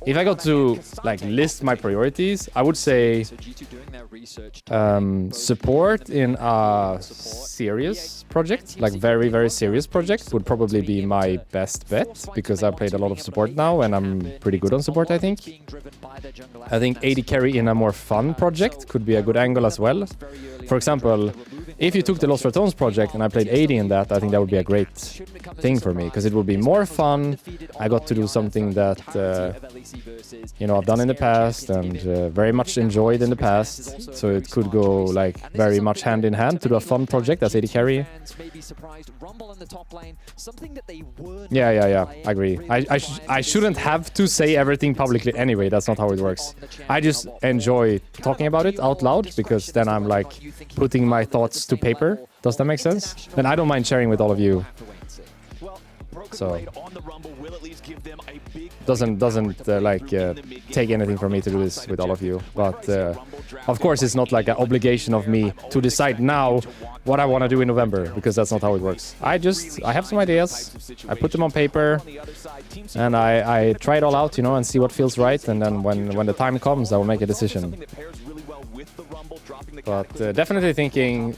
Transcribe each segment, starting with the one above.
if I got to like list my priorities, I would say support in a serious project, like very, very serious project, would probably be my best bet because I've played a lot of support now and I'm pretty good on support, I think. I think AD carry in a more fun project could be a good angle as well. For example, if you took the Lost Ratones project and I played AD in that, I think that would be a great thing for me because it would be more fun. I got to do something that I've done in the past and very much enjoyed in the past. So it could go like very much hand in hand to do a fun project as AD carry. Yeah. I agree. I shouldn't have to say everything publicly anyway. That's not how it works. I just enjoy talking about it out loud because then I'm like putting my thoughts to paper. Does that make sense? Then I don't mind sharing with all of you. So doesn't take anything from me to do this with all of you, but of course it's not like an obligation of me to decide now what I want to do in November, because that's not how it works. I have some ideas, I put them on paper, and I try it all out, and see what feels right, and then when the time comes, I will make a decision. But definitely thinking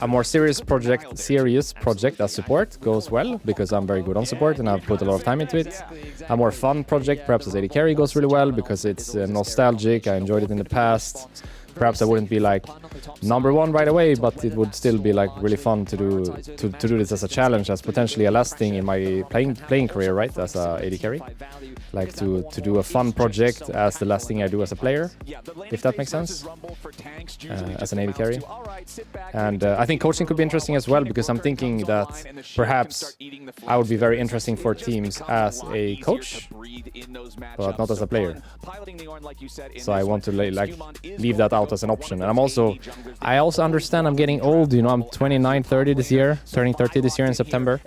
a more serious project as support goes well, because I'm very good on support and I've put a lot of time into it. A more fun project, perhaps as AD carry, goes really well because it's nostalgic. I enjoyed it in the past. Perhaps I wouldn't be like #1 right away, but it would still be like really fun to do this as a challenge, as potentially a last thing in my playing career, right? As a AD carry, like to do a fun project as the last thing I do as a player, if that makes sense, as an AD carry. And I think coaching could be interesting as well, because I'm thinking that perhaps I would be very interesting for teams as a coach, but not as a player. So I want to leave that out as an option. And I also understand I'm getting old, I'm 29, 30 this year, turning 30 this year in September.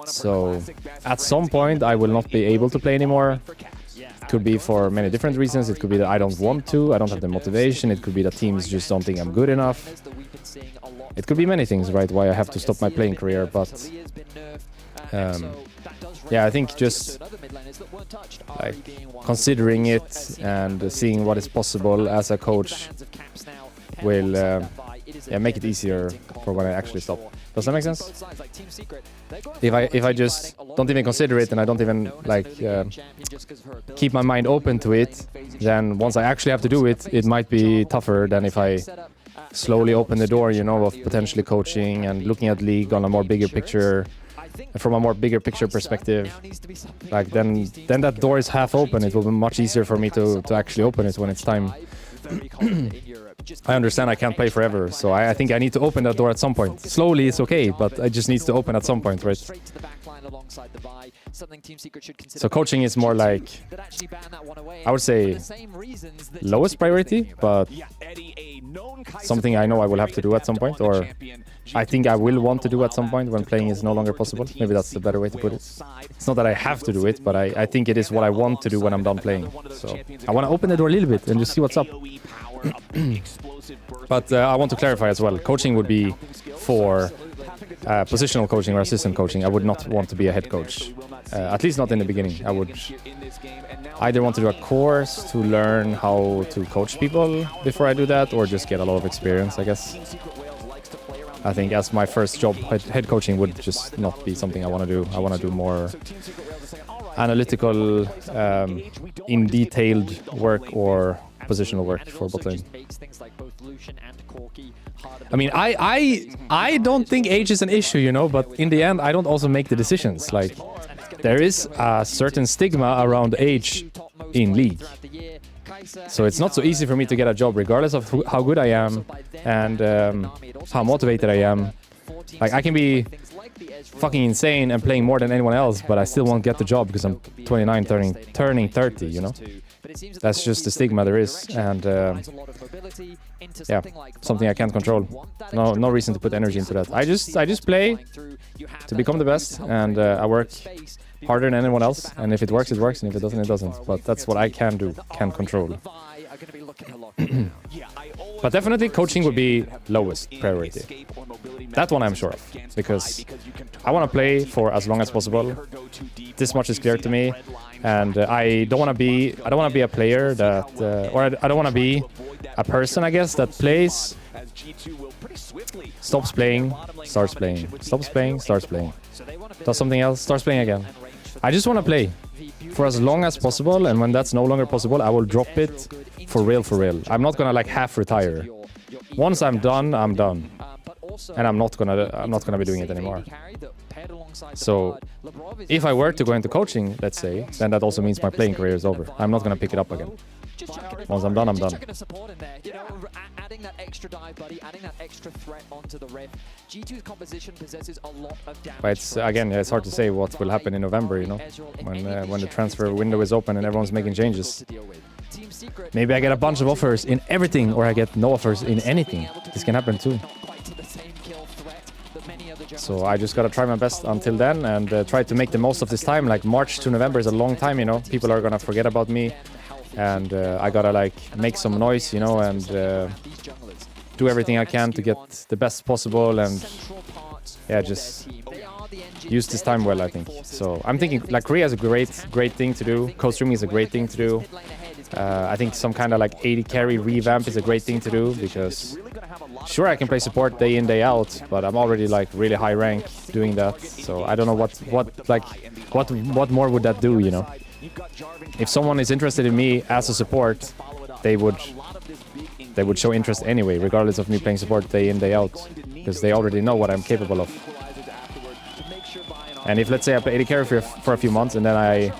So at some point I will not be able to play anymore. It could be for many different reasons. It could be that I don't want to, I don't have the motivation. It could be that teams just don't think I'm good enough. It could be many things, right, why I have to stop my playing career, but yeah, I think just like considering it and seeing what is possible as a coach will make it easier for when I actually stop. Does that make sense? If I just don't even consider it and I don't even keep my mind open to it, then once I actually have to do it, it might be tougher than if I slowly open the door, of potentially coaching and looking at league on a more bigger picture. From a more bigger picture perspective, then that door is half open. It will be much easier for me to actually open it when it's time. I understand I can't play forever, so I think I need to open that door at some point. Slowly, it's okay, but it just needs to open at some point, right? So coaching is more like, I would say, lowest priority, but something I know I will have to do at some point, or I think I will want to do at some point when playing is no longer possible. Maybe that's the better way to put it. It's not that I have to do it, but I think it is what I want to do when I'm done playing. So I want to open the door a little bit and just see what's up. But I want to clarify as well, coaching would be for positional coaching or assistant coaching. I would not want to be a head coach, at least not in the beginning. I would either want to do a course to learn how to coach people before I do that, or just get a lot of experience, I guess. I think as my first job, head coaching would just not be something I want to do. I want to do more analytical, in detailed work or positional work for bot lane. I mean, I don't think age is an issue, but in the end, I don't also make the decisions. Like, there is a certain stigma around age in League. So it's not so easy for me to get a job, regardless of how good I am and how motivated I am. Like, I can be fucking insane and playing more than anyone else, but I still won't get the job because I'm 29, turning 30, That's just the stigma there is, and yeah, something I can't control. No reason to put energy into that. I just play to become the best, and I work harder than anyone else, and if it works, it works, and if it doesn't, it doesn't. But that's what I can control. But definitely coaching would be lowest priority. That one I'm sure of, because I want to play for as long as possible. This much is clear to me. And I don't want to be a player that, or I don't want to be a person, I guess, that plays, stops playing, starts playing, stops playing, starts playing, does something else, starts playing again. I just want to play for as long as possible, and when that's no longer possible, I will drop it for real, for real. I'm not gonna like half retire. Once I'm done, I'm done. And I'm not gonna be doing it anymore. So if I were to go into coaching, let's say, then that also means my playing career is over. I'm not gonna pick it up again. Once I'm done, I'm done. Adding that extra dive, buddy, adding that extra threat onto the Rift. G2's composition possesses a lot of damage. But it's again, it's hard to say what will happen in November, you know, when the transfer window is open and everyone's making changes. Maybe I get a bunch of offers in everything, or I get no offers in anything. This can happen too. So I just gotta try my best until then and try to make the most of this time. Like March to November is a long time, you know. People are gonna forget about me, and I gotta like make some noise, you know, and do everything I can to get the best possible, and yeah, just use this time well, I think. So I'm thinking like Korea is a great thing to do. Co-streaming is a great thing to do. I think some kind of like AD carry revamp is a great thing to do, because sure I can play support day in, day out, but I'm already like really high rank doing that. So I don't know what more would that do, you know? If someone is interested in me as a support, they would show interest anyway, regardless of me playing support day in, day out, because they already know what I'm capable of. And if, let's say, I play AD carry for a few months and then I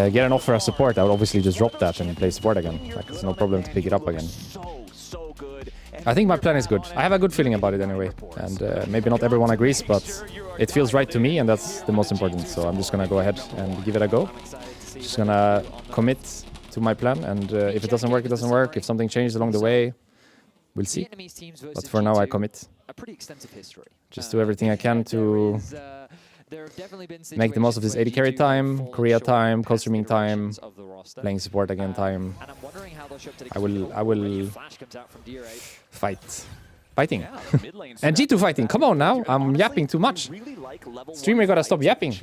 get an offer as support, I would obviously just drop that and play support again. Like, it's no problem to pick it up again. I think my plan is good. I have a good feeling about it anyway. And maybe not everyone agrees, but it feels right to me, and that's the most important. So I'm just gonna go ahead and give it a go. Just gonna commit to my plan, and if it doesn't work, it doesn't work. If something changes along the way, we'll see. But for now, I commit. Just do everything I can to make the most of this AD carry time, Korea time, co-streaming time, playing support again time. I will fighting. And G2 fighting, come on now, I'm yapping too much. Streamer gotta stop yapping.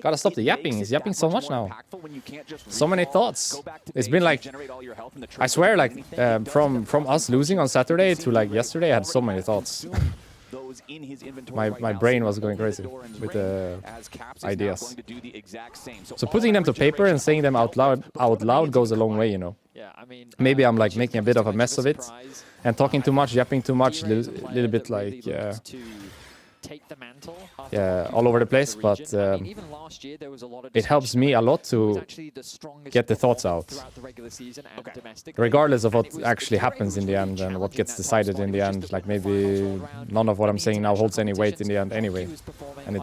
Gotta stop the yapping, he's yapping so much now. So many thoughts. It's been like, I swear, like from us losing on Saturday to like yesterday, I had so many thoughts. My brain was going crazy with the ideas. So putting them to paper and saying them out loud goes a long way, you know. Maybe I'm like making a bit of a mess of it and talking too much, yapping too much, little bit like all over the place, but it helps me a lot to get the thoughts out, regardless of what actually happens in the end and what gets decided in the end. Like maybe none of what I'm saying now holds any weight in the end anyway, and it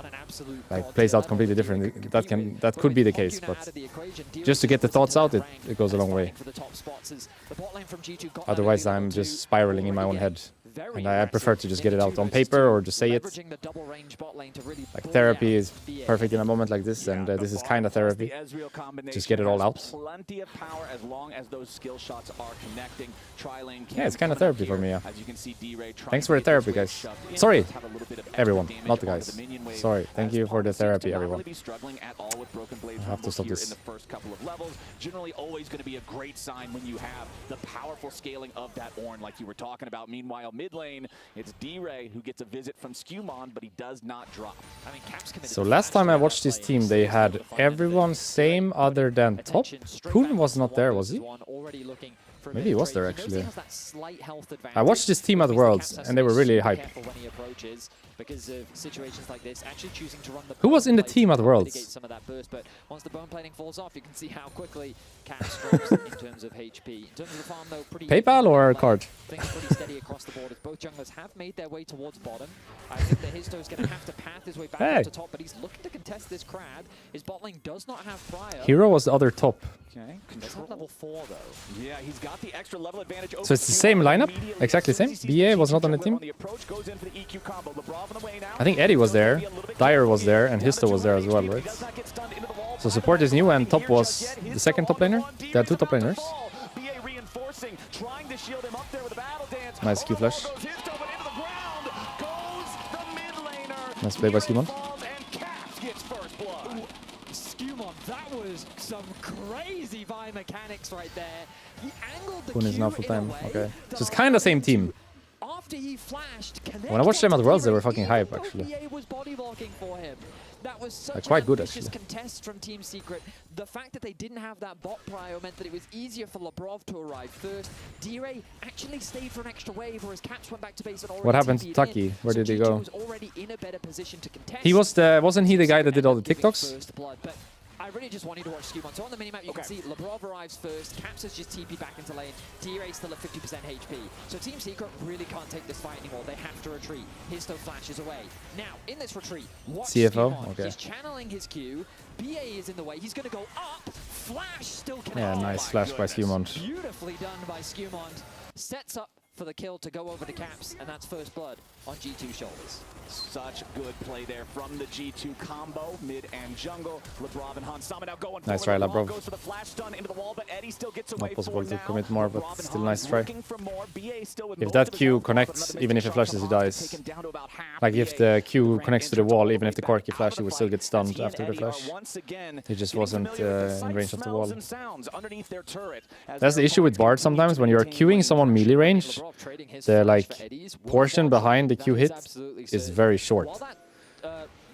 like plays out completely different. That could be the case, but just to get the thoughts out, it goes a long way. Otherwise, I'm just spiraling in my own head. And I prefer to just get it out on paper or just say it. Like therapy is perfect in a moment like this, and this is kind of therapy. Just get it all out. Yeah, it's kind of therapy for me, yeah. Thanks for the therapy, guys. Sorry, everyone, not the guys. Sorry, thank you for the therapy, everyone. I have to stop this. Generally always going to be a great sign when you have the powerful scaling of that Ornn like you were talking about. Meanwhile, mid lane, it's D-Ray who gets a visit from Skewmon, but he does not drop. So last time I watched this team, they had everyone same other than top. Poon was not there, was he? Maybe he was there, actually. I watched this team at Worlds, and they were really hype. Because of situations like this, actually choosing to run the Who was in the team at Worlds? Some of that burst, but once the bone plating falls off, you can see how quickly Caps drops in terms of HP. In terms of the farm, though, pretty PayPal or card? Things pretty steady across the board as both junglers have made their way towards bottom. I think that Histo's going to have to path his way back up to top, but he's looking to contest this Crad. His bot lane does not have Prior. Hero was the other top. Okay, control level 4 though. Yeah, he's got the extra level advantage. So it's the same lineup, exactly the same. BA was not on the team. I think Eddie was there, Dyer was there, and Histo was there as well, right? So support is new, and top was the second top laner. There are two top laners. Nice Q flash. Nice play by Skewmon. first blood. Skewmon, that was some crazy biomechanics right there. He angled the Kun is now Q full in a time. way Okay. that So it's kind of same allowed him team. to, after he flashed, When I watched them at connect Worlds, they onto were fucking T-Ray, hype, even though actually. BA was body blocking for him. That was such quite an good, ambitious actually. contest from Team Secret. The fact that they didn't have that bot prio meant that it was easier for Labrov to arrive first. D-Ray actually stayed for an extra wave, whereas Caps went back to base and already What happened to TP'd Taki? in. Where So did he G2 go? was already in a better position to contest. He was wasn't he the guy that did all the Giving TikToks? first blood, but I really just want you to watch Skewmon. So on the minimap, you can see Labrov arrives first, Caps has just TP back into lane, D-Ray still at 50% HP. So Team Secret really can't take this fight anymore. They have to retreat. Histo flashes away. Now, in this retreat, watch CFO? Skewmon. Okay. He's channeling his Q. BA is in the way. He's going to go up. Flash still connects. Yeah, nice flash by Skewmon. Beautifully done by Skewmon. Sets up for the kill to go over to Caps, and that's first blood on G2's shoulders. Such good play there from the G2 combo, mid and jungle. Labrov and Hansama now going Nice forward. try, Labrov. Goes for the flash stun into the wall, but Eddie still gets away Not possible for to now. commit more, but Labrov and still Hans nice try. looking for more. BA still with If most that of his Q health, but connects, another even major if it shot flashes, from he Hans, dies. taken down to about half. Like if BA the Q ran connects to the into wall, all even way if the back Corki out flash, of he the would still fight get as stunned he and after the Eddie are flash. once again He just getting wasn't familiar with the in range sights, of the smells, wall. and sounds underneath their turret as That's their the issue with opponents Bard continue sometimes to when you're maintain queuing winning someone pressure. melee range. Labrov trading his The flash like for Eddie's. portion behind the Q That is hit absolutely is certain. very short. While that,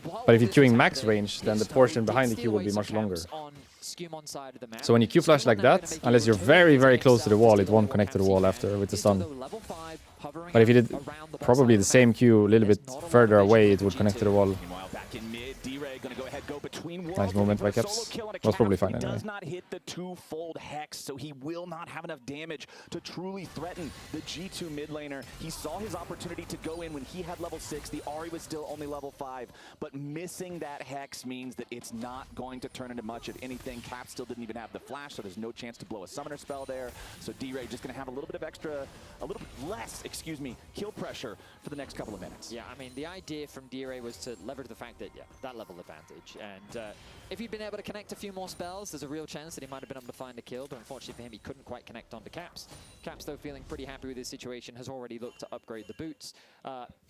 while But if you're this was queuing max happening, range, then the Histo portion did behind the steal Q will away be some much longer. camps on Skewmon's side of the map. So when you Q flash Skewmon like now gonna that, make unless a you're return very, to very himself close to the wall, to it steal won't all connect to the camps he wall can. after with the Histo, stun. though, level 5, hovering But if you out did around the back probably side the of same map. Q a little There's bit not a lot of further vision away, for it would G2. connect to the wall. Meanwhile, back in mid, D-Ray gonna go ahead, go between worlds. Nice movement looking by for a Caps. solo kill on a Was probably Caps, but fine he anyway. does not hit the two-fold hex, so he will not have enough damage to truly threaten the G2 mid laner. He saw his opportunity to go in when he had level 6. The Ahri was still only level 5, but missing that hex means that it's not going to turn into much of anything. Caps still didn't even have the flash, so there's no chance to blow a summoner spell there. So D-Ray just going to have a little bit of extra, a little bit less, excuse me, kill pressure for the next couple of minutes. Yeah, I mean, the idea from D-Ray was to leverage the fact that, yeah, that level advantage. And if he'd been able to connect a few more spells, there's a real chance that he might have been able to find a kill, but unfortunately for him, he couldn't quite connect onto Caps. Caps, though, feeling pretty happy with his situation, has already looked to upgrade the boots.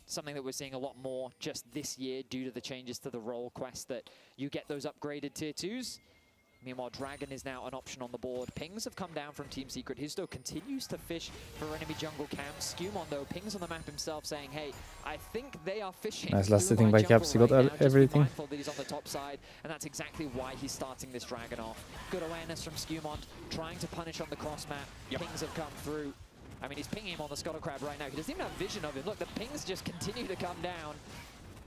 Something that we're seeing a lot more just this year due to the changes to the role quest that you get those upgraded tier 2s. Meanwhile, Dragon is now an option on the board. Pings have come down from Team Secret. Histo continues to fish for enemy jungle camps. Skewmon, though, pings on the map himself saying, hey, I think they are fishing. Nice last through hitting my by Caps. He jungle got right now. Just be everything. mindful that he's on the top side, and that's exactly why he's starting this Dragon off. Good awareness from Skewmon, trying to punish on the cross map. Pings have come through. I mean, he's pinging him on the Scuttle Crab right now. He doesn't even have vision of him. Look, the pings just continue to come down.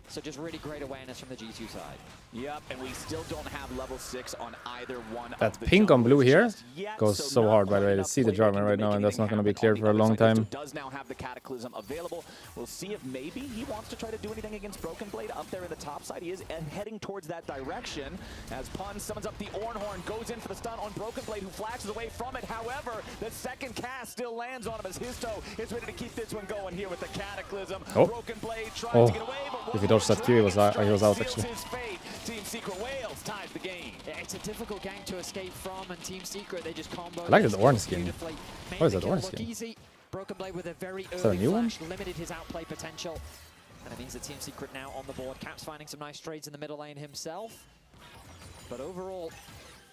So just really great awareness from the G2 side. Yep, and we still don't have level 6 on either one That of the pink on blue jungles here just yet, goes so not hard, by the quite way. enough Let's see the playmaking Jarvan to right make now, and that's not anything going to be happen. clear On the for a other long side, time. Histo does now have the Cataclysm available. We'll see if maybe he wants to try to do anything against Broken Blade up there in the top side. He is heading towards that direction as Pun summons up the Ornhorn, goes in for the stun on Broken Blade, who flashes away from it. However, the second cast still lands on him as Histo is ready to keep this one going here with the Cataclysm. Oh. Broken Blade trying to get away, but If he dodged that Q, he was out seals actually. his fate. Team Secret Wales ties the game. Yeah, it's a difficult gang to escape from, and Team Secret, they just combo. I like their that orange skills skin. beautifully. What Made is the that kill orange look skin? easy. Broken Blade with a very that a early new one? flash limited his outplay potential. And it means that Team Secret now on the board. Caps finding some nice trades in the middle lane himself. But overall,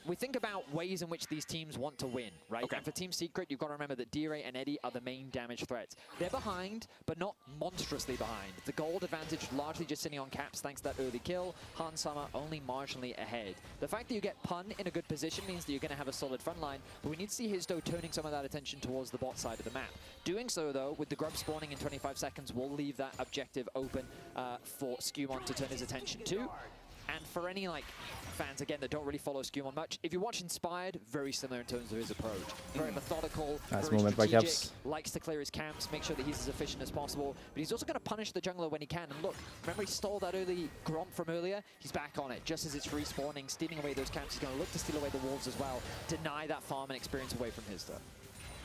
we think about ways in which these teams want to win, right? Okay. And for Team Secret, you've got to remember that D-Ray and Eddie are the main damage threats. They're behind, but not monstrously behind. The gold advantage largely just sitting on Caps thanks to that early kill. Hansama only marginally ahead. The fact that you get Pun in a good position means that you're going to have a solid front line, but we need to see Histo turning some of that attention towards the bot side of the map. Doing so, though, with the grub spawning in 25 seconds, will leave that objective open for Skewmon to turn his attention to. And for any fans again that don't really follow Skewmon much, if you watch Inspired, very similar in terms of his approach. Very methodical, Nice very movement by strategic, Caps. likes to clear his camps, make sure that he's as efficient as possible. But he's also going to punish the jungler when he can. And look, remember he stole that early Gromp from earlier? He's back on it. Just as it's respawning, stealing away those camps, he's going to look to steal away the wolves as well. Deny that farm and experience away from Histo.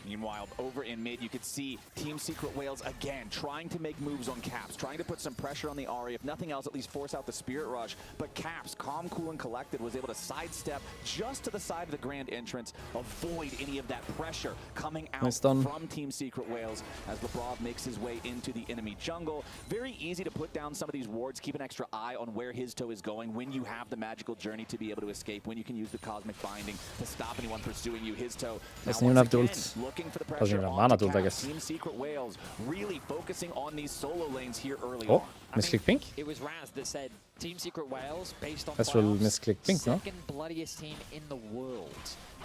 Meanwhile, over in mid, you could see Team Secret Whales again trying to make moves on Caps, trying to put some pressure on the Ahri. If nothing else, at least force out the Spirit Rush. But Caps, calm, cool, and collected, was able to sidestep just to the side of the grand entrance, avoid any of that pressure coming out from Team Secret Whales as Labrov makes his way into the enemy jungle. Very easy to put down some of these wards, keep an extra eye on where his toe is going when you have the magical journey to be able to escape, when you can use the cosmic binding to stop anyone pursuing you. His toe Doesn't even have the ult. looking for the Doesn't pressure even have on mana ult, I guess. Team Secret Whales really focusing on these solo lanes here early Oh, on. misclick pink. It was Raz that said Team Secret Wales, based on That's real playoffs, misclick pink, no? second bloodiest team in the world.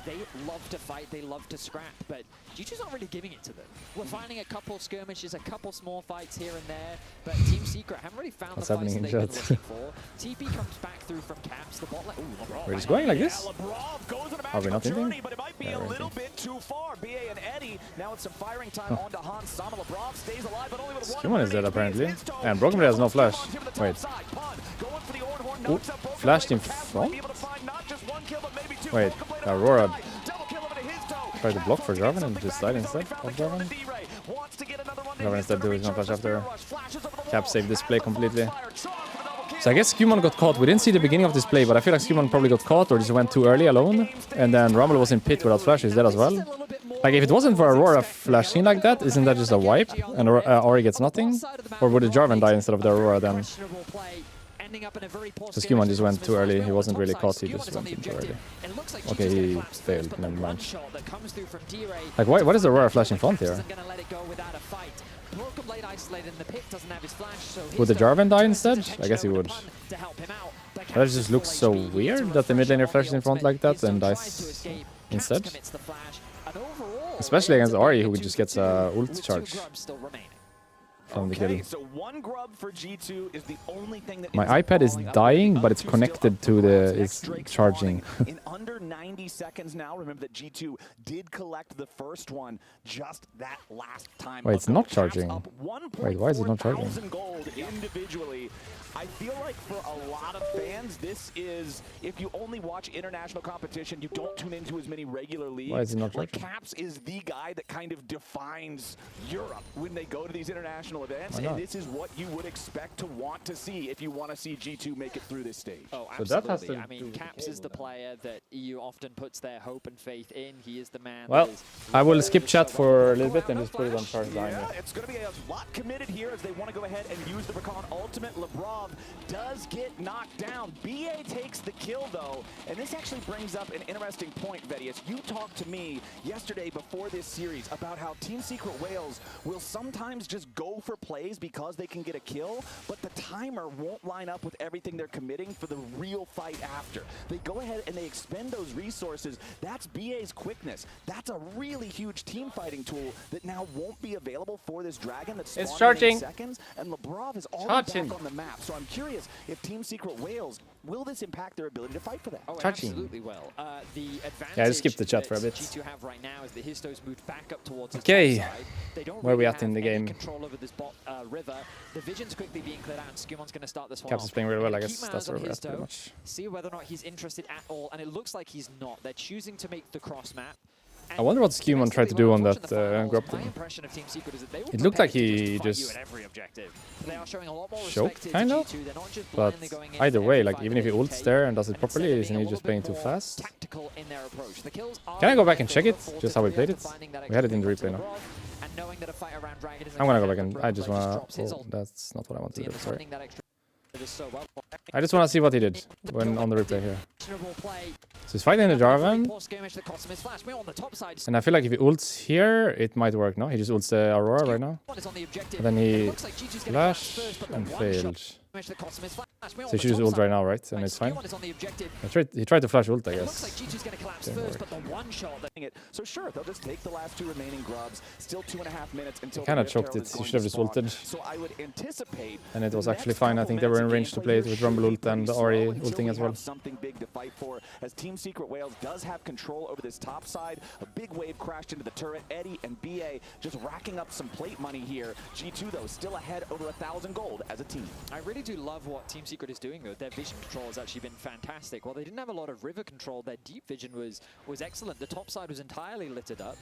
They love to fight, they love to scrap, but G2's not really giving it to them. We're finding a couple skirmishes, a couple small fights here and there, but Team Secret haven't really found What's the fights happening they've in been chat? looking for. TP comes back through from Caps, the bot lane. Ooh, Labrov. We're just going like this? Yeah, Labrov goes on a Are we magical not journey, ending? but it might be Yeah, a we're little ending. bit too far. BA and Eddie, now with some firing time onto Hans Sama. Labrov stays alive, but only with Skumon is dead HP. apparently. His toe. And Broken Blade has no flash. Skumon to the Wait. top side. Pun going for the Ornhorn, Ooh, knocks out Broken flashed Blade, in but Caps might front? be able to find not just one kill, but maybe two. Wait, Broken Blade now on the Aurora side. Double kill over to his toe. tried to block for Careful to Jarvan and get just something died back. instead He's only of found the Jarvan. kill on the D-Ray. Wants to get another one in. Jarvan He's instead gonna doing no recharge flash the Spirit after. Rush. Flashes over the Cap wall. saved this play Has the completely. Fire. Tron for the double kill. So I guess Skumon got caught. We didn't see the beginning of this play, but I feel like Skumon probably got caught or just went too early alone. And then Rumble was in pit without flash, he's dead as well. Like, if it wasn't for Aurora flashing like that, isn't that just a wipe? And Ahri gets nothing? Or would the Jarvan die instead of the Aurora then? So Skumon just went too early. He wasn't really caught, he just went in too early. Okay, he failed, never mind. Like, what is Aurora flashing front here? Would the Jarvan die instead? I guess he would. That just looks so weird that the mid laner flashes in front like that and dies instead. Especially against Ahri, who just gets a ult charge from the kill. So one grub for G2 is the only thing that My iPad is dying, but it's connected to the... it's charging. in under 90 seconds now. Remember that G2 did collect the first one just that last time. Wait, it's not Caps charging. up Wait, why is it not charging? 1,400 gold individually. I feel like for a lot of fans, this is, if you only watch international competition, you don't tune into as many regular leagues. Why is it not like charging? Caps is the guy that kind of defines Europe when they go to these international events, Why and not? this is what you would expect to want to see if you want to see G2 make it through this stage. Oh, So absolutely. that has to I mean, do with Caps is the player that EU often puts their hope and faith in. He is the man. Well, that is I will skip chat for a little bit and just put it on charge behind me. Yeah, it's going to be a lot committed here as they want to go ahead and use the Rakan ultimate. Labrov does get knocked down. BA takes the kill, though, and this actually brings up an interesting point, Vedius. You talked to me yesterday before this series about how Team Secret Whales will sometimes just go for plays because they can get a kill, but the timer won't line up with everything they're committing for the real fight after. They go ahead and they expend those resources. That's BA's quickness. That's a really huge team fighting tool that now won't be available for this dragon that's It's spawned in 8 charging. seconds, and Labrov is already Charging. back on the map. So I'm curious if Team Secret Whales, will this impact their ability to fight for that? Oh, it Touching. absolutely will. The advantage Yeah, I just skipped the chat for a that bit. G2 have right now is that Histo's moved back up towards his Okay. top side. They don't Where are we really at in have the any game? control over this bot river. The vision's quickly being cleared out, and Skumon's going to start this one Caps off. is playing really well, I Keep guess. my That's eyes on where we're at pretty Histo, much. see whether or not he's interested at all, and it looks like he's not. They're choosing to make the cross map. I wonder what Skumon tried to do on that grub thing. It looked like he just choked, kind of. But either way, like, even if he ults there and does it properly, isn't he just playing too fast? Can I go back and check it? Just how we played it? We had it in the replay now. I'm gonna go back and I just wanna... Oh, that's not what I want to do, sorry. I just wanna see what he did when on the replay here. So he's fighting the Jarvan, and I feel like if he ults here, it might work, no? He just ults the Aurora right now. And then he flashed and failed. So he should just ult right now, right? And it's fine. He tried to flash ult, I guess. So sure, they'll just take the last two remaining grubs. Still 2.5 minutes until He kinda the choked Herald it. is He going should have to just spawn. ulted. So I would anticipate And it was the actually next fine. I couple think they were in minutes range of to play it gameplay, with you're Rumble surely ult and going to Ahri slow until ulting we as well. have something big big to fight for, as Team Secret Whales does have control over this top side. A big wave crashed into the turret. Eddie and BA just racking up some plate money here. G2, though, still ahead over 1,000 gold as a team. I really do love what Team Secret is doing, though. Their vision control has actually been fantastic. While they didn't have a lot of river control, their deep vision was excellent. The top side was entirely littered up.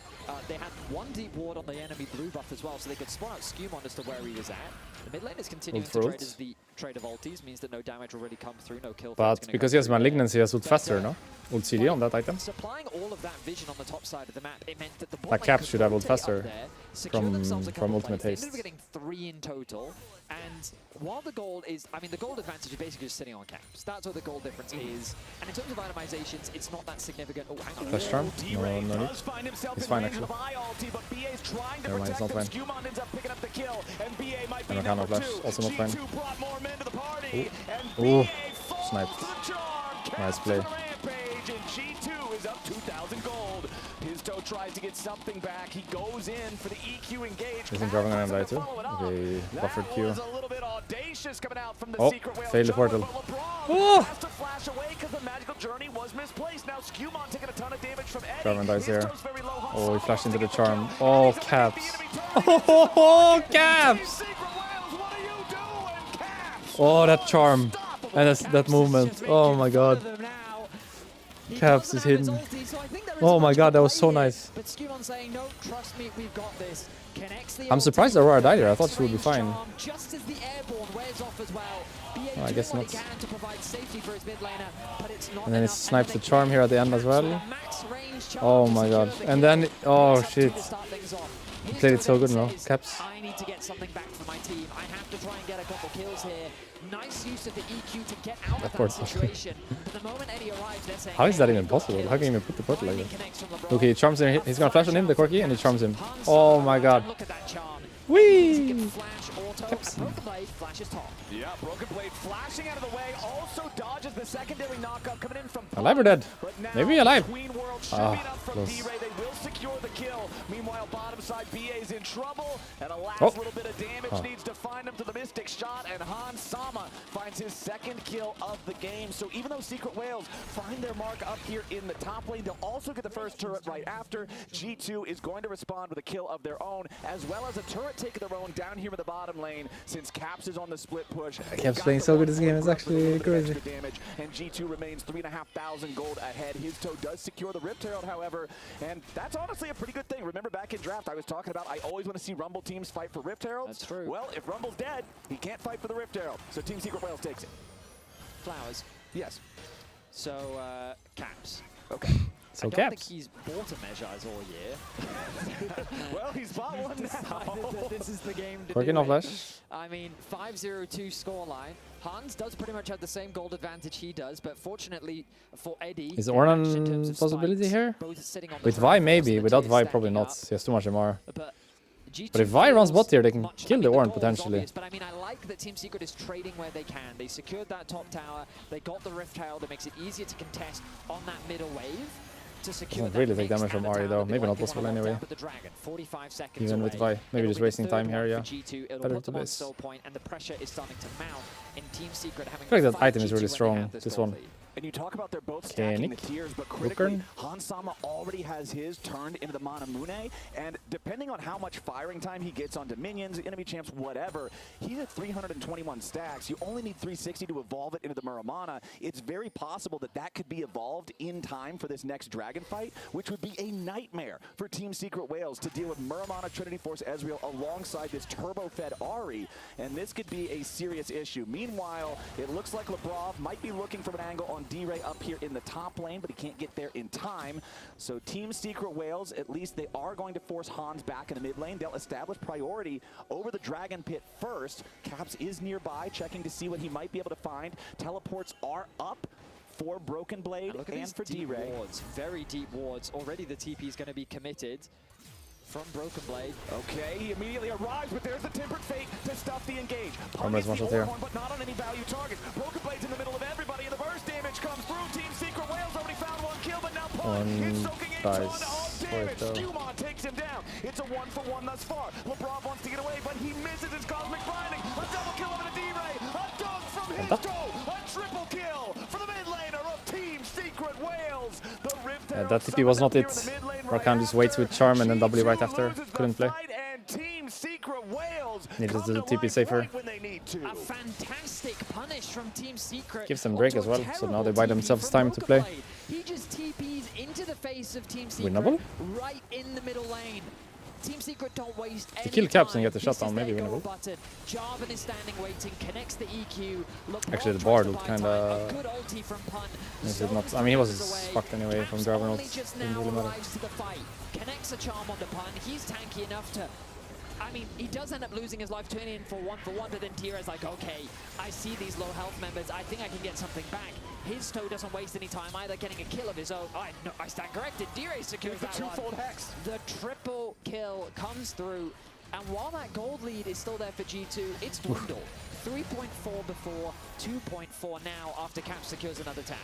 They had one deep ward on the enemy blue buff as well, so they could spot out Skewmon as to where he was at. The mid lane is continuing to trade as the trade of ultis, means that no damage will really come through, no kill. But because he has Malignancy, he has ult faster, no? Ult CD on that item. Supplying all of that vision on the top side of the map, it meant that the bot Like lane Caps could should have ult rotate up faster there, secure themselves a couple Ultimate plays. They ended Haste. up getting 3 in total, and while the gold is, I mean, the gold advantage is basically just sitting on Caps. That's what the gold difference is. And in terms of itemizations, it's not that significant. Oh, hang on. Flash charm? No, no need. It's fine actually. Never mind, it's not fine. And Arcana Flash, also not fine. Ooh, sniped. Nice play. G2 is up 2,000 gold. Histo tries to get something back. He goes in for the EQ engage. Isn't dropping on him die too? Okay, buffered Q. A little bit audacious coming out from the Oh, Secret Whale failed the jungle, portal. but LeBron Oh! has to flash away because the magical journey was misplaced. Now Skewmon taking a ton of damage from Eddie. Jarvan dies here. Histo's very low. Oh, he flashed into the Hans charm. Sama Oh, he's gonna Caps. make the enemy turn. Oh, Caps! Secret Whales, what are you doing, Caps? Oh, that charm. And that movement. Oh my god. Caps is hidden. Oh my god, that was so nice. But Skewmon saying, no, trust me, we've got this. I'm surprised Aurora died here. I thought she would be fine. Just as the airborne wears off as well. Oh, I guess not. To provide safety for his mid laner, but it's not And then he enough, snipes the they charm here at the end as well. Oh my god. And then, oh shit. He played it so good now. Caps. I need to get something back for my team. I have to try and get a couple kills here. Nice use of the EQ to get out of that situation. But the moment Eddie arrives, they're saying, How is that even possible? How can you even put the portal like that? Okay, he charms him. He's gonna flash on him, the Corki, and he charms him. Oh my god. Look at that charm. Whee! Flash auto, Caps. and Broken Blade flashes top. Yeah, Broken Blade flashing out of the way, also dodges the secondary knockup coming in from Alive or dead? Maybe alive. Queen World Ah, shipping up from close. D-Ray. They will secure the kill. Meanwhile, bottom side, BA's in trouble, and a last Oh. little bit of damage needs to find him to the Mystic Shot, and Hans Sama finds his second kill of the game. So even though Secret Whales find their mark up here in the top lane, they'll also get the first turret right after. G2 is going to respond with a kill of their own, as well as a turret take of their own down here in the bottom lane, since Caps is on the split push. Caps playing so good this game, it's actually crazy. Damage, and G2 remains 3,500 gold ahead. His toe does secure the Rift Herald, however, and that's honestly a pretty good thing. Remember back in draft, I was talking about I always want to see Rumble teams fight for Rift Heralds. That's true. Well, if Rumble's dead, he can't fight for the Rift Herald, so Team Secret Whales takes it. Flowers. Yes. So, Caps. Okay. So I don't Caps. think he's bought a Mejai's all year. Well, he's bought one now. This is the game to Corki do no it. flash. I mean, 5-0-2 scoreline. Hans does pretty much have the same gold advantage he does, but fortunately for Eddie, Is they're matched in terms Ornn of possibility spikes, here? both sitting on the With track, Vi force maybe, the without tier Vi probably stacking not. up. He has too much MR. But G2 But if Vi runs feels bot here, they can much- kill I the mean, Ornn goal is potentially. obvious, but I mean, I like that Team Secret is trading where they can. They secured that top tower. They got the Rift Herald that makes it easier to contest on that middle wave. To secure Doesn't that really take next damage from tower Ahri that though. they Maybe want not to possible lock anyway. down with the Dragon. 45 seconds Even with away. Vi. Maybe It'll just be the wasting third time one here, for yeah. G2. It'll Better put to them on base. soul point, and the pressure is starting to mount in Team Secret having I feel like to that fight item is G2 really when they strong, have this gold one. lead. And you talk about they're both stacking the Kanik. tiers, but critically, Rukern. Hans Sama already has his turned into the Manamune, and depending on how much firing time he gets onto minions, enemy champs, whatever, he's at 321 stacks. You only need 360 to evolve it into the Muramana. It's very possible that that could be evolved in time for this next dragon fight, which would be a nightmare for Team Secret Whales to deal with Muramana, Trinity Force, Ezreal alongside this turbo-fed Ahri, and this could be a serious issue. Meanwhile, it looks like Labrov might be looking from an angle on D-Ray up here in the top lane, but he can't get there in time. So Team Secret Whales, at least they are going to force Hans back in the mid lane. They'll establish priority over the Dragon Pit first. Caps is nearby, checking to see what he might be able to find. Teleports are up for Broken Blade Look at and these for deep D-Ray. wards, very deep wards. Already the TP is going to be committed from Broken Blade. Okay, he immediately arrives, but there's the Tempered Fate to stuff the engage. Armor's Punches one shot the here. Ornn, but not on any value targets. Broken Blade's in the middle of everybody, and the burst damage comes through. Team Secret Whales already found one kill, but now Pun is soaking in dies ton of for it, damage. though. Skewmon takes him down. It's a 1-for-1 thus far. LeBron wants to get away, but he misses his Cosmic Binding. A double kill on a D-Ray. A dunk from his toe. A triple kill for the mid laner of Team Secret Whales. The Rift That Herald TP was summoned not up it. here in the mid lane Rakan right just waits after. with Charm and then W right G2 after. loses the Couldn't play. fight, and Team Secret Whales Needed come to do to TP life safer. right when they need to. A fantastic punish from Team Secret. Gives them break as onto a well, so now they terrible buy TP themselves from time to play. Brokenblade. He just TPs into the face of Team Secret. Winnable? Right in the middle lane. Team Secret don't waste any kill Caps and time. get the This shutdown, is maybe their winnable. goal button. Jarvan is standing waiting, connects the EQ. Actually, the LeBron Bard tries to looked buy kinda- time. A good ulti from Pun. Is it Zones not? I mean, he was bounces away. fucked anyway from Caps Jarvan only ult. just Didn't now really matter. arrives to the fight. Connects a charm onto Pun. He's tanky enough to... I mean, he does end up losing his life, turning in for 1-for-1, but then Tira's like, okay, I see these low health members. I think I can get something back. His toe doesn't waste any time either, getting a kill of his own. I stand corrected. Dire secures Here's the that twofold one. hex. The triple kill comes through, and while that gold lead is still there for G2, it's dwindled. 3.4 before, 2.4 now after Cap secures another tower.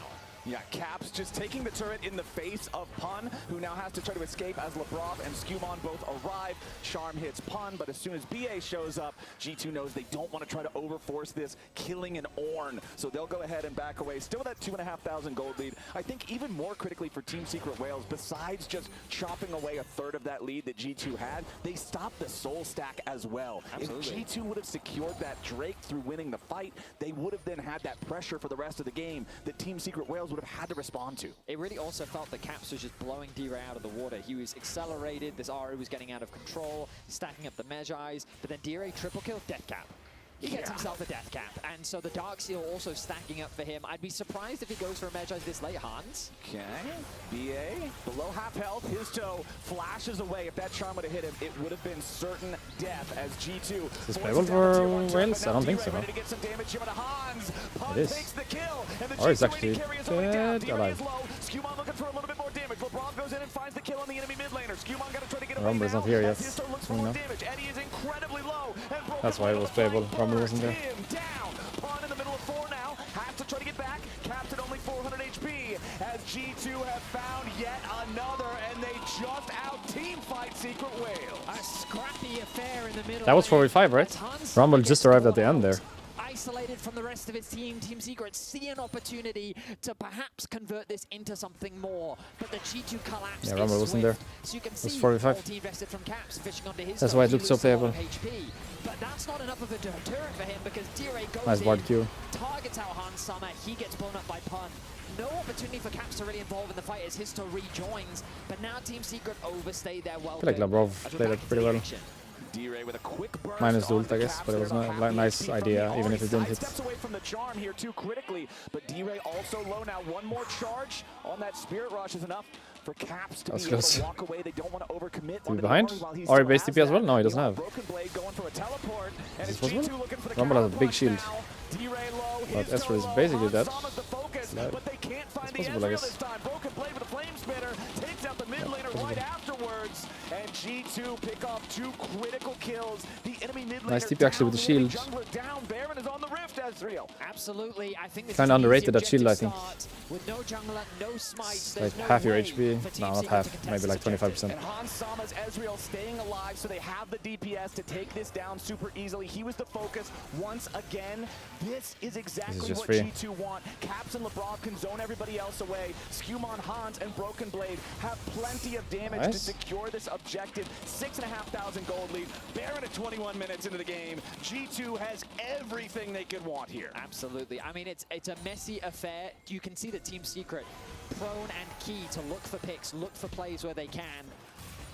Yeah, Caps just taking the turret in the face of Pun, who now has to try to escape as Labrov and Skumon both arrive. Charm hits Pun, but as soon as BA shows up, G2 knows they don't want to try to overforce this, killing an Ornn. So they'll go ahead and back away. Still that 2,500 gold lead. I think even more critically for Team Secret Whales, besides just chopping away a third of that lead that G2 had, they stopped the soul stack as well. Absolutely. If G2 would have secured that Drake through winning the fight, they would have then had that pressure for the rest of the game that Team Secret Whales would have had to respond to. It really also felt that Caps was just blowing D-Ray out of the water. He was accelerated, this Ahri was getting out of control, stacking up the Mejais, but then D-Ray triple kill, death cap. He gets himself a death cap, and so the Dark Seal also stacking up for him. I'd be surprised if he goes for a Mejais this late, Hans. Okay, BA, below half health, his toe flashes away. If that charm would have hit him, it would have been certain death as G2. Is this playable for Wales? I don't think so. Ready to get some damage here to Hans. Pun It is. takes the kill, and the Or it's G2 actually AD carry is already down. dead. D-Ray Alive. is low. Skumon looking for a little bit more damage. LeBron goes in and finds the kill on the enemy mid laner. Skumon got to try to get away Rumble is now not here as yet. his toe looks for We more know. damage. Eddie is incredibly low. And Broken That's why it was playable. Rumble wasn't there. him down. Pun in the middle of 4 now. Has to try to get back. Capped at only 400 HP as G2 have found yet another, and they just out-team fight Secret Whales. A scrappy affair in the middle. That was 4v5, right? Hans Rumble gets just arrived at the caught end there. out. Isolated from the rest of his team, Team Secret see an opportunity to perhaps convert this into something more, but the G2 collapse Yeah, is Rumble wasn't there. swift. So you can was see 45. ulti invested from Caps fishing onto his That's toe. why it He looked so loses a lot playable. of HP, but that's not enough of a deterrent for him because D-Ray goes Nice in, Bard Q. targets out Hans Summer, he gets blown up by Pun. No opportunity for Caps to really involve in the fight as his toe rejoins, but now Team Secret overstay their welcome. I feel like Labrov played it pretty well. D-Ray with a quick burst Minus the on ult, I guess, Caps. but it was There's a happy nice HP from idea, the even if Ahri. it didn't hit. Steps away from the charm here too critically, but D-Ray also low now. One more charge on that Spirit Rush is enough for Caps to be That's able close. to walk away. They don't want to overcommit. To be behind? Ahri base TP as well? No, he doesn't have. Broken Blade going for a teleport, and Is it's this G2 possible? looking for the Rumble has a counter big punch shield. now. D-Ray low, But his Ezra toe is low. basically Hans dead. Sommer's the focus, Live. but they can't find the possible, I Ezreal guess. this time. Broken Blade with a flame spitter takes out the mid laner right afterwards, and G2 pick off 2 critical kills. The enemy mid laner Nice TP actually with the down, shield. jungler down. Baron is on the rift, Ezreal. Absolutely, I think this Kinda is an underrated, easy that shield, I objective think. start. With no jungler, no smites, Like there's no half your way HP. for Team No, not Secret half. to contest Maybe this like objective. 25%. And Hans Sommer's Ezreal staying alive, so they have the DPS to take this down super easily. He was the focus once again. This is exactly just what free. G2 want. Caps and LeBron can zone everybody else away. Skumon, Hans, and Broken Blade have plenty of damage to Nice. secure this objective. 6,500 gold lead. Baron at 21 minutes into the game. G2 has everything they could want here. Absolutely. I mean, it's a messy affair. You can see that Team Secret prone and key to look for picks, look for plays where they can.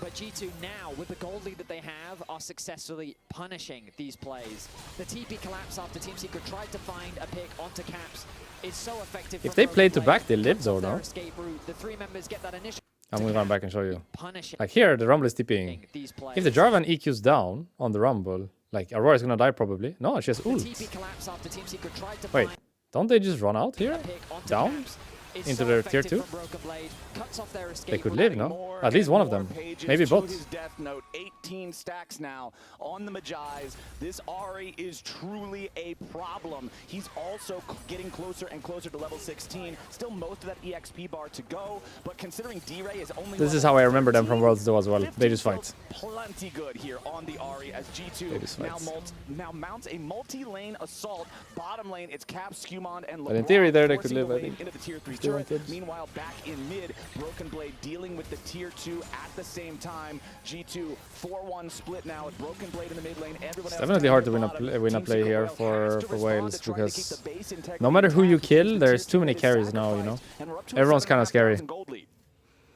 But G2 now, with the gold lead that they have, are successfully punishing these plays. The TP collapse after Team Secret tried to find a pick onto Caps is so effective. If from they Broken play to Blade. back, they live Cuts though, off their no? escape route. The 3 members get that initial I'm going to run back and show you. punishing Like here, the Rumble is TPing. these plays. If the Jarvan EQ's down on the Rumble, like Aurora is going to die probably. No, she has the ult. TP collapse after Team Secret tried to Wait, find don't they just run out a here? pick onto Down? Caps. It's Into so their tier effective 2? from Broken Blade. Cuts off their escape They could route. live, no? More At least and one of more them. pages Maybe to both. his death note. 18 stacks now on the Mejais. This Ahri is truly a problem. He's also getting closer and closer to level 16. Still most of that EXP bar to go, but considering D-Ray is only This is level how I remember them from 13, Worlds though as well. They just 15 fight. feels plenty good here on the Ahri as They G2 just now, fight. mounts a multi-lane assault. Bottom lane, it's Cap, Skumon, and But in LeBron theory there they forcing could live, the I wave think. into the tier 3 they wanted. Meanwhile, back in mid, Broken Blade dealing with the tier 2 at the same time. G2 4-1 split now with Broken Blade in the mid lane. Everyone It's definitely hard to win a play here for Wales, because no matter who you kill, there's too many carries now, you know. Everyone's kind of scary.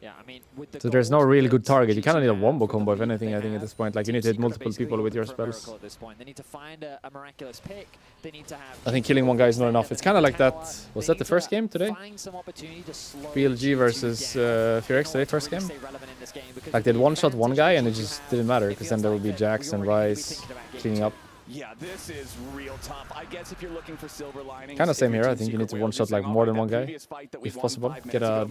Yeah, I mean, with the So there's no really good target. You kind of need a wombo combo, if anything, I think, at this point. Like, you need to hit multiple people with your spells. At this point. They need to find a miraculous pick. They need to have I think killing one guy is not enough. It's kind of like that. Was that the first game today? find some opportunity to slow BLG versus Furex today, first game. stay relevant in this game, because Like, they'd one-shot one guy, and it just didn't matter, because then there would be Jax and Rice cleaning up. Yeah, this is real tough. I guess if you're looking for silver linings, Kind of same here. I think you need to one-shot like more than one guy, if possible. Get a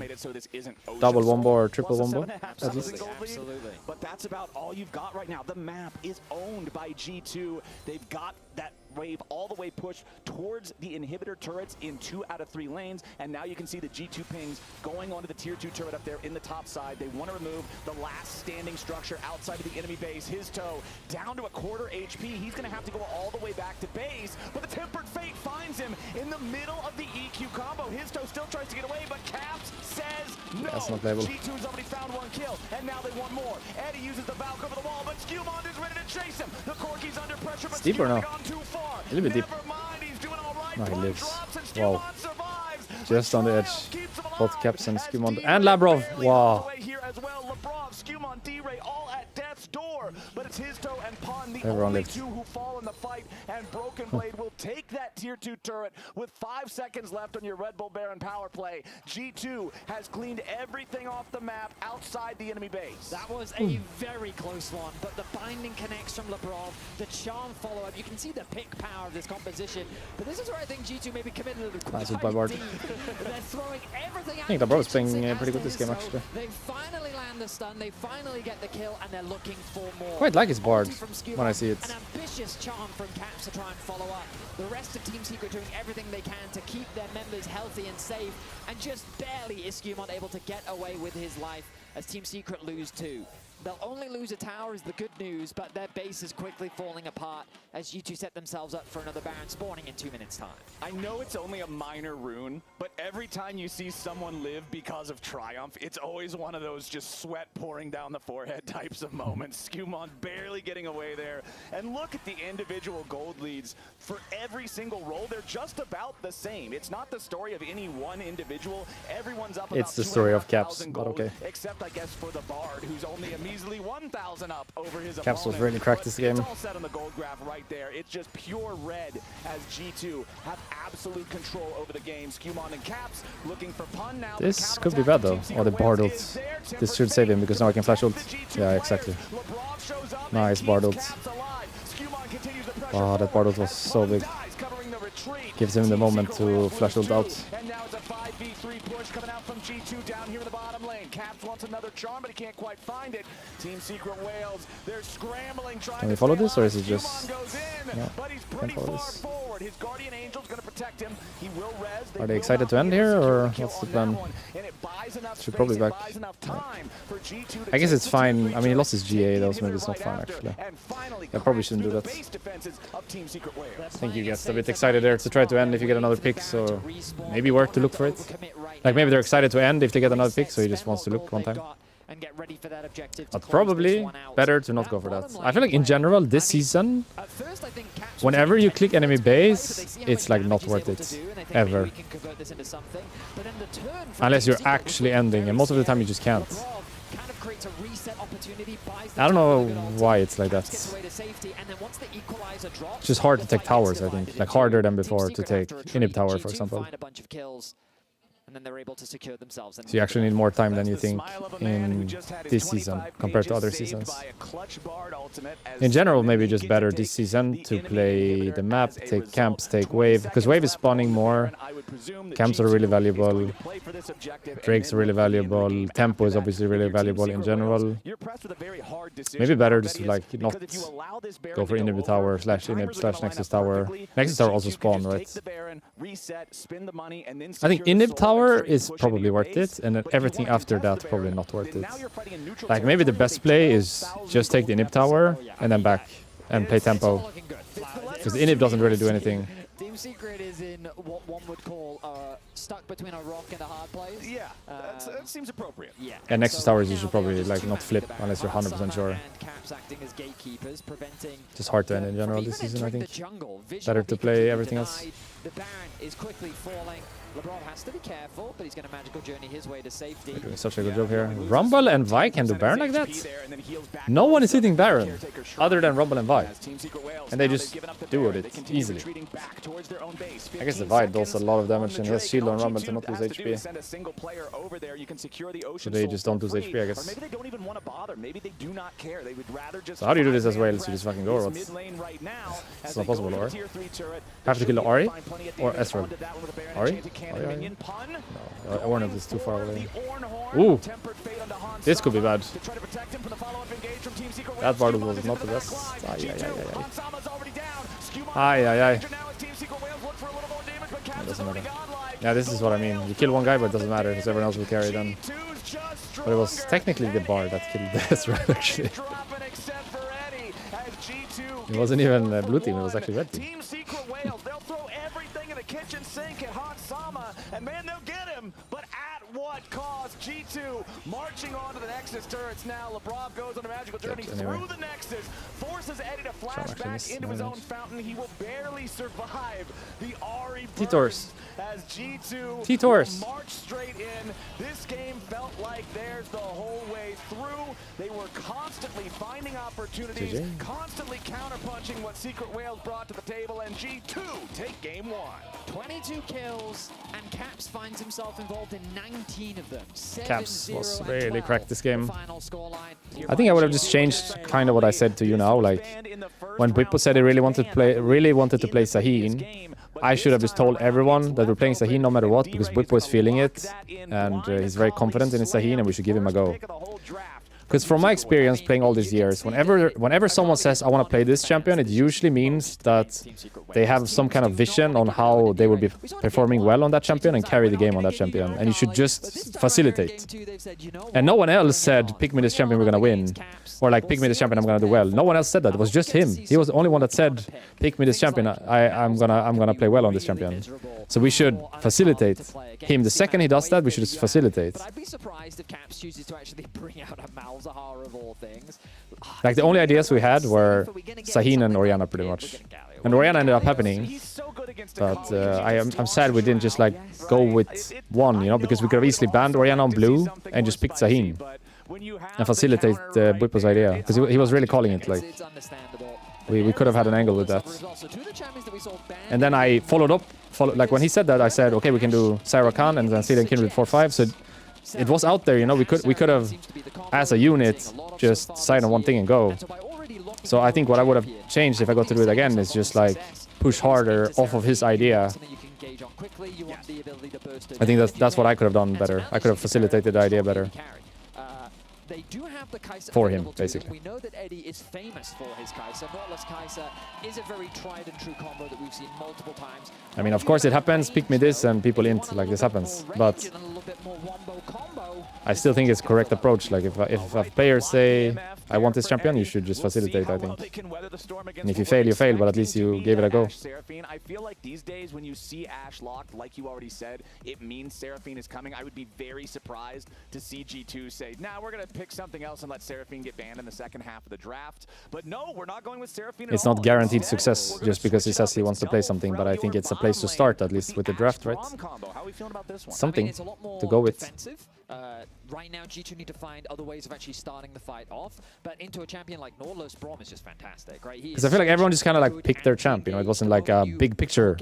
double wombo or triple wombo, at least. Absolutely. But that's about all you've got right now. The map is owned by G2. They've got that wave all the way pushed towards the inhibitor turrets in 2 out of 3 lanes, and now you can see the G2 pings going onto the tier 2 turret up there in the top side. They want to remove the last standing structure outside of the enemy base. His toe down to a quarter HP. He's going to have to go all the way back to base, but the Tempered Fate finds him in the middle of the EQ combo. His toe still tries to get away, but Caps says no. That's not playable. G2's already found 1 kill, and now they want more. Eddie uses the Valk over the wall, but Skewmond is ready to chase him. The Corki's under pressure, but Steep or no? Skewmond gone too far. A little bit deep. Never mind, he's doing all right. No, he Blood lives. drops and Wow. Skewmond survives. Just on the edge. Keeps him Both alive. Caps and As Skewmond. D-Ray And Labrov. barely Wow. all the way here as well. Labrov, Skewmond, D-Ray all at death's door, but it's his toe and Pun, the Everyone only lived. 2 who fall in the fight, and Broken Blade will take that tier 2 turret with 5 seconds left on your Red Bull Baron power play. G2 has cleaned everything off the map outside the enemy base. That was a very close one, but the binding connects from Labrov, the charm follow-up. You can see the pick power of this composition, but this is where I think G2 maybe committed a little Nice quite by Bard. deep. They're throwing everything at think the Labrov's kitchen playing, sink pretty as good this game, so actually. They finally land the stun, they finally get the kill, and they're looking for more. Quite like his Bard Ulti from Skewmond, when I see it. An ambitious charm from Caps to try and follow up. The rest of Team Secret doing everything they can to keep their members healthy and safe, and just barely is Skewmond able to get away with his life as Team Secret lose 2. They'll only lose a tower is the good news, but their base is quickly falling apart as G2 set themselves up for another Baron spawning in 2 minutes' time. I know it's only a minor rune, but every time you see someone live because of Triumph, it's always one of those just sweat pouring down the forehead types of moments. Skewmond barely getting away there. And look at the individual gold leads. For every single role, they're just about the same. It's not the story of any one individual. Everyone's up about It's the story of Caps, 2,500 but gold, okay. except, I guess, for the Bard, who's only a measly 1,000 up over his Caps was opponent. really cracked this But game. It's all set on the gold graph right there. It's just pure red as G2 have absolute control over the game. Skewmond and Caps looking for Pun now. This could be bad though. Or the Bard ult. This should save him because now I can flash ult. Yeah, exactly. Nice Bard ult. Wow, that Bard ult was so big. Gives him the moment to flash ult out. And now it's a 5v3 push coming out from G2 down here in the bottom lane. Caps wants another charm, but he can't quite find it. Team Secret Wales, they're scrambling, trying Can we to follow stay this, or is it alive. just- Skewmond goes in, Yeah, but he's can't pretty follow far this. forward. His Guardian Angel's going to protect him. He will res. Are they excited to end here, or what's the plan? Should probably back. I guess it's fine. I mean, he lost his GA, though, so maybe it's not fine, actually. I probably shouldn't do that. I think you get a bit excited there to try to end if you get another pick, so maybe worth to look for it. Like, maybe they're excited to end if they get another pick, so he just wants to look one time. But probably better to not go for that. I feel like in general, this season, whenever you click enemy base, it's like not worth it, ever. Unless you're actually ending, and most of the time you just can't. I don't know why it's like that. It's just hard to take towers, I think. Like harder than before to take Inhib Tower, for example. And then they're able to secure themselves. So you actually need more time than you think in this season compared to other seasons. In general, maybe just better this season to play the map, take camps, take wave, because wave is spawning more. Camps are really valuable. Drakes are really valuable. Tempo is obviously really valuable in general. Maybe better just to like not go for Inhib Tower slash Inhib slash Nexus Tower. Nexus Tower also spawn, right? I think Inhib Tower is probably worth it, and then everything after that probably not worth it. Like maybe the best play is just take the Inhib Tower and then back and play tempo, because the Inhib doesn't really do anything. Team Secret is in what one would call stuck between a rock and a hard place. Yeah, that seems appropriate. Yeah. And Nexus So Towers, right you should now probably there are like two not flip back-to-back. unless you're 100% sure. And Caps acting as gatekeepers, preventing Just hard to end in them general from this even season, I entering think. the jungle. Vision Better will to be play completely everything else. denied. The Baron is quickly falling. LeBron has to be careful, but he's going to magical journey his way to safety. They're doing such a good job here. Rumble and Vi can do Baron like that? No one is hitting Baron other than Rumble and Vi. And they just duoed it easily. I guess the Vi does a lot of damage and he has shield on Rumble to not lose HP. So they just don't lose HP, I guess. Maybe they don't even want to bother. Maybe they do not care. They would rather just. So how do you do this as Wales? You just fucking go or what? It's not possible, or? Have to kill the Ahri? Or Ezreal? Ahri? No, Ornn is too far away. Ooh! This could be bad. That Bard was not the best. Ay. It doesn't matter. Yeah, this is what I mean. You kill one guy, but it doesn't matter because everyone else will carry then. But it was technically the Bard that killed Ezreal, actually. It wasn't even blue team, it was actually red team. Team Secret Wales, they'll throw everything in the kitchen sink at Hot Sama, and man, they'll get him, but at what cost? G2 marching on to the Nexus turrets now. LeBron goes on a magical journey through the Nexus, forces Eddie to flash back into his own fountain. He will barely survive the Ahri T-Tors. as G2 T-Tors. march straight in. This game felt like theirs the whole way through. They were constantly finding opportunities, GG. constantly counterpunching what Secret Wales brought to the table, and G2 take game 1. 22 kills, and Caps finds himself involved in 19 of them. Caps 7-0 was and really 12 cracked this game. the final scoreline. I think I would have just changed kind of what I said to you now. Like when Bwipo said he really wanted to play Sahin, I should have just told everyone that we're playing Sahin no matter what, because Bwipo is feeling it and he's very confident in his Sahin and we should give him a go. Because from my experience playing all these years, whenever someone says I want to play this champion, it usually means that they have some kind of vision on how they will be performing well on that champion and carry the game on that champion. And you should just facilitate. And no one else said, pick me this champion, we're going to win. Or like, pick me this champion, I'm going to do well. No one else said that. It was just him. He was the only one that said, pick me this champion, I'm gonna play well on this champion. So we should facilitate him. The second he does that, we should just facilitate. But I'd be surprised if Caps chooses to actually bring out a Malzahar of all things. Like the only ideas we had were Sahin and Orianna pretty much. And Orianna ended up happening. But I'm sad we didn't just like go with one, you know, because we could have easily banned Orianna on blue and just picked Sahin and facilitate Bwipo's idea, because he was really calling it. Like we could have had an angle with that. And then I followed up, like when he said that, I said, okay, we can do Syra Khan and then Sealing Kindred 4-5. So it was out there, you know. We could have, as a unit, just decide on one thing and go. So I think what I would have changed if I got to do it again is just like push harder off of his idea. I think that's what I could have done better. I could have facilitated the idea better. They do have the Kai'Sa For him, available to them. basically. We know that Eddie is famous for his Kai'Sa. Nautilus Kai'Sa is a very tried and true combo that we've seen multiple times. I mean, of course it happens, pick me this and people int, like this happens. But I still think it's correct approach. Like if players say, I want this champion, you should just facilitate, I think. And if you fail, you fail, but at least you gave it a go. I feel like these days when you see Ashe locked, like you already said, it means Seraphine is coming. I would be very surprised to see G2 say, nah, we're going to pick something else and let Seraphine get banned in the second half of the draft. But no, we're not going with Seraphine It's not guaranteed success just because he says he wants to play something, but I think it's a place to start, at least with the draft, right? Something to go with. Right now, G2 need to find other ways of actually starting the fight off, but into a champion like Nautilus, Braum is just fantastic, right? Because I feel like everyone just kind of like picked their champ, you know, it wasn't like a big picture.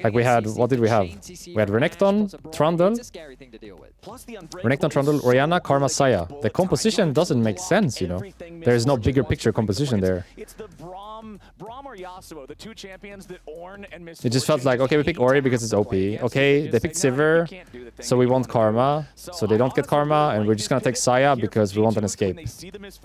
Like we had, what did we have? We had Renekton, Trundle, Renekton, Trundle, Orianna, Karma, Saya. The composition doesn't make sense, you know. There's no bigger picture composition there. It's the Braum or Yasuo, the two champions that Ornn and Miss. It just felt like, okay, we pick Ori because it's OP. Okay, they picked Sivir, so we want Karma, so they don't get Karma, and we're just gonna take Saya because we want an escape.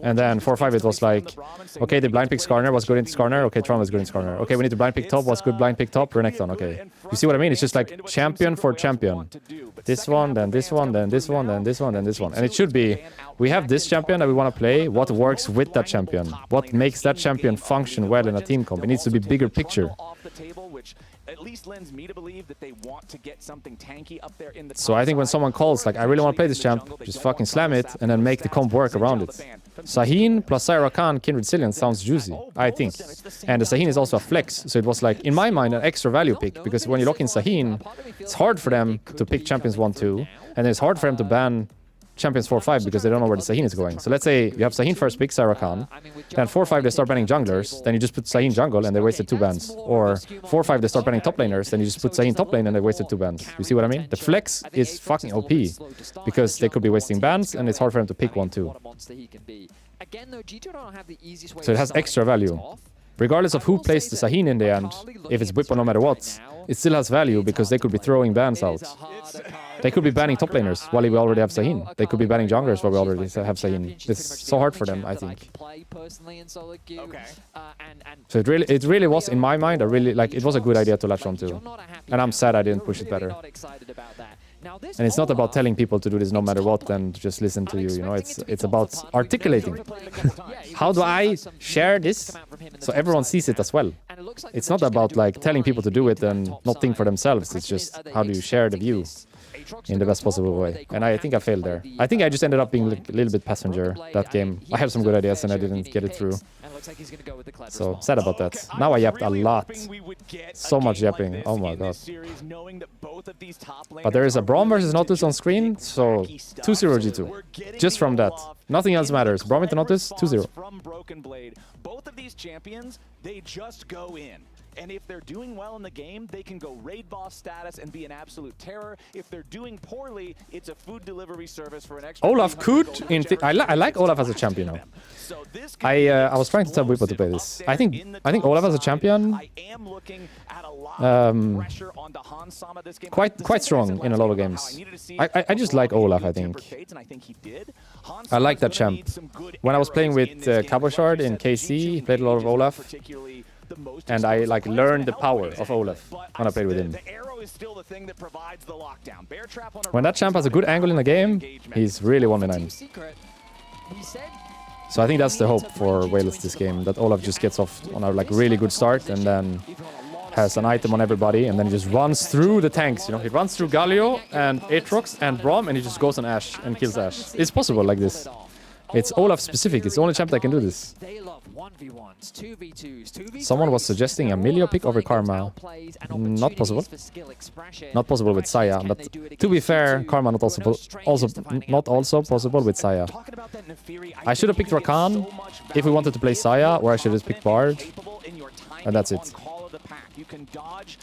And then 4-5 it was like, okay, the blind pick Skarner, what's good into Skarner? Okay, Tron was good into Skarner. Okay, we need to blind pick top, what's good blind pick top? Renekton, okay. You see what I mean? It's just like champion for champion. This one, then this one, then this one, then this one, then this one. And it should be, we have this champion that we want to play, what works with that champion? What makes that champion function well in a team comp? It needs to be bigger picture. least lends me to believe that they want to get something tanky up there in the So I think when someone calls, like, I really want to play this champ, just fucking slam it and then make the comp work around it. Sahin plus Syra Khan, Kindred Zillion sounds juicy, I think. And the Sahin is also a flex, so it was like, in my mind, an extra value pick, because when you lock in Sahin, it's hard for them to pick champions 1-2, and it's hard for them to ban champions 4-5 because they don't know where the Sahin is going. So let's say you have Sahin first pick, Syra Khan, then 4-5 they start banning junglers, then you just put Sahin jungle and they wasted 2 bans. Or 4-5 they start banning top laners, then you just put Sahin top lane and they wasted 2 bans. You see what I mean? The flex is fucking OP because they could be wasting bans and it's hard for them to pick 1-2. So it has extra value. Regardless of who plays the Sahin in the end, if it's Whip or no matter what, it still has value because they could be throwing bans out. They could be banning top laners while we already have Sahin. They could be banning junglers while we already have Sahin. It's so hard for them, I think. So it really was, in my mind, it was a good idea to latch onto. And I'm sad I didn't push it better. And it's not about telling people to do this no matter what and just listen to you, you know, it's about articulating. How do I share this so everyone sees it as well? It's not about like telling people to do it and not think for themselves. It's just how do you share the view in the best possible way. And I think I failed there. I think I just ended up being like a little bit passenger that game. I have some good ideas and I didn't get it through. So sad about that. Now I yapped a lot. So much yapping. Oh my god. But there is a Braum versus Notus on screen, so 2-0 G2. Just from that. Nothing else matters. Braum into Notus, 2-0. Both of these champions, they just go in. And if they're doing well in the game, they can go raid boss status and be an absolute terror. If they're doing poorly, it's a food delivery service for an extra. Olaf could, I like Olaf as a champion now. I was trying to tell Whippo to play this. I think Olaf as a champion, quite strong in a lot of games. I just like Olaf, I think. I like that champ. When I was playing with Cowboy Shard in KC, played a lot of Olaf. And I like learned the power of Olaf when I played with him. When that champ has a good angle in the game, he's really 1v9. So I think that's the hope for Wales this game, that Olaf just gets off on a like really good start and then has an item on everybody and then he just runs through the tanks, you know, he runs through Galio and Aatrox and Braum and he just goes on Ashe and kills Ashe. It's possible like this. It's Olaf specific, it's the only champ that can do this. Someone was suggesting a Milio pick over Karma. Not possible. Not possible with Saya, but to be fair, Karma not also possible with Saya. I should have picked Rakan if we wanted to play Saya, or I should have picked Bard. And that's it.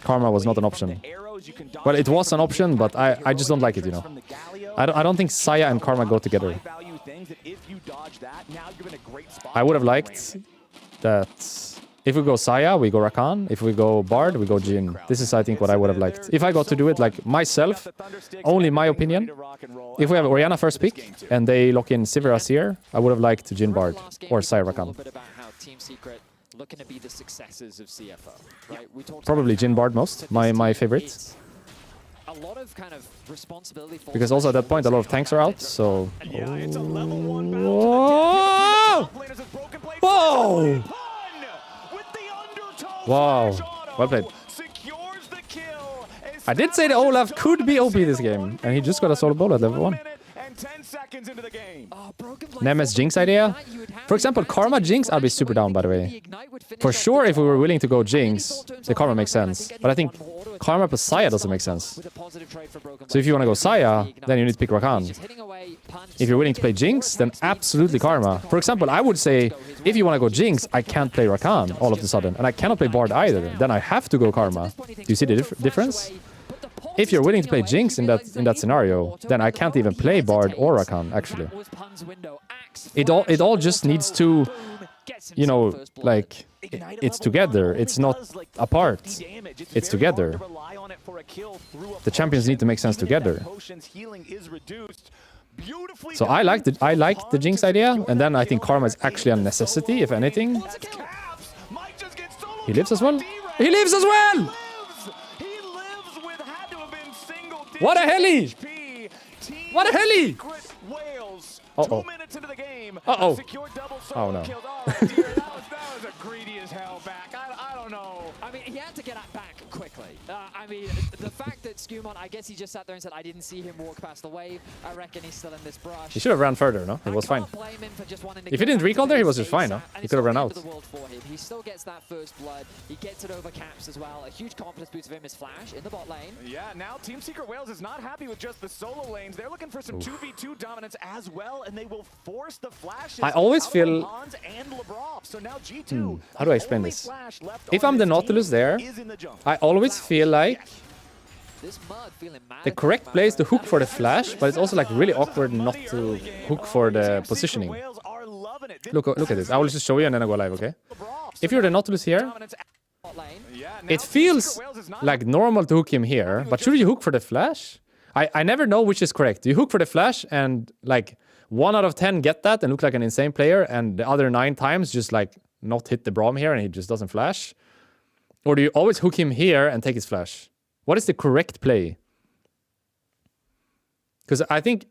Karma was not an option. Well, it was an option, but I just don't like it, you know. I don't think Saya and Karma go together. I would have liked that if we go Saya, we go Rakan. If we go Bard, we go Jhin. This is, I think, what I would have liked. If I got to do it like myself, only my opinion. If we have Orianna first pick and they lock in Sivir Azir, I would have liked Jhin Bard or Saya Rakan. Probably Jhin Bard most, my favorite. Because also at that point a lot of tanks are out, so... Whoa! Whoa! Wow, well played. I did say that Olaf could be OP this game, and he just got a solo ball at level 1. Nemes Jinx idea? For example, Karma Jinx, I'll be super down, by the way. For sure, if we were willing to go Jinx, the Karma makes sense. But I think Karma plus Saya doesn't make sense. So if you want to go Saya, then you need to pick Rakan. If you're willing to play Jinx, then absolutely Karma. For example, I would say, if you want to go Jinx, I can't play Rakan all of a sudden. And I cannot play Bard either. Then I have to go Karma. Do you see the difference? If you're willing to play Jinx in that scenario, then I can't even play Bard or Rakan, actually. It all just needs to, you know, like, it's together. It's not apart. It's together. The champions need to make sense together. So I like the Jinx idea, and then I think Karma is actually a necessity, if anything. He lives as well? He lives as well! What a heli! What a heli! Uh-oh. Uh-oh. Oh, no. greedy as hell back. I don't know. I mean, he had to get back quickly. I mean, the fact that Skumon, I guess he just sat there and said, I didn't see him walk past the wave. I reckon he's still in this brush. He should have ran further, no? It was fine. Blame him for just wanting to If he didn't recall there, he was just fine, no? He could have run out. He still gets that first blood. He gets it over Caps as well. A huge confidence boost for him is Flash in the bot lane. Yeah, now Team Secret Wales is not happy with just the solo lanes. They're looking for some 2v2 dominance as well, and they will force the flashes. I always feel... Hans and Labrov. So now G2, how do I explain this? If I'm the Nautilus there, I always feel like the correct play is to hook for the flash, but it's also like really awkward not to hook for the positioning. Look at this. I will just show you and then I'll go live, okay? If you're the Nautilus here, it feels like normal to hook him here, but should you hook for the flash? I never know which is correct. You hook for the flash and like 1 out of 10 get that and look like an insane player, and the other 9 times just like not hit the Braum here and he just doesn't flash? Or do you always hook him here and take his flash? What is the correct play? Because I think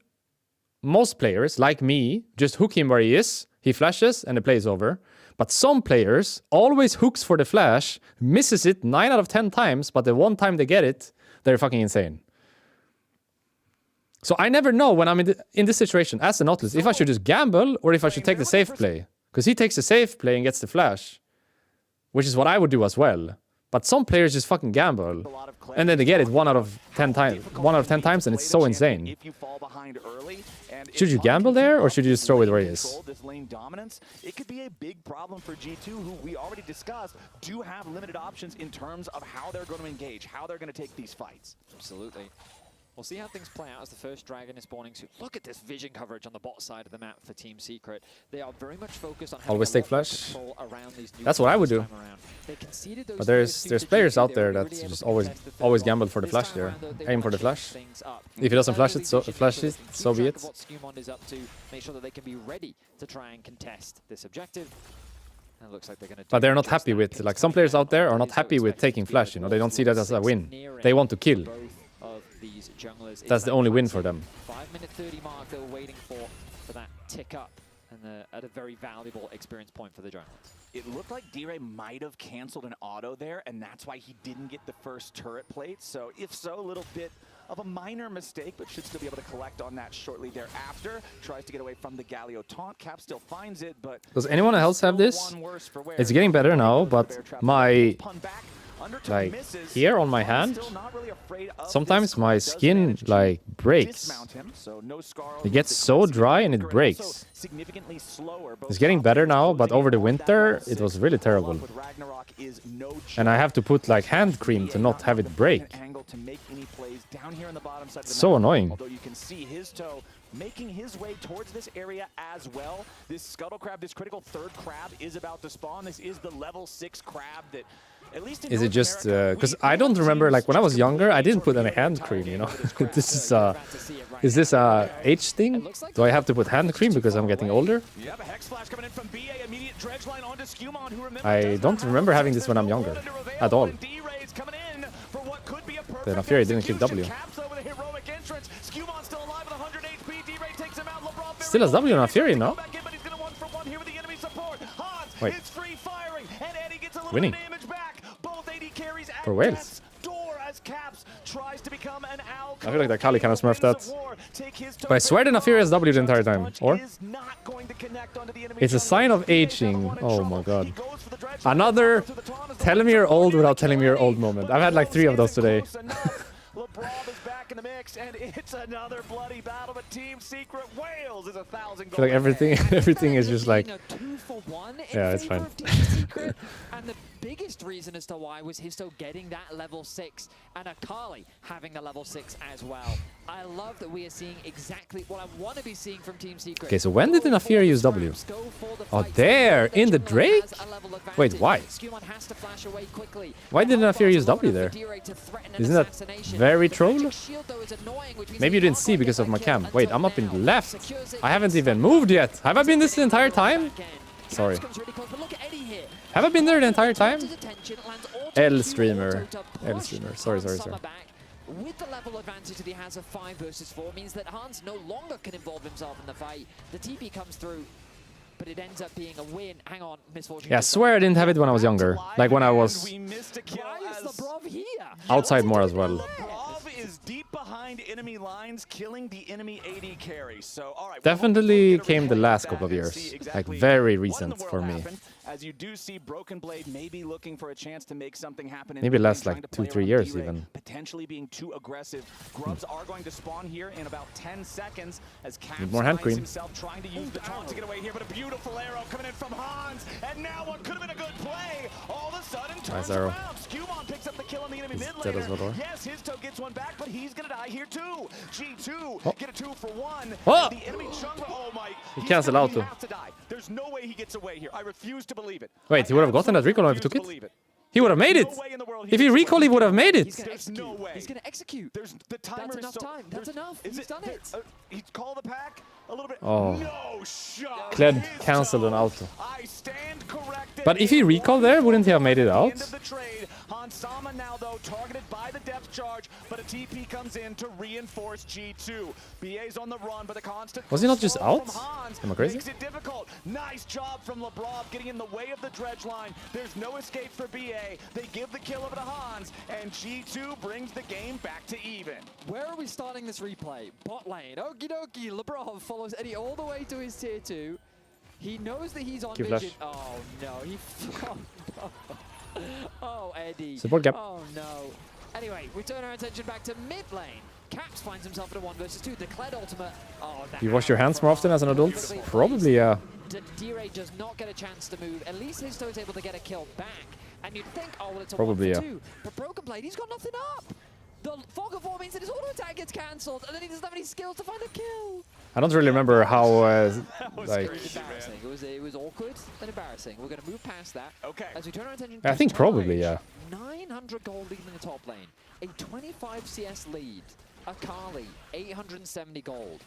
most players, like me, just hook him where he is, he flashes, and the play is over. But some players always hooks for the flash, misses it 9 out of 10 times, but the one time they get it, they're fucking insane. So I never know when I'm in this situation as a Nautilus, if I should just gamble or if I should take the safe play. Because he takes the safe play and gets the flash, which is what I would do as well. But some players just fucking gamble, and then they get it 1 out of 10 times. 1 out of 10 times, and it's so insane. Should you gamble there, or should you just throw it where he is? This lane dominance, it could be a big problem for G2, who we already discussed do have limited options in terms of how they're going to engage, how they're going to take these fights. Absolutely. We'll see how things play out as the first dragon is spawning soon. Look at this vision coverage on the bot side of the map for Team Secret. They are very much focused on always take flash. Around these new. That's what I would do. But there's players out there that really just always gamble for the flash there. Aim for the flash. If he doesn't flash it, so be it. What Skumon is up to, make sure that they can be ready to try and contest this objective. And it looks like they're going to. But they're not happy with, like, some players out there are not happy with taking flash. You know, they don't see that as a win. They want to kill. These junglers. That's the only win for them. 5-minute 30 mark they were waiting for that tick up, and at a very valuable experience point for the junglers. It looked like D-Ray might have canceled an auto there, and that's why he didn't get the first turret plate. So if so, a little bit of a minor mistake, but should still be able to collect on that shortly thereafter. Tries to get away from the Galio taunt. Cap still finds it, but... Does anyone else have this? It's getting better now, but my... like here on my hand, sometimes my skin like breaks. It gets so dry and it breaks. It's getting better now, but over the winter it was really terrible. And I have to put like hand cream to not have it break. It's so annoying. Although you can see his toe making his way towards this area as well. This Scuttle Crab, this critical third crab is about to spawn. This is the level 6 crab that... Is it just because I don't remember, like when I was younger, I didn't put any hand cream, you know? This is this a age thing? Do I have to put hand cream because I'm getting older? I don't remember having this when I'm younger at all. The Naafiri didn't kill W. Still has W on Naafiri, no? Wait. Winning. For Wales. I feel like that Kali kind of smurfed that. But I swear the Naafiri has W the entire time. Or? It's a sign of aging. Oh my god. Another tell me you're old without telling me you're old moment. I've had like 3 of those today. Labrov is back in the mix, and it's another bloody battle, but Team Secret Wales is 1,000 gold. I feel like everything is just like... 2 for 1 yeah, it's fine. And the biggest reason as to why was Histo getting that level 6 and Akali having the level 6 as well. I love that we are seeing exactly what I want to be seeing from Team Secret. Okay, so when did the Naafiri use W? Oh, there! In the Drake? Wait, why? Why did the Naafiri use W there? Isn't that very troll? Maybe you didn't see because of my cam. Wait, I'm up in the left. I haven't even moved yet. Have I been this the entire time? Sorry. Have I been there the entire time? L streamer. Sorry. With the level advantage that he has of 5 versus 4 means that Hans no longer can involve himself in the fight. The TP comes through. but it ends up being a win. Hang on, Misfortune. Yeah, I swear I didn't have it when I was younger. Like when I was We missed a kill Why is as Labrov here? outside more as well. Labrov is deep behind enemy lines, killing the enemy AD carry. So, all right. Definitely came the last couple of years. Like very recent for me. As you do see, Broken Blade maybe looking for a chance to make something happen. Maybe last like 2-3 years even. Potentially being too aggressive. Grubs are going to spawn here in about 10 seconds as Caps Need more hand finds cream. himself trying to use the taunt to get away here, but a beautiful arrow coming in from Hans. And now what could have been a good play, all of a sudden turns arrow. around. Skewmon picks up the kill on the enemy mid dead as well, laner. or? Yes, his toe gets one back, but he's going to die here too. G2 get a 2-for-1. Oh! And the enemy jungle, oh my. He's cancelled gonna auto. have to die. There's no way he gets away here. I refuse to believe it. Wait, he would have gotten that recall if he took it? He would have made it! No way in the world If he gets away. recalled, he would have made He's it! gonna There's execute. no way. He's gonna execute. There's the timer That's is enough so, time. That's there's- enough. is He's done it. He's called the pack a little bit. Oh. No shot. Kled His cancelled an toe. auto. I stand corrected. But if he recalled there, wouldn't he have made it End out? of the trade. Hansama now though targeted by the depth charge, but a TP comes in to reinforce G2. BA's on the run, but the constant Was he not just control out? from Hans Am I crazy? makes it difficult. Nice job from Labrov getting in the way of the dredge line. There's no escape for BA. They give the kill over to Hans, and G2 brings the game back to even. Where are we starting this replay? Bot lane. Okie dokie. Labrov follows Eddie all the way to his tier 2. He knows that he's on Give vision. flash. Oh no, he. Oh, no. Oh, Eddie. Support gap. Oh no. Anyway, we turn our attention back to mid lane. Caps finds himself in a 1 versus 2. The Kled ultimate. Oh, that You wash your hands more often as an adult? Beautifully Probably, yeah. D-Ray does not get a chance to move. At least Histo is able to get a kill back. And you'd think, oh, well, it's a Probably, 1 for yeah. 2. But Broken Blade, he's got nothing up. The Fog of War means that his auto attack gets cancelled, and then he doesn't have any skills to find a kill. I don't really remember how, was like... crazy. Embarrassing. It was awkward and embarrassing. We're going to move past that. Okay. As we turn our attention I to think probably, Targe. yeah. 900 gold lead in the top lane. A 25 CS lead. Akali, 870 gold.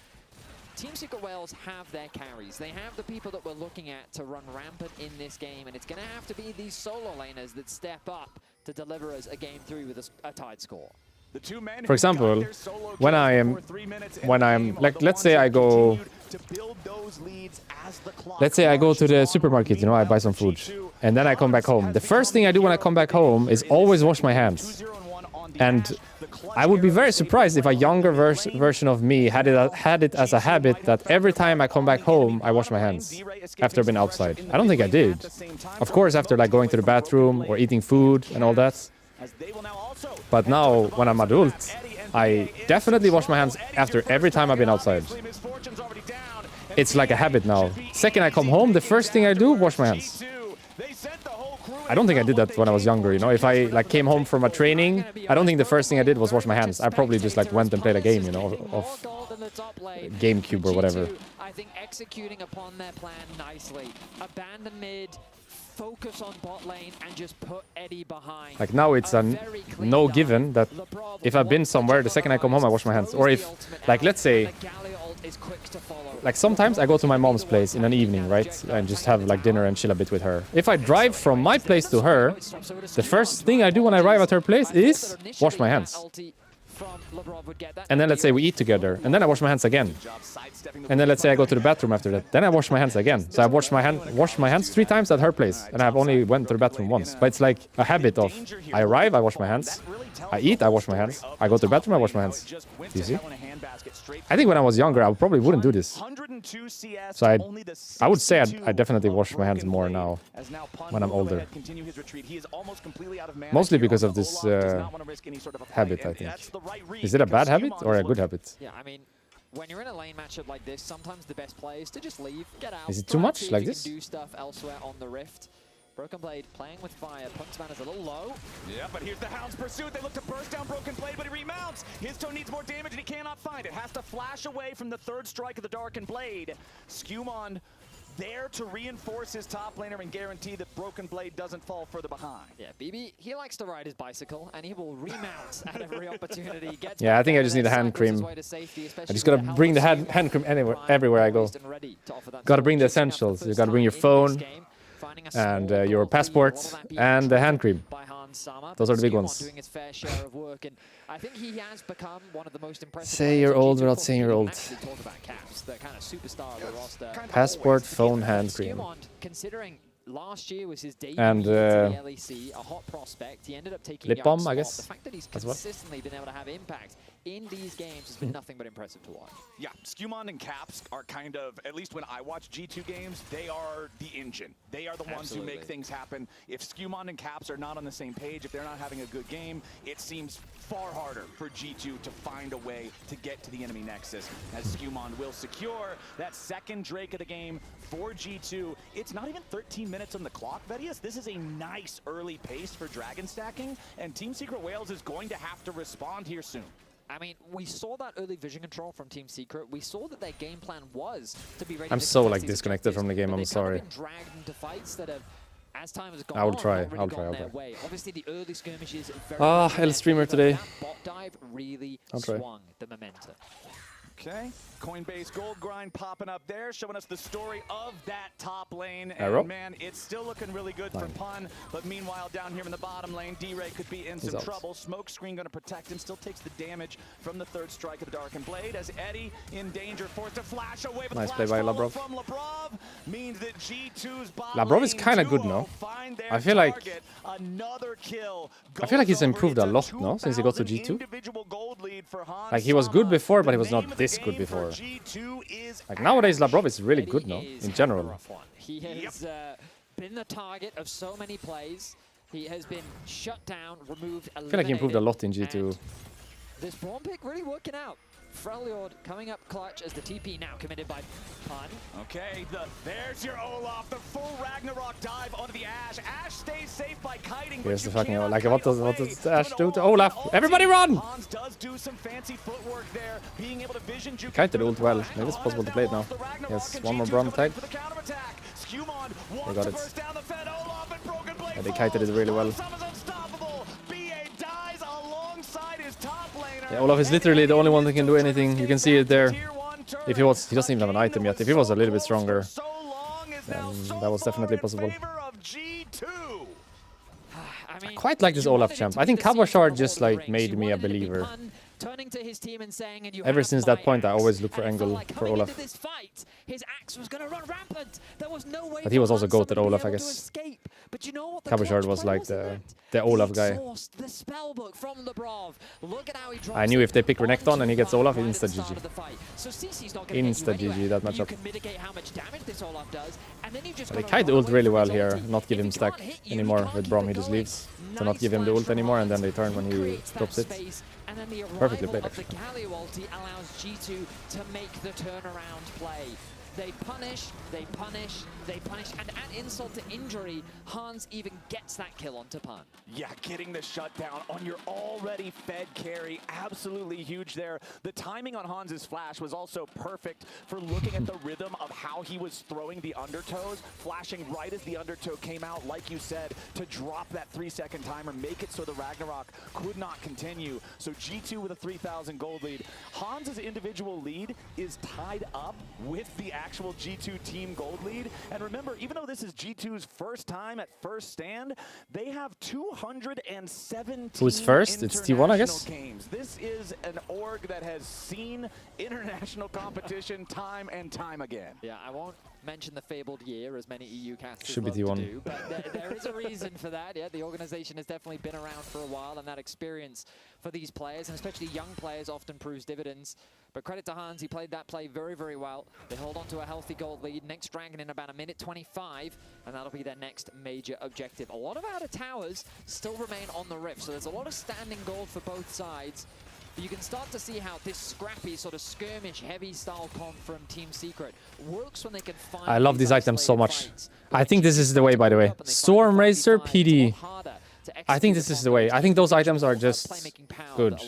Team Secret Wales have their carries. They have the people that we're looking at to run rampant in this game, and it's going to have to be these solo laners that step up to deliver us a game 3 with a tied score. The two men For who example, got their solo when kills I am- before 3 minutes in when the I'm- game are like, the let's ones say who I go- continued to build those leads as the clock Let's say I go to the marches on. supermarket, you know, I buy some food. G2 And then I come back home. The first thing I do when I come back home is always wash my hands. 2-0-1 on the And Ashe. The clutch I would be arrow very saved surprised if a Wales younger in the lane. version of me had it as a habit that every time I come back home, I wash my hands after I've been outside. I don't think I did. Of course, after like going to the bathroom or eating food and all that. As they will now also But now, when I'm adult, I definitely wash my hands after every time I've been outside. It's like a habit now. Second I come home, the first thing I do, wash my hands. I don't think I did that when I was younger, you know. If I like came home from a training, I don't think the first thing I did was wash my hands. I probably just like went and played a game, you know, of GameCube or whatever. I think executing upon their plan nicely. Abandon mid, focus on bot lane, and just put Eddie behind. Like now it's a very clean no dive. given that Labrov if I've been wants to somewhere, the take second I come home, I wash my hands. throws Or the if, ultimate like out, let's say, and the Galio ult is quick to follow. like sometimes I go to my mom's place in an evening, right? And just have like dinner and chill a bit with her. If I drive from my place to her, the first thing I do when I arrive at her place is wash my hands. And then let's say we eat together, and then I wash my hands again. And then let's say I go to the bathroom after that, then I wash my hands again. So I washed my hands 3 times at her place, and I've only went to the bathroom once. But it's like a habit of I arrive, I wash my hands, I eat, I wash my hands, I go to the bathroom, I wash my hands. Do you see? I think when I was younger, I probably wouldn't do this. So I would say I definitely wash my hands more now when I'm older. Mostly because of this habit, I think. Is it a bad habit or a good habit? Yeah, I mean, when you're in a lane matchup like this, sometimes the best play is to just leave, get out. Is it too perhaps much see like if you this? can do stuff elsewhere on the Rift. Broken Blade playing with fire. Punksman is a little low. Yeah, but here's the Hound's pursuit. They look to burst down Broken Blade, but he remounts. His toe needs more damage, and he cannot find it. Has to flash away from the third strike of the Darkened Blade. Skewmon there to reinforce his top laner and guarantee that Broken Blade doesn't fall further behind. Yeah, BB, he likes to ride his bicycle, and he will remount at every opportunity. Gets Yeah, I back think I over just there, need a hand cycles his cream. way to safety, I especially just with gotta the bring the helmet hand cream Prime, everywhere I go. poised and ready to offer that Gotta bring the storm. Chasing out essentials. the You first gotta bring your target in this phone game, finding a and small your gold lead. passport What will that be? and the hand cream. By Hans Hans Sama. Those are the big Skewmon ones. doing his fair share of work, and I think he has become one of the most impressive. Say players you're in old G2. without Of course, saying we you're didn't old. actually talk about Caps, the kind of superstar of the roster. Passport, phone, hand cream. Skewmon, considering last year was his debut And, to the LEC, a hot prospect. He ended up taking Lip Young Balm, I spot. guess, The fact that he's as well. consistently been able to have impact in these games has been nothing but impressive to watch. Yeah, Skewmon and Caps are kind of, at least when I watch G2 games, they are the engine. They are the ones who make things happen. If Skewmon and Caps are not on the same page, if they're not having a good game, it seems far harder for G2 to find a way to get to the enemy nexus, as Skewmon will secure that second Drake of the game for G2. It's not even 13 minutes on the clock, Vedius. This is a nice early pace for Dragon stacking, and Team Secret Wales is going to have to respond here soon. I mean, we saw that early vision control from Team Secret. We saw that their game plan was to be ready I'm to so contest like these disconnected from the game. but I'm they've kind of sorry. been dragged into fights that have, as time has gone I will on, try, not really I'll gone try. their way. Obviously, the early skirmishes very Ah, good, El streamer but today. That bot dive really I'll try. swung the momentum. Okay, Coinbase Gold Grind popping up there, showing us the story of that top lane. Arrow. And man, it's still looking really good for Pun. But meanwhile, down here in the bottom lane, D-Ray could be in some out. trouble. Smoke screen going to protect him, still takes the damage from the third strike of the Darkened Blade. As Eddie in danger, forced to flash away. But Nice the play flash by follow Labrov. from Labrov means that G2's bot Labrov is lane kinda good duo now. find their I feel like- target. Another kill. I feel like he's goes over. improved a It's lot, no, since he got to 2,000 G2. individual gold lead for Hans Like, he was good Sama. before, but he The was not name of this the good game for before. G2 is Like nowadays, Ash. Labrov is really Eddie good now, is in having a general. rough one. He has been the target of so many plays. He has been shut down, removed, I feel like he improved a lot in eliminated, G2. and this Braum pick really working out. Freljord coming up clutch as the TP now committed by Pun. Okay, there's your Olaf, the full Ragnarok dive onto the Ash. Ash stays safe by kiting. Here's but the fucking cannot like kite what does away Ash from do an to Olaf? ulti. Everybody run! Hans does do some fancy footwork there, being able to vision juke. Kited through ult the well. front. Maybe it's Hans possible to now play it now. lost the Ragnarok, Yes, and one more G2 Braum coming in tag. for the counterattack. Skewmon wants got to it. burst down the Fed. Olaf and Broken Blade Yeah, they falls. kited it really well. Summon's unstoppable. BA dies alongside his top laner. Yeah, Olaf is literally the only one that can do anything. You can see it there. If he doesn't even have an item yet. If he was a little bit stronger, then that was definitely possible. I mean, quite like this you Olaf wanted it champ. to I be think the Kabashard season of just all the like rings. made You me a wanted it to be believer. Pun turning to his team and saying, and you Ever have since my that point, I axe. always look for And it felt angle like for coming Olaf. into this fight, his axe was going to run rampant. There was no way But he for was also Hans Sama goated to be Olaf, I able to guess. escape. But you know what? The Kabashard clutch was play like was in the that. Olaf He guy. exhausted the spellbook from Labrov. Look at how he drops I knew it if they pick Renekton onto and he gets Pun Olaf, right at insta the start GG. of the fight. So CC's not gonna hit you Insta anyway. GG, that You matchup. can mitigate how much damage this Olaf does, and then you just They gotta kite run ult away really from well his here, ulti. not give If him he stack can't hit you, anymore you can't with keep Braum it he just going. leaves. To not Nice give him the flash ult from anymore, and then Hans. they turn when he Creates that drops it. space, and then the Perfectly arrival played, of the Galio ulti allows G2 to make the turnaround play. They punish, they punish, they punish, and add insult to injury, Hans even gets that kill onto Pun. Yeah, getting the shutdown on your already fed carry, absolutely huge there. The timing on Hans's flash was also perfect for looking at the rhythm of how he was throwing the undertows, flashing right as the undertow came out, like you said, to drop that 3-second timer, make it so the Ragnarok could not continue. So G2 with a 3,000 gold lead. Hans's individual lead is tied up with the actual G2 team gold lead. And remember, even though this is G2's first time at first stand, they have 217 Who's first? It's T1, I guess. games. This is an org that has seen international competition time and time again. Yeah, I won't mention the fabled year as many EU casters Should be love T1. to do, but there is a reason for that. Yeah, the organization has definitely been around for a while, and that experience for these players, and especially young players, often proves dividends. But credit to Hans, he played that play very, very well. They hold on to a healthy gold lead. Next Dragon in about a minute 25, and that'll be their next major objective. A lot of outer towers still remain on the Rift, so there's a lot of standing gold for both sides. But you can start to see how this scrappy sort of skirmish heavy style comp from Team Secret works when they can find I love these items so isolated much. fights. I think this is the way, by the way. Storm Racer, PD. I think this is the way. I think those items are just good.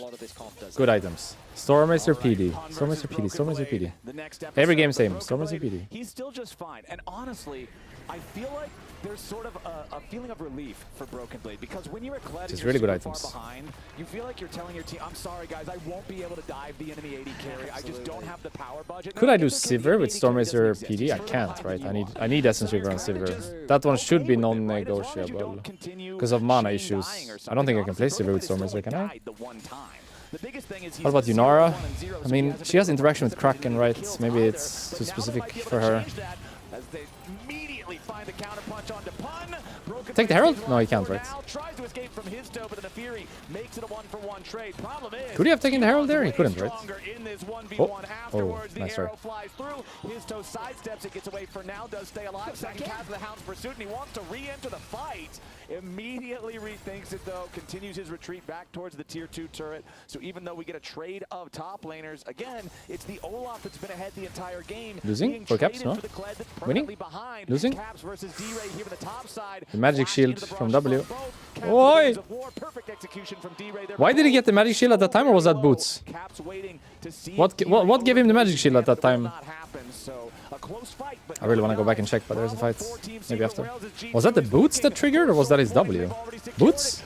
Good items. Stormmaster All right, PD. Pun Stormmaster versus PD. Broken Stormmaster Blade. PD. The next Every game episode, same. but Stormmaster Broken Blade, PD. He's still just fine. And honestly, I feel like there's sort of a feeling of relief for Broken Blade because when you're at Kled and Just you're really good super items. far behind, you feel like you're telling your team, I'm sorry guys, I won't be able to dive the enemy AD carry. I just don't have the power budget. Could No, I do it's okay, Sivir the with AD carry doesn't Stormmaster exist. PD? He's I further can't, behind right? than you I need Essence So River you're and kinda Sivir. just That one should okay be be with it, right? As long as you non-negotiable. don't continue Because of mana chain issues. dying or I don't think I something. can play Honestly, Sivir with Broken Blade Stormmaster, still can I? died the one time. The biggest thing is he's What about at 0, Yunara? 1, and 0, I so he mean, hasn't she been has able to interaction with put the Kraken, kills right? either, Maybe but it's now too they specific might be able for to her. change that as they immediately find the counterpunch onto Pun. Broken Take the Blade Herald? stays No, he alive can't, for right? now, tries to escape from his toe, but then Fury makes it a 1-for-1 trade. Problem is, Could he have taken the Herald there? He way couldn't, right? stronger in this 1v1 Oh. afterwards. Oh, nice the arrow try. flies through. His toe sidesteps it, gets away for now, does stay alive. Second cast of the Hound's pursuit, and he wants to re-enter the fight. Immediately rethinks it though, continues his retreat back towards the tier 2 turret. So even though we get a trade of top laners, again, it's the Olaf that's been ahead the entire game. Losing being for Caps, traded no? for the Kled that's Winning? permanently behind. Losing? Caps versus D-Ray here on the top side. The magic Flash shield into the from brush W. both. Caps Oi! with of war. Perfect execution from D-Ray there. Why did he get the magic shield at that time, or was that boots? Caps waiting to see What if what D-Ray gave him the overtakes magic shield at that It will time? not happen, so a close fight, but I really want to go back and check, but there's a fight. Maybe after. Was that the boots that triggered, or was that his W? Boots?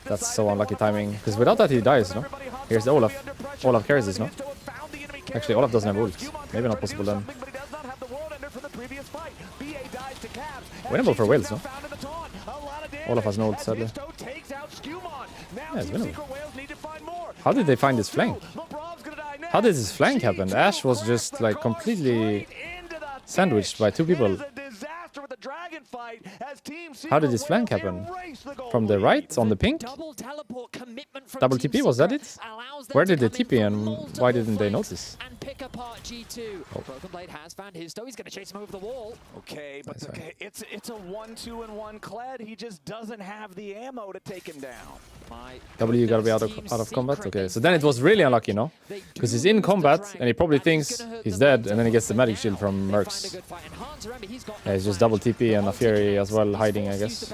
That's so unlucky timing, because without that he dies, no? Here's the Olaf. Olaf carries this, no? Actually, Olaf doesn't have ult. Maybe not possible then. Winnable for Wales, no? Olaf has no ult, sadly. Yeah, it's winnable. How did they find this flank? How did this flank happen? Ashe was just like completely sandwiched by two people. How did this flank happen? From the right on the pink? Double TP, was that it? Where did they TP and why didn't they notice? And pick apart G2. Broken Blade has found his toe. He's going to chase him over the wall. Okay, but Nice, okay, it's a 1-2-1 Kled. He just doesn't have the ammo to take him down. W gotta be out of combat? Okay, so then it was really unlucky, no? Because he's in combat and he probably thinks he's dead and then he gets the magic shield from Mercs. Yeah, he's just double TP and a Fury as well hiding, I guess.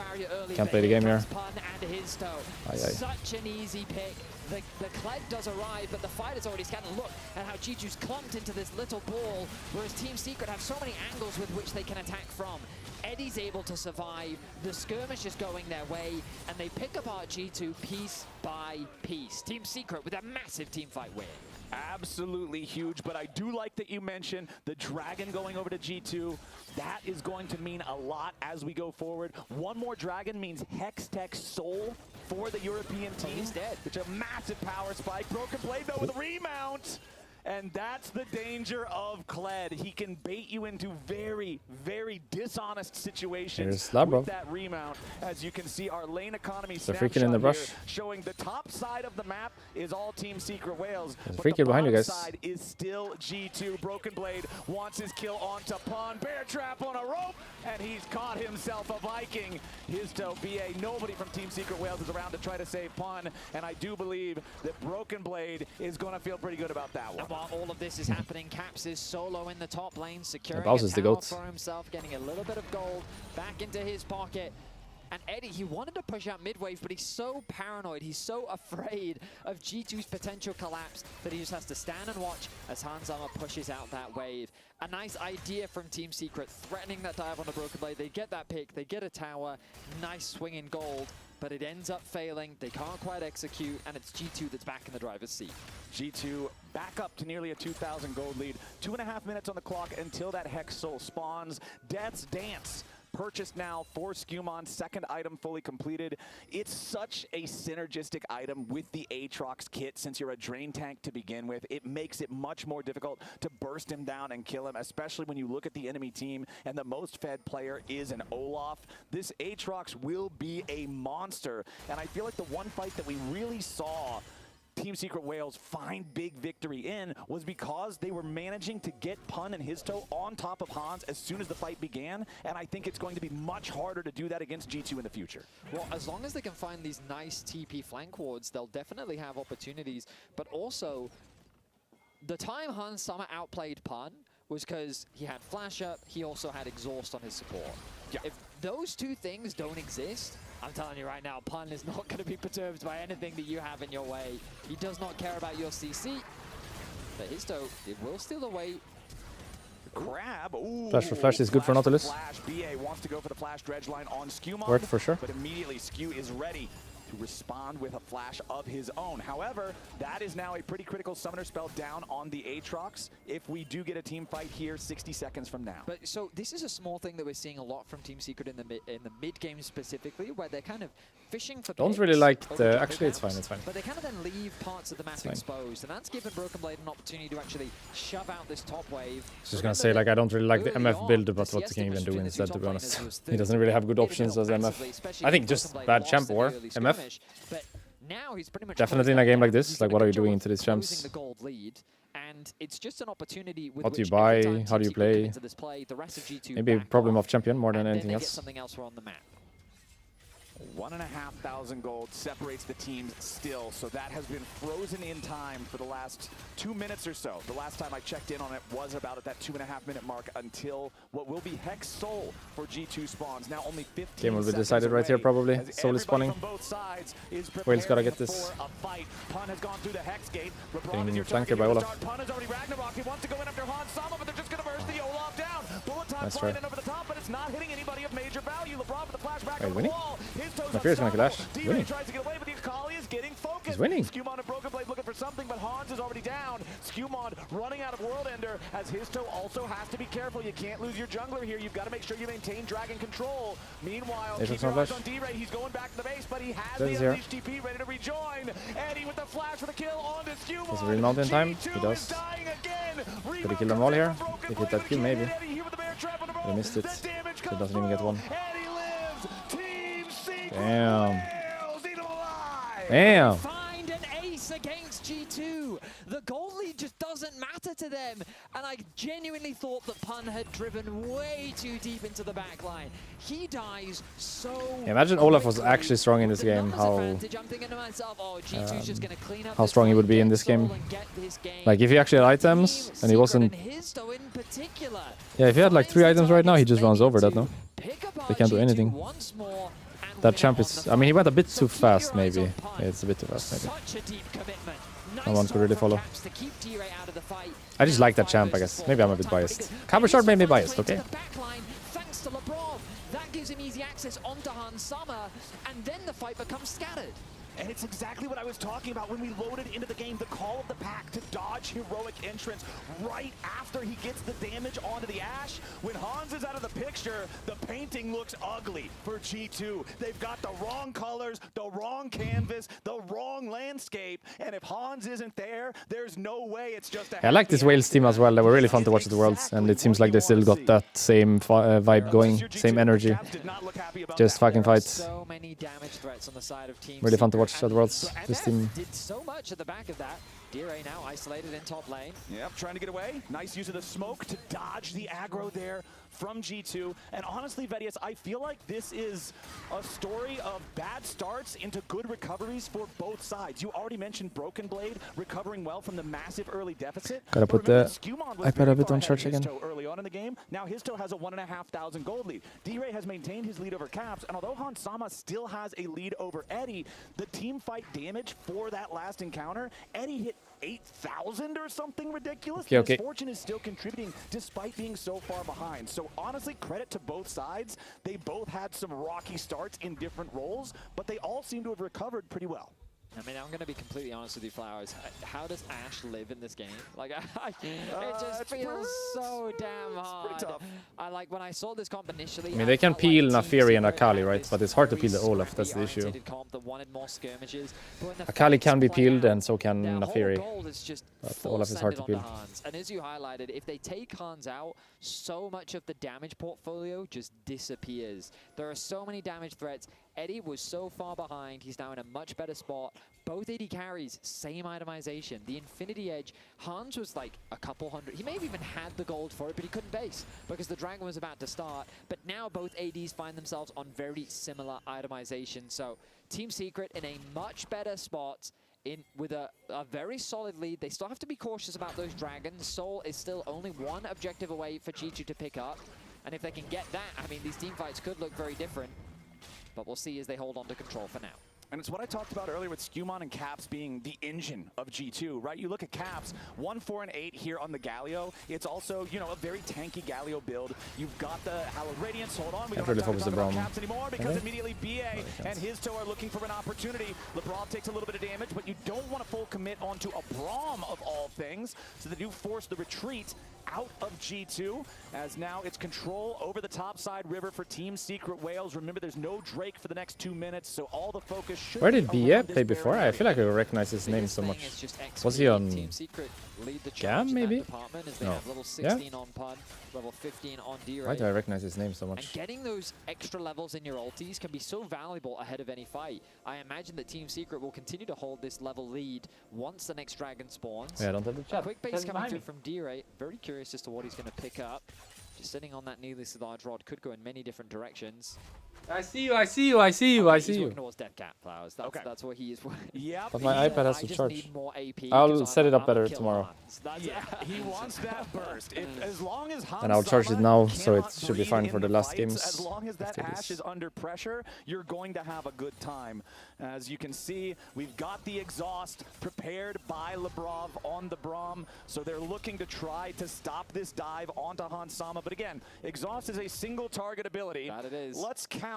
Can't play the game here. Aye, aye. Such an easy pick. The Kled does arrive, but the fight is already scattered. Look at how G2's clumped into this little ball, whereas Team Secret have so many angles with which they can attack from. Eddie's able to survive, the skirmish is going their way, and they pick apart G2 piece by piece. Team Secret with a massive teamfight win. Absolutely huge, but I do like that you mentioned the Dragon going over to G2. That is going to mean a lot as we go forward. One more Dragon means Hextech Soul for the European team. He's dead. Which a massive power spike. Broken Blade though with a remount. And that's the danger of Kled. He can bait you into very, very dishonest situations Here's Labro. with that remount. As you can see, our lane economy They're snapshot freaking in the here, brush. showing the top side of the map is all Team Secret Wales. There's a but free the kill behind you bottom guys. side is still G2. Broken Blade wants his kill onto Pun. Bear trap on a rope, and he's caught himself a Viking. His toe BA. Nobody from Team Secret Wales is around to try to save Pun, and I do believe that Broken Blade is going to feel pretty good about that one. And while all of this is happening, Caps is solo in the top lane, securing Bowser's a the tower GOAT. for himself, getting a little bit of gold back into his pocket. And Eddie, he wanted to push out mid-wave, but he's so paranoid, he's so afraid of G2's potential collapse that he just has to stand and watch as Hans Zimmer pushes out that wave. A nice idea from Team Secret, threatening that dive on the Broken Blade. They get that pick, they get a tower, nice swing in gold, but it ends up failing. They can't quite execute, and it's G2 that's back in the driver's seat. G2 back up to nearly a 2,000 gold lead. 2.5 minutes on the clock until that Hex Soul spawns. Death's Dance purchased now for Skumon, second item fully completed. It's such a synergistic item with the Aatrox kit. Since you're a drain tank to begin with, it makes it much more difficult to burst him down and kill him, especially when you look at the enemy team and the most fed player is an Olaf. This Aatrox will be a monster, and I feel like the one fight that we really saw Team Secret Wales find big victory in was because they were managing to get Pun and his toe on top of Hans as soon as the fight began, and I think it's going to be much harder to do that against G2 in the future. Well, as long as they can find these nice TP flank wards, they'll definitely have opportunities. But also, the time Hans Zimmer outplayed Pun was because he had Flash Up, he also had Exhaust on his support. Yeah. If those two things don't exist, I'm telling you right now, Pun is not going to be perturbed by anything that you have in your way. He does not care about your CC. But Histo, it will steal away. Crab. Ooh, Flash for Flash is good for Nautilus. Flash. BA wants to go for the Flash dredge line on Skewmon. Worked for sure. But immediately Skew is ready to respond with a flash of his own. However, that is now a pretty critical summoner spell down on the Aatrox if we do get a team fight here 60 seconds from now. But so this is a small thing that we're seeing a lot from Team Secret in the mid game specifically, where they're kind of fishing for. Don't really picks like over the. jungle Actually, it's camps, fine. It's fine. But they kind of then leave parts of the map fine. exposed, and that's given Broken Blade an opportunity to actually shove out this top wave. I was just gonna say, like, I don't really like the MF build, but what can you even do instead, to be honest? He doesn't really have good options as MF. I think just bad champ or MF. But now he's pretty much Definitely in a game like this, like, what are you doing into these champs? The gold lead, and it's just an opportunity with What do you which every buy? time How do Team you Secret come play? into this play, the rest of G2 Maybe a back problem off, of champion more than and then anything they get else. something else on the map. 1,500 gold separates the teams still, so that has been frozen in time for the last 2 minutes or so. The last time I checked in on it was about at that 2.5-minute mark until what will be Hex Soul for G2 spawns. Now only 15 Game will be seconds decided right here, away probably. as Soul is spawning. everybody from both sides is Whale's gotta get preparing this. for a fight. Pun has gone through the Hex gate. LeBron Getting is your flanked target by here to Olaf. start. Pun is already Ragnarok. He wants to go in after Han Sama, but they're just going to burst the Olaf down. Bullet time Nice flying try. in over the top, but it's not hitting anybody of major value. LeBron with the flashback Wait, over the winning? wall. His toes Naafiri is gonna unstoppable. clash. D-Ray Winning. tries to get away, but the Akali is getting focused. He's winning. Skewmon and Broken Blade looking for something, but Hans is already down. Skewmon running out of World Ender, as Histo also has to be careful. You can't lose your jungler here. You've got to make sure you maintain dragon control. Meanwhile, Aatrox keep your on eyes flash. on D-Ray. He's going back to the base, but he has Zed the is here. Unleashed TP ready to rejoin. Eddie with the flash for the kill onto Skewmon. Does he remount in time? G2 He does. is dying again. Could he kill them all here? Broken If he hit Blade that with kill, the maybe. Eddie here with the bear trap on the But he roll. missed it. The damage So he comes doesn't even get through. one. Eddie lives. Team Secret Damn. Wales, eat 'em alive. Damn. Find an ace against G2. The gold lead just doesn't matter to them. And I genuinely thought that Pun had driven way too deep into the back line. He dies so Imagine Olaf was quickly. actually strong in this The game. numbers How advantage, I'm thinking to myself, oh, G2's just gonna clean up how this strong he lane, would be in get this game. Soul and get this game. like if he actually had Team items and he Secret wasn't. and Histo in particular Yeah, if he had like 3 finds the items right now, he targets just runs they over need that. No, to pick apart They can't do G2 anything. once more and that win champ on is. the I mean, he fight. went a bit So too keep fast, your eyes maybe. on Pun. Yeah, it's a bit too fast, maybe. Such a deep commitment. Nice one could start really from follow. Caps to keep D-Ray out of the fight. I just Now like that 5 champ, I versus guess. 4. Maybe I'm a bit Time biased. pretty good. Cabershard And made me he's biased, finds way okay? to the backline, thanks to LeBron. That gives him easy access onto Hans Sama, and then the fight becomes scattered. And it's exactly what I was talking about when we loaded into the game. The call of the pack to dodge heroic entrance right after he gets the damage onto the Ashe. When Hans is out of the picture, the painting looks ugly for G2. They've got the wrong colors, the wrong canvas, the wrong landscape. And if Hans isn't there, there's no way it's just a Yeah, I like this Wales team as well. They were really fun to watch at the Worlds, and it seems like they still got that same vibe going, same energy. Just fucking fight. So many damage threats on the side of Team Really fun to Secret, watch at and Worlds. MF This team. did so much at the back of that. D-Ray now isolated in top lane. Yep, trying to get away. Nice use of the smoke to dodge the aggro there from G2. And honestly, Vedius, I feel like this is a story of bad starts into good recoveries for both sides. You already mentioned Broken Blade recovering well from the massive early deficit. Gotta But put remember the that Skewmon was iPad very a bit far on ahead charge of again. Histo early on in the game. Now Histo has a 1,500 gold lead. D-Ray has maintained his lead over Caps, and although Hans Sama still has a lead over Eddie, the team fight damage for that last encounter, Eddie hit 8,000 or something ridiculous. Okay, okay. Fortune is still contributing despite being so far behind. So honestly, credit to both sides. They both had some rocky starts in different roles, but they all seem to have recovered pretty well. I mean, I'm going to be completely honest with you, Flowers. How does Ashe live in this game? Like, it just it's feels so damn it's hard. pretty tough. I like when I saw this comp initially. I mean, they can felt like peel Team Naafiri and Secret Akali, had right? this But it's hard to very peel the Olaf, that's the issue. scrappy-oriented comp that wanted more skirmishes. But when the Akali fights can be play peeled, out, and so can their whole Naafiri. goal is just But full Olaf is hard send to it onto peel. Hans. And as you highlighted, if they take Hans out, so much of the damage portfolio just disappears. There are so many damage threats. Eddie was so far behind. He's now in a much better spot. Both AD carries, same itemization. The Infinity Edge, Hans was like a couple hundred. He may have even had the gold for it, but he couldn't base because the Dragon was about to start. But now both ADs find themselves on very similar itemization. So Team Secret in a much better spot. With a very solid lead. They still have to be cautious about those dragons. Soul is still only one objective away for G2 to pick up. And if they can get that, I mean, these team fights could look very different. But we'll see as they hold on to control for now. And it's what I talked about earlier with Skewmon and Caps being the engine of G2, right? You look at Caps, 1, 4, and 8 here on the Galio. It's also, you know, a very tanky Galio build. You've got the Hallowed Radiance. Hold on, we don't have time to talk about Caps anymore because immediately BA and Histo are looking for an opportunity. Lebrov takes a little bit of damage, but you don't want to full commit onto a Braum of all things. So they do force the retreat out of G2, as now it's control over the top side river for Team Secret Whales. Remember, there's no Drake for the next 2 minutes, so all the focus should Where did be BA play before? I feel like I recognize his name so much. Was he on GAM, maybe? No. Level 16 on Pun, level 15 on D-Ray. Why do I recognize his name so much? And getting those extra levels in your ultis can be so valuable ahead of any fight. I imagine that Team Secret will continue to hold this level lead once the next dragon spawns. Yeah, I don't have the chat. Quick base coming through from D-Ray. Very curious as to what he's going to pick up. Just sitting on that needlessly large rod could go in many different directions. I see you, I see you, I see you, I see He's you. working towards Death Cat Flowers. That's what he is. Yeah, But my iPad has to I just charge. need more AP I'll set it up I'm better Kill tomorrow. Hans. That's yeah, he wants that burst. As long as And I'll charge it now, so it cannot should be breathe fine in for the last fights, games As long as that after Ashe this. is under pressure, you're going to have a good time. As you can see, we've got the exhaust prepared by Lebrov on the Braum, so they're looking to try to stop this dive onto Hans Sama. But again, exhaust is a single target ability. That it is. Let's count.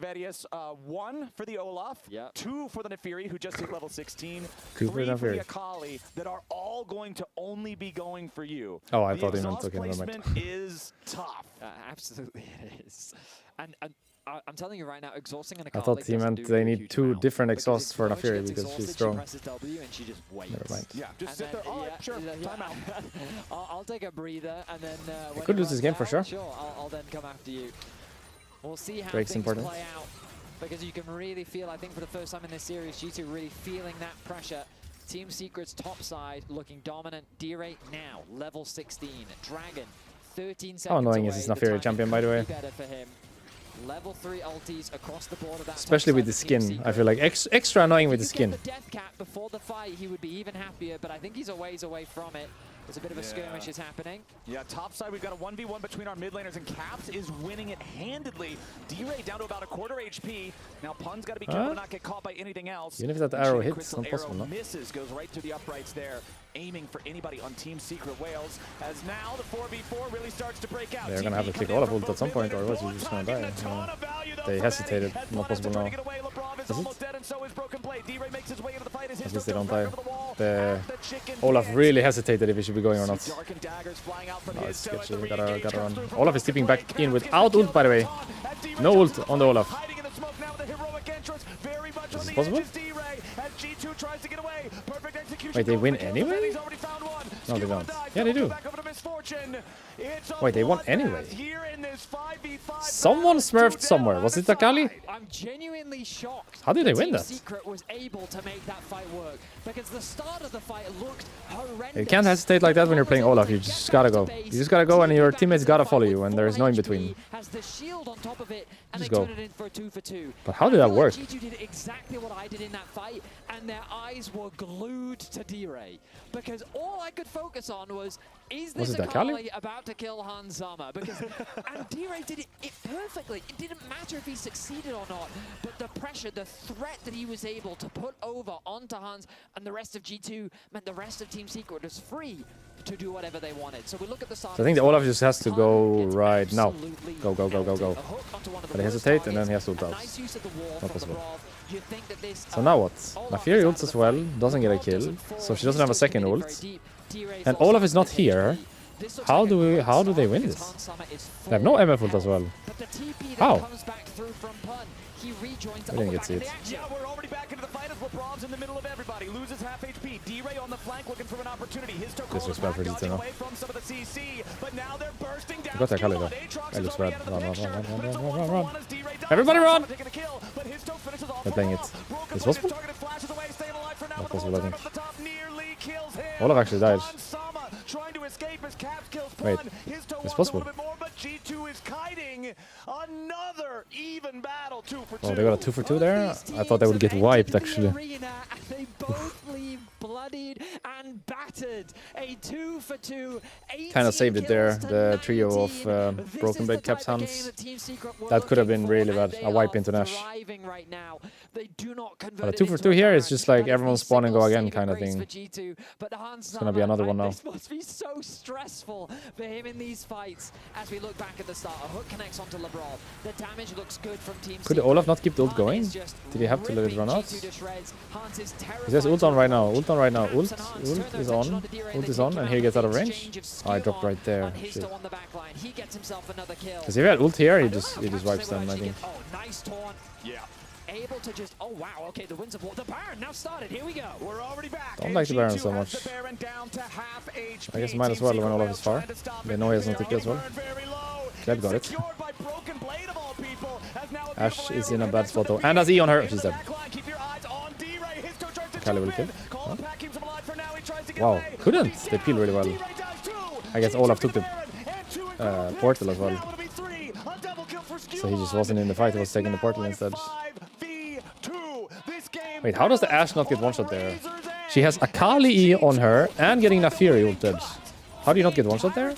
Vedius, 1 for the Olaf, Yep. 2 for the Nefiri, who just hit level 16, 2 for 3 for the Nefiri. Akali, that are all going to only be going for you. Oh, I The thought he meant, exhaust okay, never mind. placement is tough. Absolutely it is. And I'm telling you right now, exhausting an I Akali thought he doesn't meant do they a need huge 2 amount, different because exhausts if for Doge Nefiri gets because she's exhausted, strong. She presses W and she just waits. Never mind. Yeah, just And sit there. then, All right, sure, time out. I'll take a breather, and then when could it lose this runs game for out, sure. I'll then come after you. We'll see how Drake's things important. play out, because you can really feel, I think for the first time in this series, G2 really feeling that pressure. Team Secret's top side looking dominant. D-Ray now, level 16. Dragon, 13 seconds How annoying away. is this The Nefiri timing champion, by the couldn't way? be better for him. Level 3 ultis across the board of that Especially top with the side for Team skin. I Secret. feel like extra annoying with the If you skin. get the Death Cap before the fight, he would be even happier, but I think he's a ways away from it. There's a bit of a skirmish is happening. Yeah, top side, we've got a 1v1 between our mid laners, and Caps is winning it handedly. D-Ray down to about a quarter HP. Now Pun's got to be careful to not get caught by anything else. Even if that And arrow Shady hits, Crystal not possible, arrow no? misses, goes right to the uprights there, aiming for anybody on Team Secret Whales. As now the 4v4 really starts to break out. They're gonna have to TP kick coming in Olaf from ult at some both point, mid or laners. else you're just gonna Getting die. a ton of value, though, They for hesitated. Benny. As Not Blood is possible trying now. to get away. Lebrov is it? almost dead, and so is Broken Blade. D-Ray makes his way into the fight as At Histo least they goes don't right die. over the wall. The At chicken Olaf dance. really hesitated if he should be going or not. Dark and daggers flying out from Oh, it's Histo as the sketchy. Gotta re-engage run. comes through from Olaf is Broken tipping Blade. back in Caps without gets the ult, by the way. kill as D-Ray No jumps ult on the Olaf. Hiding in the smoke now with a heroic entrance. Very much on Is the this possible? edges, D-Ray as G2 tries to get away. Perfect execution. Wait, they goes win for the kill. anyway? He's already found one. No, they Skewmon don't. dies. Yeah, they Double do. back over to Misfortune. It's a Wait, they won bloodbath anyway. here in this 5v5 Someone battle. smurfed Two somewhere. down Was on it the Akali? side. I'm genuinely shocked. How did they that win Team that? Secret was able to make that fight work, because the start of the fight looked horrendous. You can't hesitate like that when you're playing Olaf. You just gotta go. You just gotta go, and your teammates gotta follow you, and there's no in between. Has the shield on top of it, and Just they go. turn it in for a 2-for-2. But how did that work? G2 did exactly what I did in that fight, and their eyes were glued to D-Ray, because all I could focus on was this it Akali? Akali about to kill Hans Sama? Because and D-Ray did it perfectly. It didn't matter if he succeeded or not, but the pressure, the threat that he was able to put over onto Hans and the rest of G2 meant the rest of Team Secret was free to do whatever they wanted. So we look at the start. So I think the Olaf just has to go It's right now. absolutely Go, go, go, go, go. a hook onto one of the But he worst hesitates, and then he has targets. to ult out. Nice use of the wall Not from possible. Lebrov. You think that this, So now what? Olaf Nefiri is out ults of as the well, fight. doesn't get a Lebrov kill, doesn't fall. so she doesn't have a He's second still ult. very deep. D-Ray's And also Olaf is got not here. HP. This looks How like do a we- great how do they start win because this? Hans Sama is They have no full MF ult as health. well. But the TP that How? comes back through from Pun, he rejoins We didn't the get to back of it. the action. Yeah, we're already back into the fight as Lebrov's in the middle of everybody. Loses half HP. D-Ray on the flank looking for an opportunity. Histo calls looks back, bad for G2 dodging now. away from some of the CC, but now they're bursting down. got Akali Skewmon. though. Aatrox It is looks already bad. out of the Run, run, picture, run, but it's a run, run, 1-for-1 run. as D-Ray dies. Everybody Hans run! Sama taking a kill, but Histo finishes off They're the playing wall. it. Broken It's Blade possible? is targeted, flashes away, staying alive for now. Not with possible, the I whole think. time at the top, nearly kills him. Olaf actually died. Hans Sama trying to escape as Caps kills Wait, Pun. Histo it's wants possible. a little bit more, but G2 is kiting. Another even battle, 2 for 2. Oh, they got a 2 for 2 there? I thought they would get wiped actually. both leave bloodied and battered. A 2 for 2. Kind of saved it there, the trio of Broken Blade, Caps, Hans. That could have been really bad, a wipe into Nash. Right now. They do not But a 2 for 2 here is just like everyone spawn and go again kind of thing. It's gonna be another one now. This must be so stressful for him in these fights. As we look back at the start, a hook connects onto Labrov. The damage looks good from Team Could Olaf not keep the ult going? Did he have to let it run out? He has ult on right now, ult on right now, ult is on, ult is on, and here he gets out of range. Oh, I dropped right there. Shit. Because if he had ult here, he just wipes them, I think. Oh, nice taunt. Yeah. Able to just, oh wow, okay, the Winds of War. The Baron now started, here we go. We're already back. Don't like the Baron so much. I guess might as well when Olaf is far. They know he has no TP as well. Kled got it. Ash is in a bad spot though. And has E on her. She's dead. Kali will kill. Oh. Wow, couldn't. They peel really well. I guess Olaf took the portal as well. So he just wasn't in the fight, he was taking the portal instead. Wait, how does the Ashe not get one shot there? She has Akali E on her and getting Naafiri ulted. How do you not get one shot there?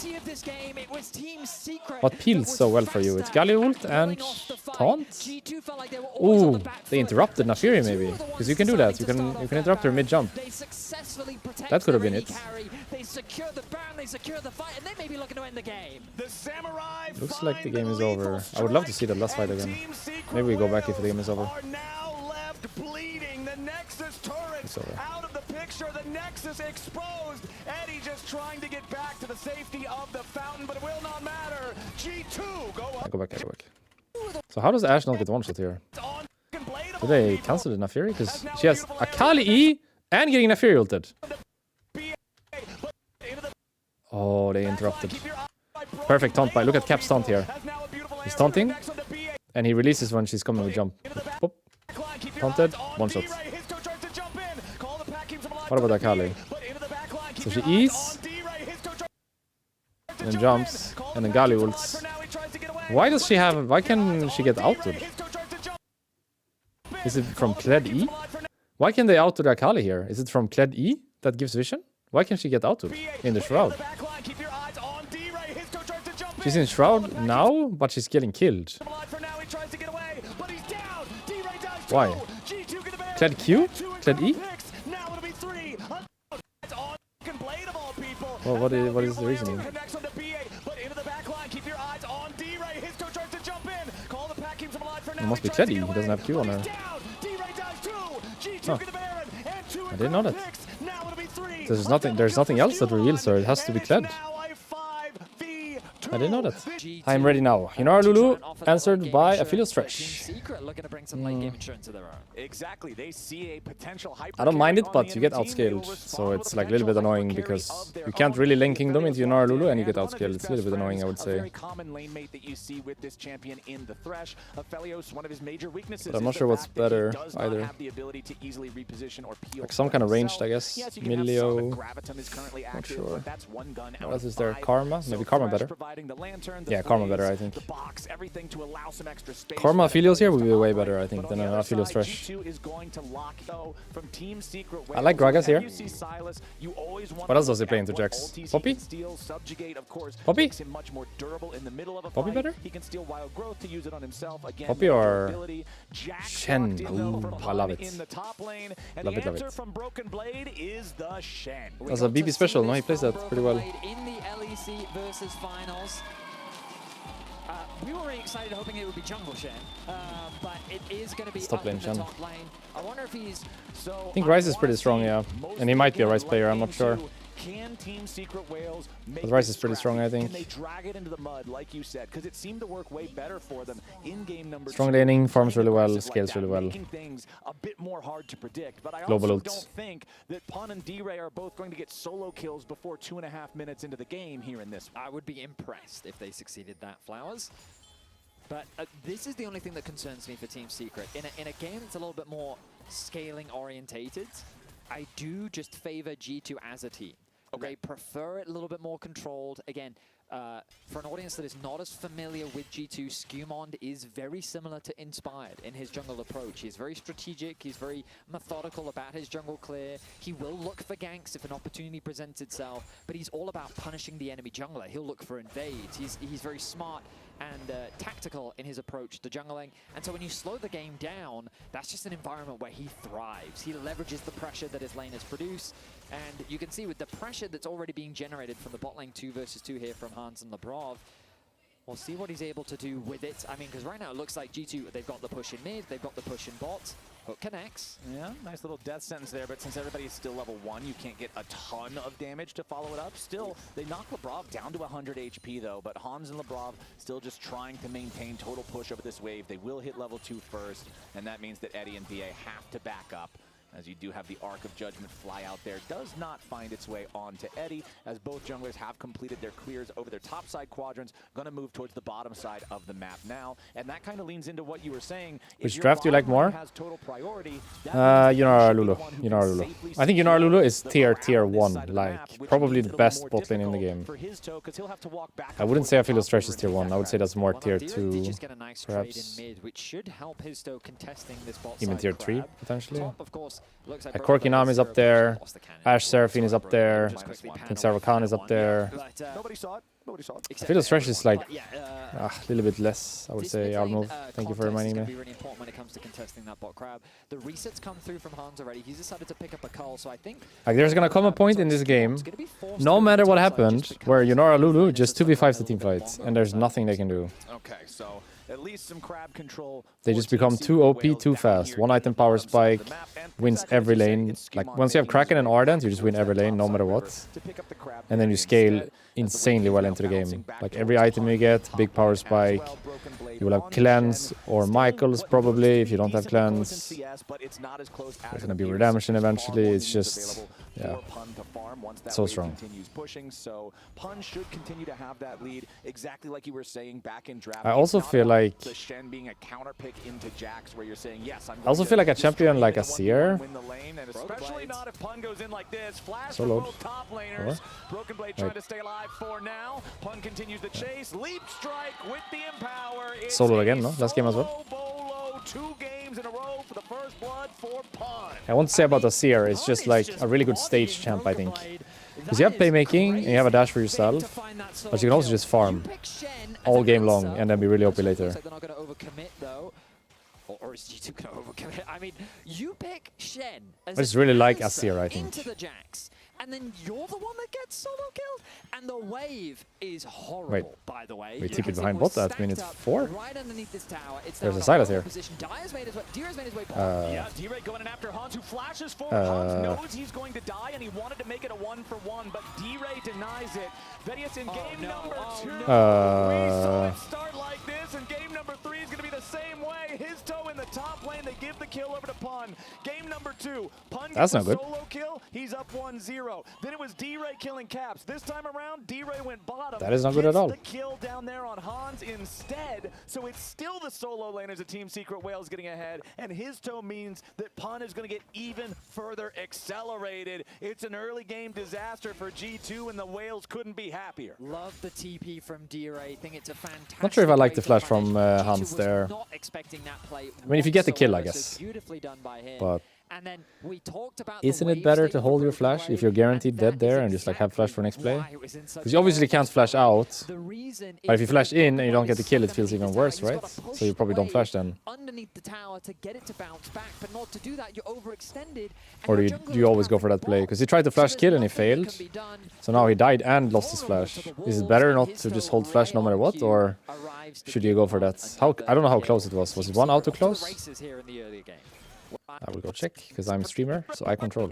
What peels so well for you? It's Galio ult and taunt? Ooh, they interrupted Naafiri maybe. Because you can do that. You can interrupt her mid-jump. That could have been it. Looks like the game is over. I would love to see that last fight again. Maybe we go back if the game is over. It's over. Out of the picture, the Nexus exposed. Eddie just trying to get back to the safety of the fountain, but it will not matter. G2 go up. I go back. So how does Ashe not get one shot here? Did they cancel the Naafiri? Because she has Akali E and getting Naafiri ulted. Oh, they interrupted. Perfect taunt by. Look at Cap's taunt here. He's taunting, and he releases when she's coming with jump. Boop. Taunted, one shot. What about Akali? So she E's, and then jumps, and then Gali ults. Why can she get outed? Is it from Kled E? Why can they outed Akali here? Is it from Kled E that gives vision? Why can she get outed in the Shroud? She's in Shroud now, but she's getting killed. Why? Kled Q? Kled E? Well, what is the reasoning? It must be Kled E. He doesn't have Q on her. Huh. I didn't know that. There's nothing else that reveals her. It has to be Kled. I didn't know that. I'm ready now. Ynnara Lulu, answered by Aphelios Thresh. I don't mind it, but you get outscaled. So it's like a little bit annoying because you can't really link Kingdom into Ynnara Lulu and you get outscaled. It's a little bit annoying, I would say. But I'm not sure what's better either. Like some kind of ranged, I guess. Milio. Not sure. What else is there? Karma? Maybe Karma better. Yeah, Karma better, I think. Karma Aphelios here would be way better, I think, than Aphelios Thresh. I like Gragas here. What else does he play into Jax? Poppy? Poppy? Poppy better? Poppy or Shen? Ooh, I love it. Love it. That's a BB special, no? He plays that pretty well. In the LEC versus finals. We were really excited, hoping it would be Jungle Shen, but it is going to be top lane Shen. top lane. I wonder if he's... I think Ryze is pretty strong, yeah. And he might be a Ryze player, I'm not sure. Can Team Secret Whales make But Ryze is pretty strong, I think. Can they drag it into the mud, like you said? Because it seemed to work way better for them in game number strong laning, farms really well, scales really well. Making things a bit more hard to predict. But I Global also ults. don't think that Pun and D-Ray are both going to get solo kills before 2.5 minutes into the game here in this. I would be impressed if they succeeded that, Flowers. But this is the only thing that concerns me for Team Secret. In a game that's a little bit more scaling orientated, I do just favor G2 as a team. Okay. They prefer it a little bit more controlled. Again, For an audience that is not as familiar with G2, Skewmond is very similar to Inspired in his jungle approach. He's very strategic, he's very methodical about his jungle clear. He will look for ganks if an opportunity presents itself, but he's all about punishing the enemy jungler. He'll look for invades. He's very smart and tactical in his approach to jungling. And so when you slow the game down, that's just an environment where he thrives. He leverages the pressure that his laners produce. And you can see with the pressure that's already being generated from the bot lane 2 versus 2 here from Hans and Labrov, we'll see what he's able to do with it. I mean, because right now it looks like G2, they've got the push in mid, they've got the push in bot. Hook connects. Yeah, nice little death sentence there, but since everybody's still level 1, you can't get a ton of damage to follow it up. Still, they knock Labrov down to 100 HP though, but Hans and Labrov still just trying to maintain total push over this wave. They will hit level 2 first, and that means that Eddie and VA have to back up, as you do have the Arc of Judgment fly out there. Does not find its way onto Eddie, as both junglers have completed their clears over their top side quadrants, going to move towards the bottom side of the map now. And that kind of leans into what you were saying. Which draft do you like more? Yunara Lulu. Yunara Lulu. I think Yunara Lulu is tier 1, like probably the best bot lane in the game. I wouldn't say Aphelios Thresh is tier 1. I would say that's more tier 2, perhaps. Even tier 3, potentially. Like Corki Nami is up there, Ashe Seraphine is up there, I think Sarah Khan is up there. Nobody saw it. Nobody saw it. Aphelios Thresh is like a little bit less, I would say. I'll move. Thank you for reminding me. Be really important when it comes to contesting that bot crab. The resets come through from Hans already. He's decided to pick up a cull, so I think like there's gonna come a point in this game, no matter what happened, where Yunara Lulu just 2v5s the team fights, and there's nothing they can do. Okay, so at least some crab control. They just become too OP too fast. One item power spike wins every lane. Like once you have Kraken and Ardent, you just win every lane no matter what. And then you scale insanely well into the game. Like every item you get, big power spike. You will have Cleanse or Michaels probably if you don't have Cleanse. There's gonna be Redemption eventually. It's just, yeah, so strong. So Pun should continue to have that lead, exactly like you were saying back in draft. I also feel like the Shen being a counter pick into Jax, where you're saying yes. I also feel like a champion like a Seer. Win the lane, and especially not if Pun goes in like this. Flash so for low. both top laners. Broken Blade trying to stay alive for now. Pun continues the chase. Leap strike with the empower. It's Solo again, no? Last game as well. Bolo, 2 games in a row for the first blood for Pun. I want to say about the Seer, it's just like a really good stage champ, I think. Because you have playmaking and you have a dash for yourself, but you can also just farm all game long and then be really OP later. They're not going to overcommit though. Or is G2 going to overcommit? I mean, you pick Shen as I just really like Asir, I think. into the Jax, and then you're the one that gets solo killed. And the wave is horrible, Wait. by the way. We took it behind bot at minute 4. Right underneath this tower. It's There's a Silas here. Dire's made his way. Yeah, D-Ray going in after Hans, who flashes forward. Hans knows he's going to die, and he wanted to make it a 1-for-1, but D-Ray denies it. Vedius in game number 2. We saw it start like this, and game number 3 is going to be the same way. His toe in the top lane. They give the kill over to Pun. Game number 2. Pun gets a solo kill. He's up 1-0. Then it was D-Ray killing Caps. This time around, D-Ray went bottom. That is not good at all. The kill down there on Hans instead. So it's still the solo laners of Team Secret Whales getting ahead, and his toe means that Pun is going to get even further accelerated. It's an early game disaster for G2, and the Whales couldn't be happier. Love the TP from D-Ray. Think it's a fantastic. Not sure if I like the flash from Hans there. Not expecting that play. I mean, if you get the kill, I guess. Beautifully done by him. But and then we talked about isn't it better to hold your flash if you're guaranteed dead there and just like have flash for next play? Because you obviously can't flash out. But if you flash in and you don't get the kill, it feels even worse, right? So you probably don't flash then. Underneath the tower to get it to bounce back, but not to do that, you're overextended. Or do you always go for that play? Because he tried to flash kill and he failed. So now he died and lost his flash. Is it better not to just hold flash no matter what, or should you go for that? I don't know how close it was. Was it one auto close? I will go check, because I'm a streamer, so I control.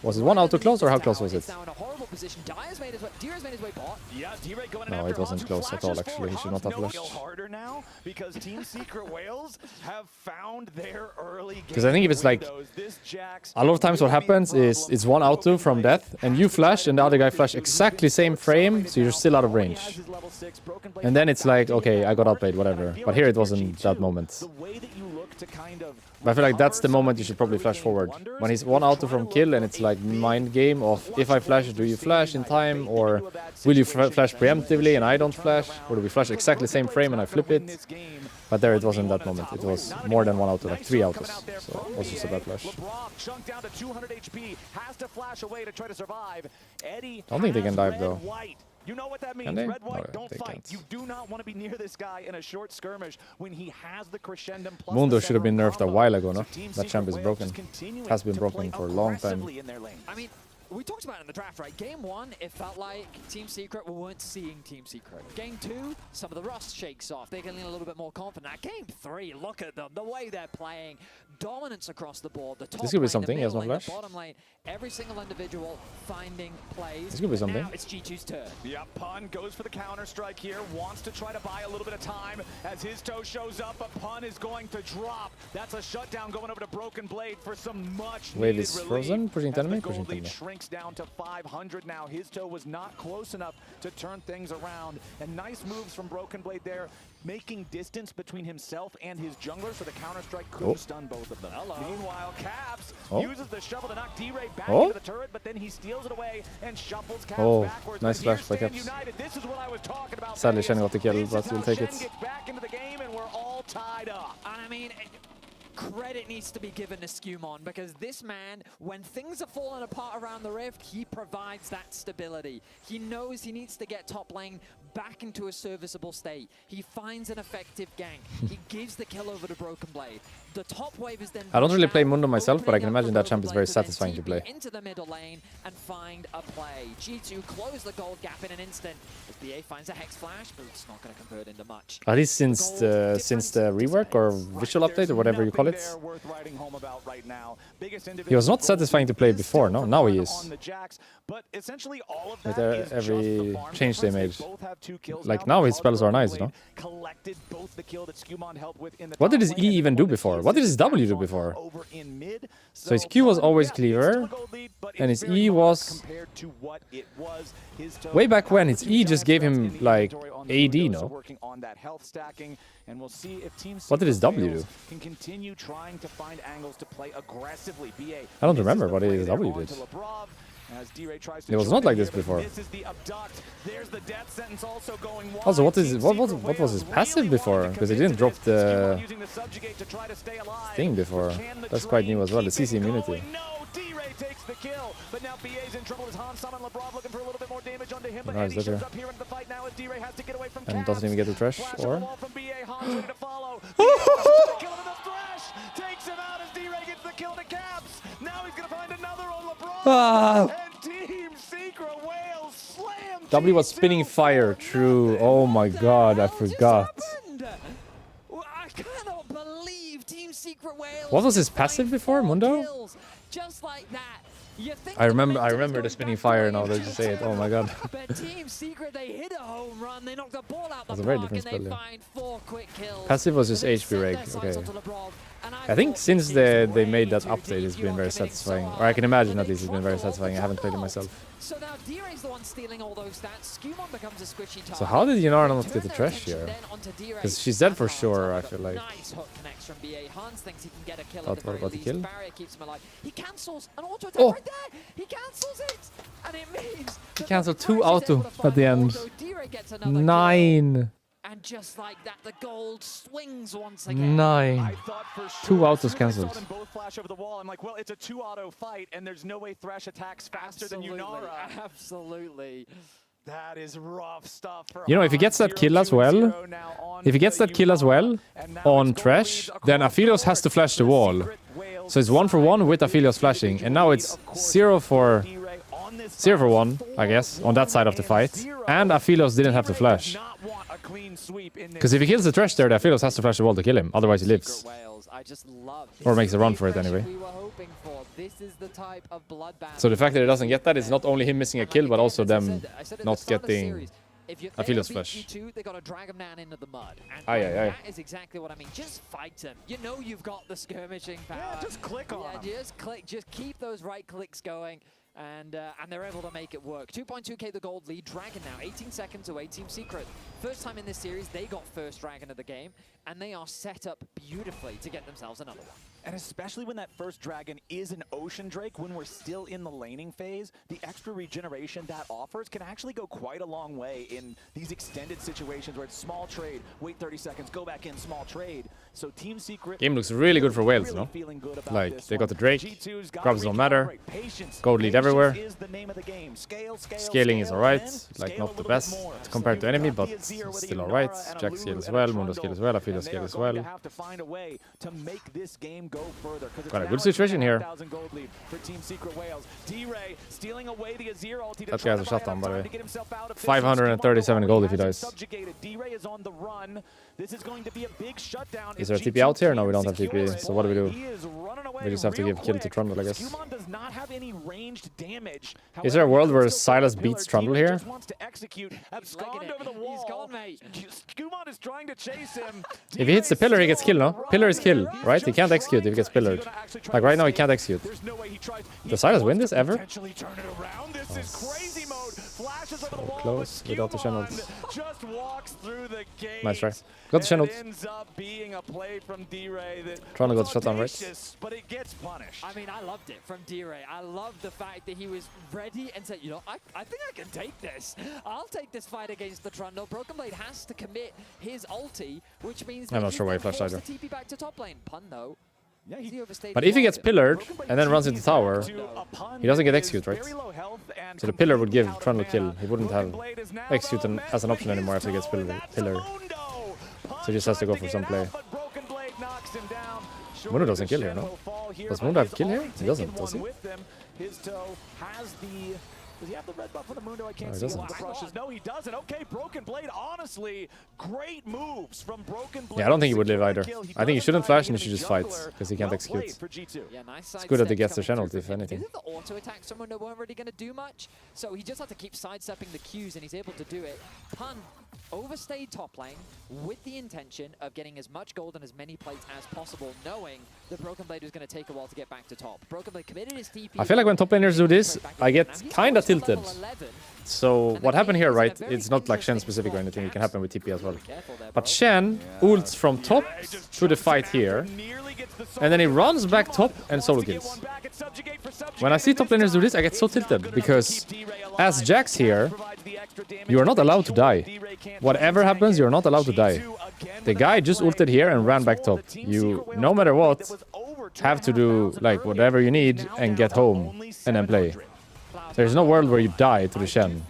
Was it one auto close, or how close was it? No, it wasn't close at all, actually. He should not have flashed. Because I think if it's like, a lot of times what happens is it's one auto from death, and you flash, and the other guy flash exactly same frame, so you're still out of range. And then it's like, okay, I got outplayed, whatever. But here it wasn't that moment. But I feel like that's that's the moment you should probably flash forward. When he's 1 auto from kill and it's like mind game of if I flash, do you flash in time, or will you flash preemptively and I don't flash, or do we flash exactly the same frame and I flip it? But there it wasn't that moment. It was more than 1 auto, like 3 autos. So it was just a bad flash. I don't think they can dive though. You know what that means, Can they? red, white, No, don't they fight. can't. You do not want to be near this guy in a short skirmish when he has the crescendo plus Mundo the should have been center nerfed a combo. while ago, no? So Team That champ Secret is Whales broken. just continuing Has been to broken play for a long time. aggressively in their lane. I mean, we talked about it in the draft, right? Game 1, it felt like Team Secret we weren't seeing Team Secret. Game 2, some of the rust shakes off. They're getting a little bit more confident. Now, Game 3, look at them, the way they're playing, dominance across the board. The top This could be lane, something, the he has no middle lane, flash. the bottom lane, every single individual finding plays. This could be But something. Now it's G2's turn. Yeah, Pun goes for the counter strike here, wants to try to buy a little bit of time as his toe shows up, but Pun is going to drop. That's a shutdown going over to Broken Blade for some much Wave needed is relief. frozen, pushing As enemy, the gold pushing lead enemy. shrinks down to 500 now. His toe was not close enough to turn things around. And nice moves from Broken Blade there, making distance between himself and his jungler, so the counter strike couldn't stun both of them. Meanwhile, Caps uses the shovel to knock D-Ray back into the turret, but then he steals it away and shuffles Caps backwards. Nice But flash by here Caps. Stand United, this is what I was talking about. Sadly, Vegas. Shen got the kill, This but is we'll how take Shen it. gets back into the game, and we're all tied up. And I mean, credit needs to be given to Skewmon, because this man, when things are falling apart around the rift, he provides that stability. He knows he needs to get top lane back into a serviceable state. He finds an effective gank. He gives the kill over to Broken Blade. The top wave is then I don't really play down, Mundo myself, but I can opening up imagine for that champ is Broken very Blade then satisfying to TP play. into the middle lane and find a play. G2 close the gold gap in an instant as BA finds a Hex Flash, but it's not going to convert into much. At least since the rework or visual update or whatever you call it. He was not satisfying to play before, no? Now he is. With every change they made. Like now his spells are nice, no? What did his E even do before? What did his W do before? So his Q was always cleaver, and his E was... Way back when, his E just gave him, like, AD, no? What did his W do? I don't remember what his W did. It was not like this before. Also, what was his passive before? Because he didn't drop the thing before. That's quite new as well, the CC immunity. Takes the kill, but now BA's in trouble as Hans Summon Labrov looking for a little bit more damage onto him, but Nice, Eddie shows okay. up here into the fight now as D-Ray has to get away from And Caps. doesn't even get the trash, Flash or? on the wall from BA, Hans ready to follow. Kill him with the thrash, takes him out as D-Ray gets the kill to Caps. Now he's gonna find another on Labrov, and Team Secret Whales slam W was G2. spinning fire, true. Oh my god, I forgot. I cannot believe Team Secret Whales. What was his passive before, Mundo? Kills, just like that. You think I remember the momentum is the going spinning back fire to now that you say it. Oh my god. But Team Secret, they hit a home run, they knocked the ball out the That's a very park, and different they spell, yeah. find 4 quick kills. Passive was just So they HP set reg, their sights okay. onto Labrov, and I think thought since this they is made that way update, too it's deep. been very You are committing satisfying. so Or I can imagine hard, at least it's been very but they satisfying. I haven't played it struggled. myself. So now D-Ray's the one stealing all those stats. Skewmon becomes a squishy target. So how did Yunara not They get the turn their trash attention here? then onto D-Ray. Because she's dead for And sure, I Hans feel like. Nice hook connects from BA. Hans thinks he can get a kill What at the very about the least. kill? Barrier keeps him alive. He cancels an auto attack Oh! right there. He cancels it, and it means He that cancelled the 2 Thrash is auto able to at find the end. auto. D-Ray gets another kill. 9. And just like that, the gold swings once again. 9. I thought for Two sure, autos as soon as I cancelled. saw them both flash over the wall, I'm like, well, it's a 2-auto fight, and there's no way Thresh attacks faster than Yunara. Absolutely. That is rough stuff for You know, if he gets that kill as well, if he gets that kill as well on Thresh, then Aphelios has to flash the wall. So it's 1 for 1 with Aphelios flashing, and now it's 0 for 1, I guess, on that side of the fight. And Aphelios didn't have to flash. Because if he kills the Thresh there, the Aphelios has to flash the wall to kill him, otherwise he lives. I just love Or makes a run for it anyway. We were hoping for. This is the type of bloodbath. So the fact that he doesn't get that is not only him missing a kill, but also them not getting Aphelios flash. They got to drag him down into the mud. And Aye, aye, aye. that is exactly what I mean. Just fight him. You know you've got the skirmishing power. Yeah, just click on him. Just click. Just keep those right clicks going. And they're able to make it work. 2.2k the gold lead. Dragon now 18 seconds away. Team Secret. First time in this series, they got first Dragon of the game. And they are set up beautifully to get themselves another one. And especially when that first dragon is an Ocean Drake, when we're still in the laning phase, the extra regeneration that offers can actually go quite a long way in these extended situations where it's small trade, wait 30 seconds, go back in, small trade. So Team Secret Game looks really good for Wales, no? feeling good about Like, this they one. got the Drake, G2's got grubs to don't matter, recalibrate. Patience. gold lead Patience everywhere. is the name of the game. Scaling is alright, and like scale not a the little bit best more. compared to So enemy, you've but got the Azir with a still Yunara alright. and a Jack Lulu scale as and a well, Mundo scale Trundle. as well, Aphelios And they scale are as going to well. have to find a way to make this game go further, 'cause it's Got a now good situation here. 2,000 gold lead for Team Secret Wales. D-Ray stealing away the Azir ulti to That try guy's to a buy shutdown, enough by the time way. to get himself out of this. 537 gold if he Has him dies. subjugated. D-Ray is on the run. This is going to be a big shutdown. Is if there a TP G2 out here? No, we can don't have TP, secure it. so what do we do? He is running away We just have to real give kill to quick. Trundle, I guess. Skumon does not have any ranged damage. Is there a However, world he where can still Sylas put a beats pillar. Trundle D-Ray here? just wants to execute. legging Abscond it. over the wall. He's gone, mate. Skumon is trying to chase him. If he hits the pillar, he gets kill, no? Pillar is kill, right? He can't execute if he gets pillared. Like right now, he can't execute. There's no way he tries. Does Sylas win this ever? Potentially turn it around. This is crazy mode. Flashes over the wall. Close but without the Skumon Shenlord. just walks through the gate. Nice try. Got the And Shenlord. it ends up being a play from D-Ray that Trying to go was to shutdown, right? audacious, but it gets punished. I mean, I loved it from D-Ray. I loved the fact that he was ready and said, you know, I think I can take this. I'll take this fight against the Trundle. Broken Blade has to commit his ulti, which means I'm that not sure why he can flashed force either. the TP back to top lane. Pun though. Yeah, He overstayed But his if he gets welcome. pillared and then runs into tower, he doesn't get execute, right? So the pillar would give Trundle kill. He wouldn't have execute as an option anymore after he gets pillared. So he just has to go for some play. Mundo doesn't kill here, no? Does Mundo have kill here? He doesn't, does he? His toe has the... Does he have the red buff for the Mundo? I can't he see doesn't. a lot of brushes. No, he doesn't. Okay, Broken Blade, honestly, great moves from Broken Blade. Yeah, I don't think he would live either. Secure the kill. I think he doesn't shouldn't die flash the and he should enemy just fight, jungler. because he can't Well execute. played for G2. Yeah, nice It's good that he sidesteps gets the coming Shenlord, through if for him. anything. Because the auto attacks from Mundo weren't really going to do much, so he just had to keep sidestepping the Qs, and he's able to do it. Pun overstayed top lane with the intention of getting as much gold and as many plates as possible, knowing that Broken Blade was going to take a while to get back to top. Broken Blade committed his TP. I feel like when top laners do this, I get kinda tilted. So what happened here, right? It's not like Shen specific or anything. It can happen with TP as well. But Shen ults from top to the fight here, and then he runs back top and solo kills. When I see top laners do this, I get so tilted, because as Jax here, you are not allowed to die. Whatever happens, you're not allowed to die. The guy just ulted here and ran back top. You, no matter what, have to do like whatever you need and get home and then play. There's no world where you die to the Shen.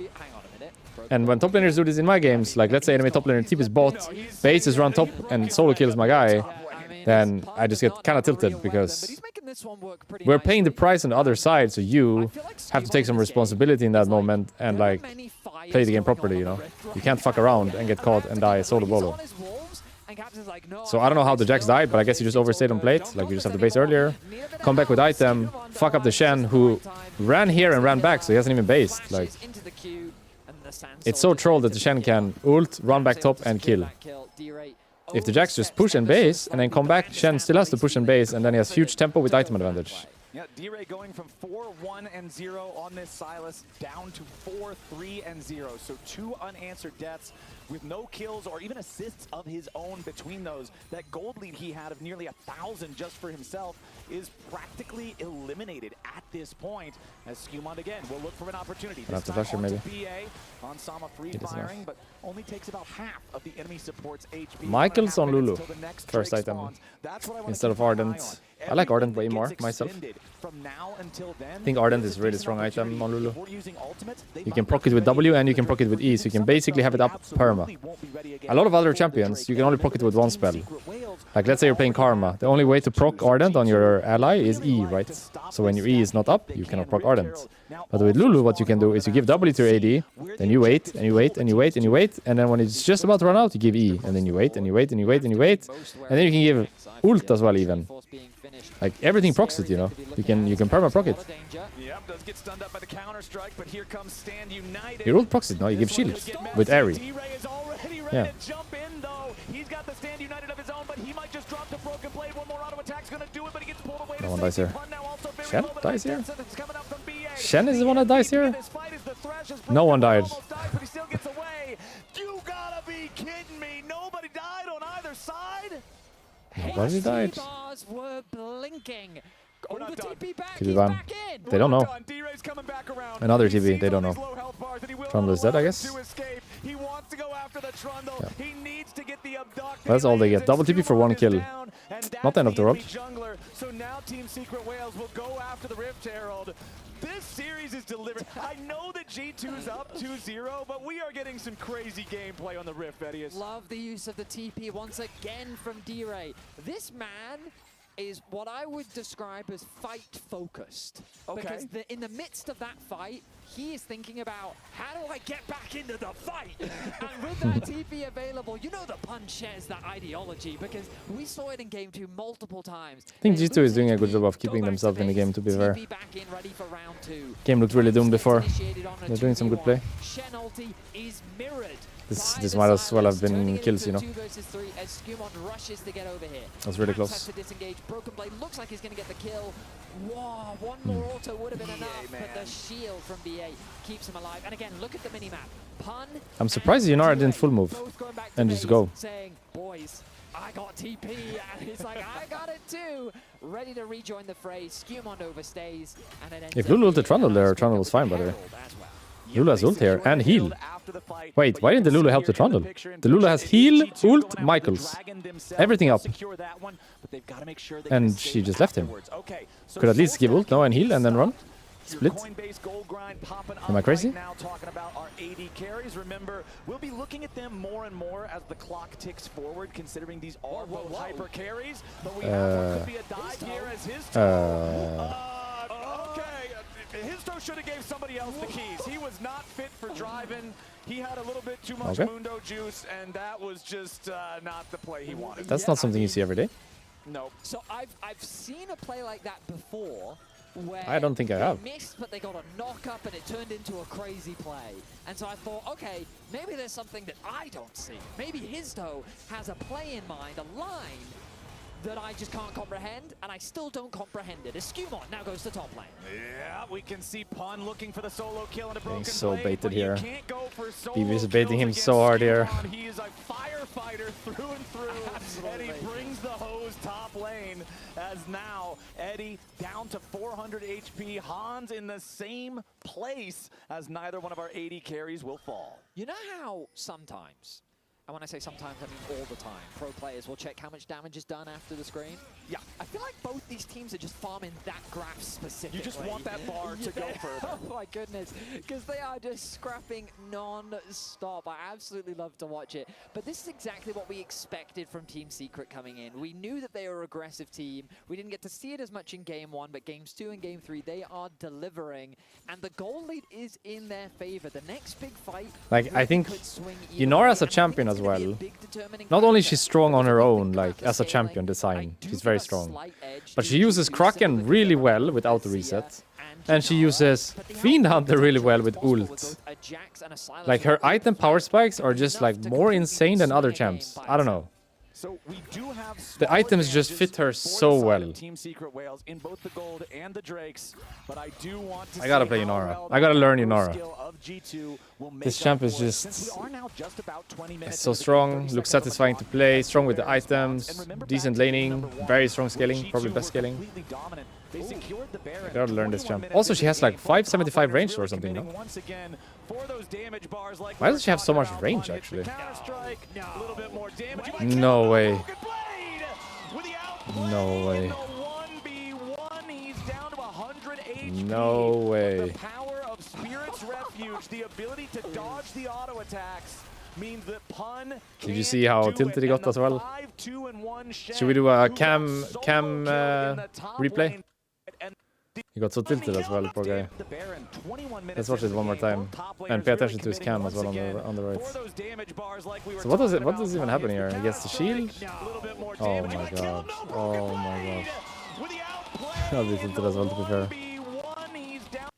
And when top laners do this in my games, like let's say enemy top laner TP is bot, base is run top and solo kills my guy, then I just get kind of tilted, because we're paying the price on the other side, so you have to take some responsibility in that moment and like play the game properly, you know? You can't fuck around and get caught and die solo bolo. So I don't know how the Jax died, but I guess you just overstayed on plate, like you just have the base earlier, come back with item, fuck up the Shen, who ran here and ran back, so he hasn't even based. Like, it's so troll that the Shen can ult, run back top and kill. If the Jax just push and base and then come back, Shen still has to push and base, and then he has huge tempo with item advantage. Yeah, D-Ray going from 4-1-0 on this Sylas down to 4-3-0. So 2 unanswered deaths with no kills or even assists of his own between those. That gold lead he had of nearly 1,000 just for himself is practically eliminated at this point. As Skumon again will look for an opportunity. Gonna have to flash him, maybe. On Sama free firing, but only takes about half of the enemy support's HP. Michael's on Lulu. First item. Instead of Ardent. I like Ardent way more myself. I think Ardent is a really strong item on Lulu. You can proc it with W and you can proc it with E, so you can basically have it up perma. A lot of other champions, you can only proc it with one spell. Like let's say you're playing Karma. The only way to proc Ardent on your ally is E, right? So when your E is not up, you cannot proc Ardent. But with Lulu, what you can do is you give W to your AD, then you wait, and you wait, and you wait, and you wait, and then when it's just about to run out, you give E, and then you wait, and you wait, and you wait, and you wait, and then you can give ult as well even. Like everything procs it, you know. You can perma proc it. Yep, does get stunned up by the counter strike, but here comes Stand United. Your ult procs it, no? You give shield with Airy. D-Ray is already ready Yeah. to jump in though. He's got the Stand United of his own, but he might just drop the Broken Blade. One more auto attack's gonna do it, but he gets pulled away. No one dies here. Shen Shen dies here? Shen is the one that dies here? No one died. But he still gets away. You gotta be kidding me. Nobody died on either side. Nobody died. Bars were blinking. Oh, not the done. TP back, Could be he's one. back in. They don't know. D-Ray's coming back around. Another He TP, sees they don't all know. these low health bars that he will Trundle is not dead, I allow guess. to escape. He wants to go after the Trundle. Yeah. He needs to get the abduct. That's all they get. And Double TP for one Skumon is kill. down, and Not the end of the that's world. enemy jungler. So now Team Secret Whales will go after the Rift Herald. This series is delivered. I know that G2 is up 2-0, but we are getting some crazy gameplay on the Rift, Vedius. Love the use of the TP once again from D-Ray. This man is what I would describe as fight-focused. Okay. Because in the midst of that fight, he is thinking about, how do I get back into the fight? And with that TP available, you know the Pun shares that ideology, because we saw it in Game 2 multiple times. I think They G2 lose is doing a good HP, job of go keeping back to themselves in the base, game, to be fair. TP back in, ready for round 2. Game looked really doomed before. Initiated on a They're doing some good 2v1. play. Shen ulti is mirrored. This might as well have been kills, you know. 2 versus 3 as Skumon rushes to get over here. That's really Max close. has to disengage. Broken Blade looks like he's going to get the kill. Wow, one more auto would have been enough, but the shield from BA keeps him alive. And again, look at the minimap. Pun. I'm surprised Yunara didn't full move and just go. Saying, boys, I got TP, and he's like, I got it too. Ready to rejoin the fray. Skumon overstays, and it ends If up Lulu ulted being Trundle there, Herald Trundle was fine, by the way. as well. Lulu has ult here and heal. Wait, why didn't the Lulu help the Trundle? The Lulu has heal, ult, Michaels. Everything up. And she just left him. Could at least give ult now and heal and then run. Split. Am I crazy? Now talking about our AD carries. Remember, we'll be looking at them more and more as the clock ticks forward, considering these are both hyper carries. But we have what could be a dive here as his Histo should have gave somebody else the keys. He was not fit for driving. He had a little bit too much Mundo juice, and that was just not the play he wanted. That's not something you see every day. Nope. So I've seen a play like that before, where I don't think I they have. missed, but they got a knock up and it turned into a crazy play. And so I thought, okay, maybe there's something that I don't see. Maybe Histo has a play in mind, a line that I just can't comprehend, and I still don't comprehend it. As Skumon now goes to top lane. Yeah, we can see Pun looking for the solo kill and a broken so blade, baited but you here. can't go for solo BB is baiting him kills so hard here. against Skumon. He is a firefighter through and through, and he brings the hose top lane as now Eddie down to 400 HP. Hans in the same place as neither one of our 80 carries will fall. You know how sometimes, and when I say sometimes, I mean all the time, pro players will check how much damage is done after the screen? Yeah. I feel like both these teams are just farming that graph specifically. You just want that bar to go further. Oh my goodness, because they are just scrapping non-stop. I absolutely love to watch it. But this is exactly what we expected from Team Secret coming in. We knew that they were an aggressive team. We didn't get to see it as much in Game 1, but Games 2 and Game 3, they are delivering. And the goal lead is in their favor. The next big fight, Like, I think could swing either Yunara as a way, and I think champion it's as gonna be a well. big determining Not only factor. she's strong on her own, Think like about the as a scaling. champion design, I do she's give very a strong. slight edge But to she uses Lucia Kraken with really both well without the Lucia reset. and And she Yunara, uses but they have Fiend the Hunter really well with potential ult. both a Jax and a Sylas Like her who are item in power fight, spikes are enough just like to more completely insane than swing other a game champs. by I don't itself. know. So we do have The small items just fit her advantages for so the side well. of Team Secret Whales in both the gold and the Drakes, but I do want to I gotta see play how Yunara. well I gotta the learn macro Yunara. skill of G2 will make This up champ is for it. just Since we are now just about 20 minutes so into the game, strong, 30 looks seconds on the satisfying to clock, play, that's strong with the their response. items, And remember decent back to game laning, number 1, very strong where scaling, G2 probably were best scaling. completely dominant. They secured the Baron. I gotta learn this 21 champ. minutes Also, into she has the like game, both top 575 laners range really or something, no? committing once again for those damage bars like Why we does were she have so talking much about. range, Pun hits the actually? Counter-Strike, a little bit more damage. You might No kill way. the Broken Blade with the outplay No way. in the 1v1. He's down to 100 HP. No way. The power of Spirit's Refuge, the ability to dodge the auto attacks, means that Pun Did you see how tilted he got as well? Should we do a cam replay? He got so tilted as well, poor guy. Let's watch it one more time. And pay attention to his cam as well on the right. So what does even happen here? He gets the shield? Oh my god. Oh my gosh. I'll be tilted as well, to be fair.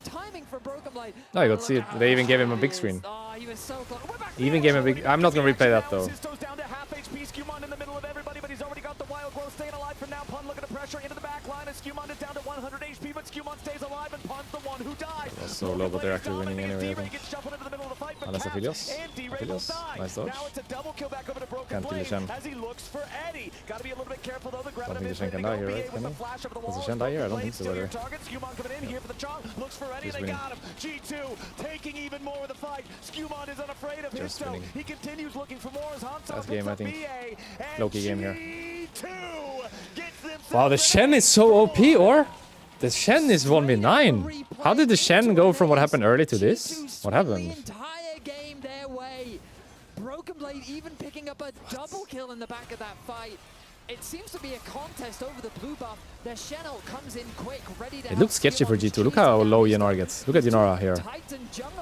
Timing for Broken Blade. No, you got to see it. They even gave him a big screen. Oh, he was so close. We're back He even there. gave him a big... I'm not going to replay that though. Sisto's down to half HP. Skumon in the middle of everybody, but he's already got the wild glow staying alive for now. Pun looking to pressure into the back back line, and Skumon is down to 100 HP, but Skumon stays alive and Pun's the one who dies. was so low, but they're actually winning anyway, I think. Gets shuffled into the middle of the fight, but Unless Caps Aphelios. and D-Ray will Aphelios. die. Nice dodge. Now it's a double kill back over to Broken Can't kill the Blade Shen. as he looks for Eddie. Gotta be a little bit careful though. The grab Don't of think the Shen can BA die here, right? with Can the he? flash over the Does the wall. Shen die here? I don't Blade think so, still your either. target. Skumon coming in here for the chop. Looks for Eddie, Just and they winning. got him. G2 taking even more of the fight. Skumon is unafraid of Just Histo. winning. He continues looking for more as Hansa Last picks game, I up think. BA, and Low-key game here. G2 gets themselves Wow, the Shen is so OP, or? The Shen is 1v9. How did the Shen go from what happened early to this? What happened? The entire game their way. Broken Blade even picking up a double kill in the back of that fight. It seems to be a contest over the blue buff. The Shen ult comes in quick, ready to It looks sketchy for G2. Look how low Yenara gets. Look at Yenara here.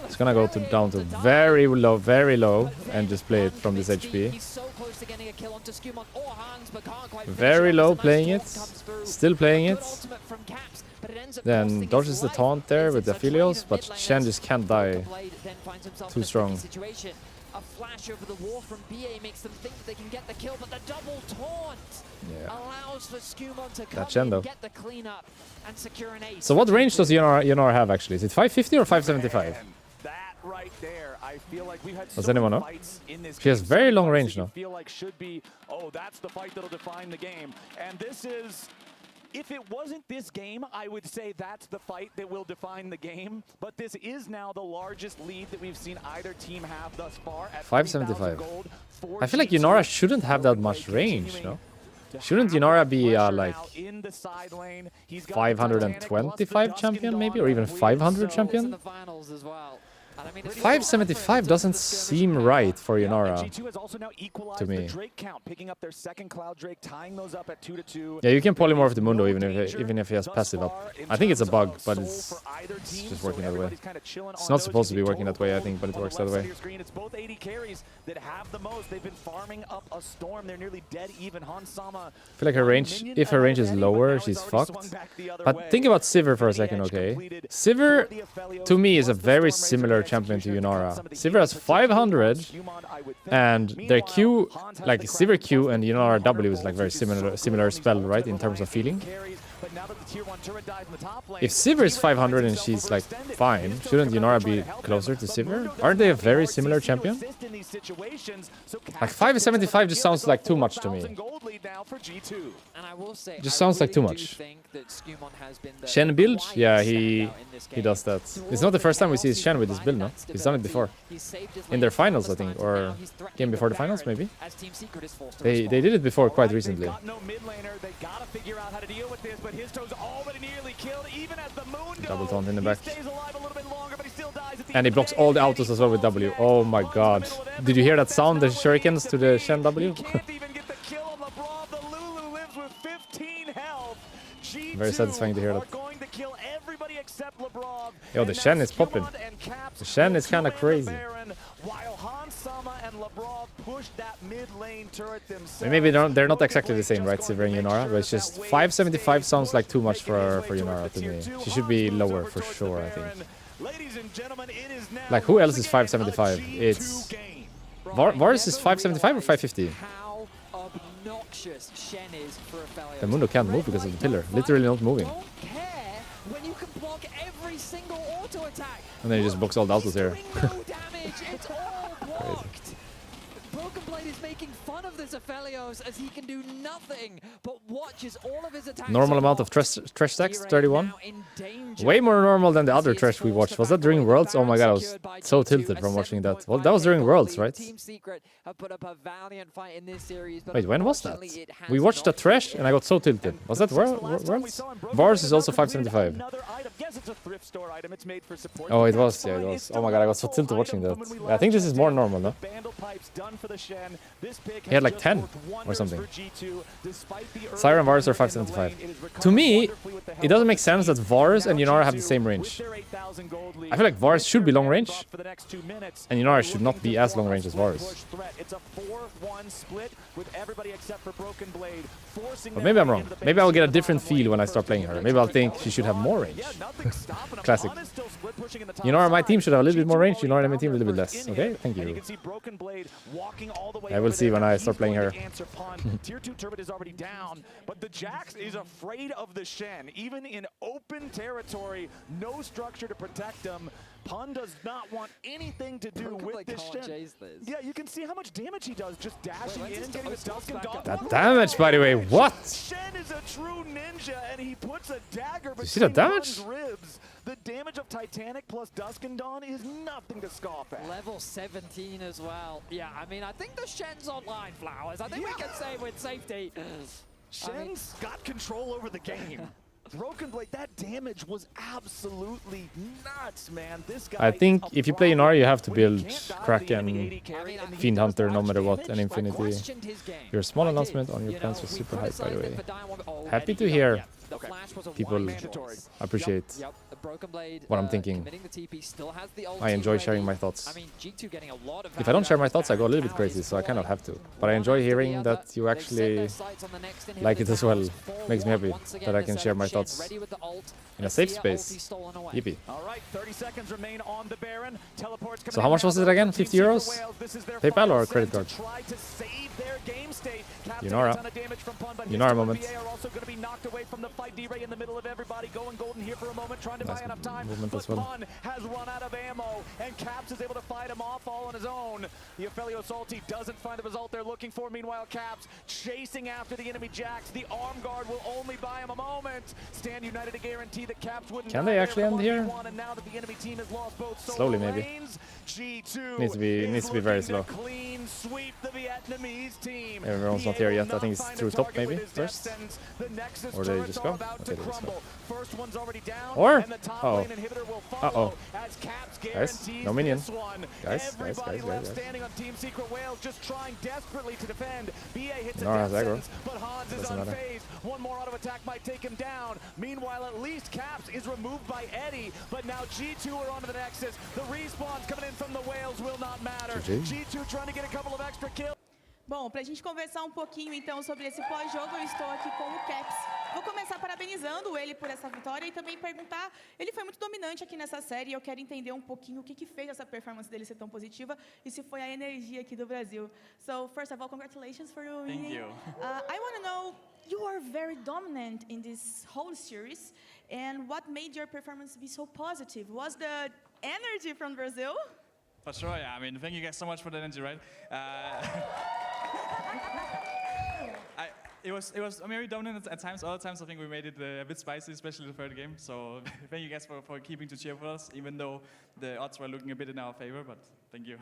It's gonna go down to very low, and just play it from this HP. He's so close to getting a kill onto Skumon or Hans, but can't quite finish Very it. low It's a nice playing taunt it. comes through. Still playing Good it. ultimate from Caps, but it ends up Then costing his dodges the life. taunt there with the It's a Aphelios, trade of but mid Shen laners. just can't die. Broken Blade then finds himself Too in a strong. tricky situation. A flash over the wall from BA makes them think that they can get the kill, but the double taunt Yeah. allows for Skumon to come Shen, in, though. get the cleanup, and secure an ace. So what range does Yenara have actually? Is it 550 or 575? Man, that right there, I feel like we've had Does so anyone many know? fights in this She has game, very some long fights range that you now. feel like should be, oh, that's the fight that'll define the game. And this is, if it wasn't this game, I would say that's the fight that will define the game. But this is now the largest lead that we've seen either team have thus far at 575. 3,000 gold for I feel like G2. Yenara shouldn't have that much range, no? Shouldn't Yenara be like 525 champion maybe, or even 500 champion? 575 doesn't seem right for Yenara. G2 has also now equalized to me. the Drake count, picking up their second Cloud Drake, tying those up at 2-2. Yeah, you can polymorph the Mundo even if he has passive up. I think it's a bug, but it's just working that way. It's not supposed to be working that way, I think, but it works that way. It's both 80 carries that have the most. They've been farming up a storm. They're nearly dead even. Hansama. I feel like her range, if her range is lower, she's fucked. But think about Sivir for a second, okay? Sivir, to me, is a very similar champion to Yenara. Sivir has 500, and their Q, like Sivir Q and Yenara W is like very similar spell, right, in terms of feeling. If Sivir is 500 and she's like fine, shouldn't Yenara be closer to Sivir? Aren't they a very similar champion? Like 575 just sounds like too much to me. And I will say, Just I sounds like really too do much. think that Skumon has been the Shen build? quiet Yeah, standout he in this game. does that. Through It's all not the first time we health see he's Shen with this build, no? provided, He's done it before. he's saved his In lane their finals, I countless think, times, or but now he's threatening game before the the finals, Baron maybe? as Team Secret is forced to They respond. did it before quite They've recently. got no mid laner. They gotta figure out how to deal with this, but Histo's already nearly killed, even as the Mundo. Double taunt in the back. He stays alive a little bit longer, but he still dies at the And he end blocks of the all the day. autos as well with W. Oh my god. Did you hear that sound, the shurikens to the Shen W? He can't even get the kill on LeBron. The Lulu lives with 15 health. G2 Very satisfying to hear are that. going to kill everybody except LeBron. Yo, the And Shen now is popping. Skumon and Caps The Shen will is kinda two-man the crazy. Baron, while Hansama and LeBron push that mid lane turret themselves. Maybe they're not exactly the same, right, Sivir and Yenara, but it's just 575 sounds like too much for Yenara to me. She should be lower for sure, I think. Ladies and gentlemen, it is now Like, who else is once again a 575? G2 It's game. Varus is 575 or 550? How obnoxious Shen is for Aphelios. The Mundo can't move because of the pillar. Literally not moving. Don't care when you can block every single auto attack. And then he just blocks all the autos here. He's doing no damage. It's all blocked. Broken Blade is making fun of this Aphelios as he can do nothing but watches all of his attacks. Normal are amount of blocked. trash stacks, D-Ray 31. now in danger. Way more normal than the As other he is trash we forced watched. to Was that back during away. Worlds? Oh my god, I Baron was secured by so G2, tilted a from watching that. 7.5 Well, that was during gold Worlds, lead. right? Team Secret have put up a valiant fight in this series, but Wait, when was that? unfortunately it has We watched the not trash and I got so tilted. Was that Worlds? Varus is also 575. Another item. Yes, it's a thrift store item. It's made for support. Oh, it That's was, yeah, it fine. was. It's still Oh my god, I got not a so full tilted watching item that. from when we I think last this is more checked. normal, no? The Vandal pipe's done for the Shen. This pick He had has like just 10 worked or wonders something. for G2, despite the early Siren Varus are pressure in the 575. lane. It is recovered To me, wonderfully with the it help doesn't of make the sense that team. Varus and Now Yenara have the G2 same with range. their 8,000 gold lead. I feel like Varus should be long They're range, for the next 2 minutes. and Yenara should not be as long range as Varus. Push threat. It's a 4-1 split with everybody except for Broken Blade, forcing But them maybe I'm right wrong. into the Maybe I'll base get a of the different bottom feel lane when I first. start playing her. Maybe I'll think she should have more range. Yeah, nothing's stopping him. Classic. Han is still split pushing in the top Yenara, my side. team should have a little bit more range. G2 Yenara, my already team a little bit found their less. first Okay, inhib, thank and you. you can see Broken Blade walking all the way play I will over see there. when Now I he's start playing going her. to answer Pun. Tier 2 Turbid is already down, but the Jax is afraid of the Shen. Even in open territory, no structure to protect him. Pun does not want anything to do Broken with Blade this can't Shen. chase this. Yeah, you can see how much damage he does just dashing Wait, in, let's getting the just Dusk and back Dawn. up. That damage, by the way, what? Shen is a true ninja, and he puts a dagger you see the between damage? Pun's ribs. The damage of Titanic plus Dusk and Dawn is nothing to scoff at. Level 17 as well. Yeah, I mean, I think the Shen's online, Flowers. I think we can say with safety. Shen's got control over the game. Broken Blade, that damage was absolutely nuts, man. This guy I think is a if you play Inari, you have to when you build can't die to the Kraken, enemy AD carry, and he Fiend does Hunter, that no matter much what, and damage. Infinity. Questioned his game. Your small I did. announcement on your You plans know, was we super hype, by the criticized way. him for dying one- oh, Happy Eddie, to yeah, hear yeah. The Flash was a people wise choice. appreciate Yep, the Broken Blade, what I'm thinking. committing the TP, still has the I enjoy ulti sharing ready. my thoughts. I mean, G2 getting a lot of If I don't share my value thoughts, I go a little bit out of crazy, Towers so I kind of falling. have to. But I One enjoy after the hearing other. that you They've set actually their sights on the next like it inhibitor as well. towers. Makes me 4-1. happy Once again, that I the can share my setup, Shen thoughts ready with the ult. in a Let's safe see space. ulti stolen away. Yippee. All right, 30 seconds remain on the Baron. Teleports coming So how in much now, was it though, again? from Team 50 Secret euros? Wales. This is their PayPal final or credit send card? to try to save their game state. Captain Yunara. a ton of damage from Pun, but his Yunara two moment. NBA are also going to be knocked away from the fight. D-Ray in the middle of everybody, going golden here for a moment, trying to Nice buy enough time. movement But as well. Pun has run out of ammo, and Caps is able to fight him off all on his own. The Aphelios ulti doesn't find the result they're looking for. Meanwhile, Caps chasing after the enemy Jax. The arm guard will only buy him a moment. Stand United to guarantee that Caps wouldn't Can die they there actually for end here? 1v1, and now that the enemy team has lost both solo Slowly, maybe. lanes, G2 Needs to be very is slow. looking to clean sweep the Vietnamese team. Everyone's not PA here will yet. I not think it's find a through top target with maybe his death first. sentence. The Nexus Or they turrets just are go? about Okay, to they just go. crumble. First one's already down, Or- and the top uh-oh. lane inhibitor will follow as Caps guarantees no minion. this one. Guys, Everybody guys. left standing on Team Secret Wales, just trying desperately to defend. BA hits a Nora death has aggro. sentence, but Hans is Doesn't matter. unfazed. One more auto attack might take him down. Meanwhile, at least Caps is removed by Eddie, but now G2 are onto the Nexus. The respawns coming in from the Wales will not matter. GG. G2 trying to get a couple of extra kills. Bom, para a gente conversar um pouquinho então sobre esse pós-jogo, eu estou aqui com o Caps. Vou começar parabenizando ele por essa vitória e também perguntar, ele foi muito dominante aqui nessa série e eu quero entender um pouquinho o que fez essa performance dele ser tão positiva e se foi a energia aqui do Brasil. So, first of all, congratulations for your winning. Thank you. I want to know, you are very dominant in this whole series, and what made your performance be so positive? Was the energy from Brazil? For sure, yeah. I mean, thank you guys so much for the energy, right? It was very dominant at times. Other times, I think we made it a bit spicy, especially the third game. So thank you guys for keeping to cheer for us, even though the odds were looking a bit in our favor. But thank you.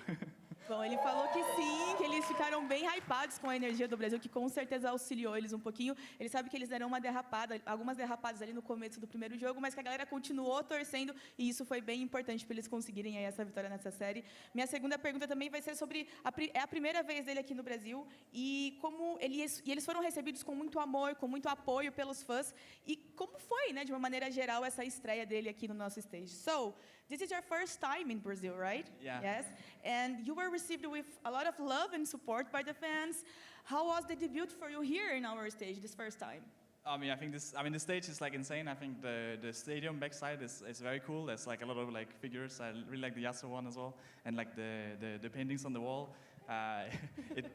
Bom, ele falou que sim, que eles ficaram bem hypados com a energia do Brasil, que com certeza auxiliou eles um pouquinho. Ele sabe que eles deram uma derrapada, algumas derrapadas ali no começo do primeiro jogo, mas que a galera continuou torcendo e isso foi bem importante para eles conseguirem aí essa vitória nessa série. Minha segunda pergunta também vai ser sobre é a primeira vez dele aqui no Brasil e como eles foram recebidos com muito amor, com muito apoio pelos fãs e como foi, né, de uma maneira geral essa estreia dele aqui no nosso stage. So, this is your first time in Brazil, right? Yeah. Yes. And you were received with a lot of love and support by the fans. How was the debut for you here in our stage this first time? I mean, the stage is like insane. I think the stadium backside is very cool. There's like a lot of like figures. I really like the Yasuo one as well, and like the paintings on the wall.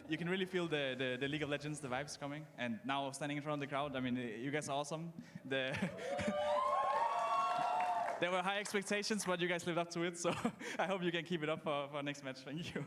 You can really feel the League of Legends, the vibes coming. And now standing in front of the crowd, I mean, you guys are awesome. There were high expectations, but you guys lived up to it. So I hope you can keep it up for next match. Thank you.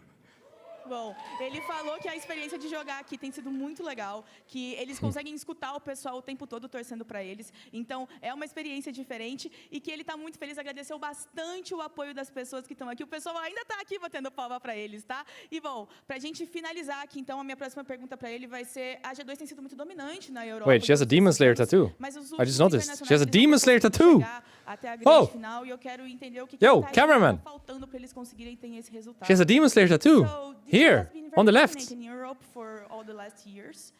Bom, ele falou que a experiência de jogar aqui tem sido muito legal, que eles conseguem escutar o pessoal o tempo todo torcendo para eles. Então, é uma experiência diferente e que ele está muito feliz, agradeceu bastante o apoio das pessoas que estão aqui. O pessoal ainda está aqui batendo palma para eles, tá? E bom, para a gente finalizar aqui, então, a minha próxima pergunta para ele vai ser: a G2 tem sido muito dominante na Europa. Wait, she has a Demon Slayer tattoo. Mas os I just últimos noticed. She has a internacionais, Demon eles Slayer não conseguem tattoo. chegar até a grande Oh. final e eu quero entender o que Yo, tá cameraman. faltando para eles conseguirem ter esse resultado. She has a Demon Slayer tattoo. So, this Here, has been very on the left. dominant in Europe for all the last years,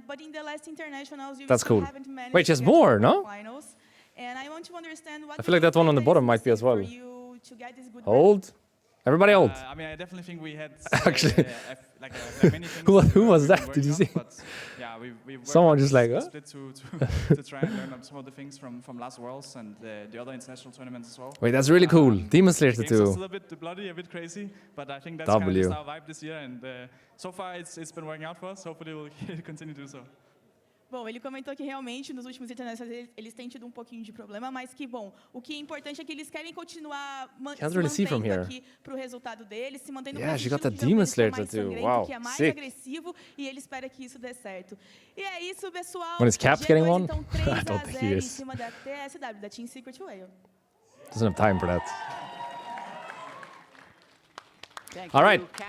but in the last internationals, you That's still cool. haven't managed Wait, she to has get to more, the no? finals. And I want to understand what I feel like that one on the bottom might be as well. For you to get this good Hold. Everybody hold. I mean, I definitely think we had Actually. like many things. Who that we was were that? Did you working see? on, but yeah, we've worked Someone on just this like, split to try and learn some of the things from last Worlds and the other international tournaments as well. Wait, that's really cool. Demon Slayer The games are still Tattoo. a bit bloody, a bit crazy, but I think that's kind of W. just our vibe this year, and so far it's been working out for us. Hopefully we'll continue to do so. Bom, ele comentou que realmente nos últimos internacionais eles têm tido um pouquinho de problema, mas que bom. O que é importante é que eles querem continuar Can't se really see from mantendo here. aqui pro resultado deles, se mantendo Yeah, com she esse got estilo that de jogo Demon deles que é Slayer mais tattoo. sangrento, Wow, que é mais sick. agressivo, e ele espera que isso dê certo. E é isso, pessoal. When is Caps G2, getting one? então, I don't think he 3-0 em is. cima da TSW, da Team Secret Whale. Doesn't have time for that. Thank All right. you,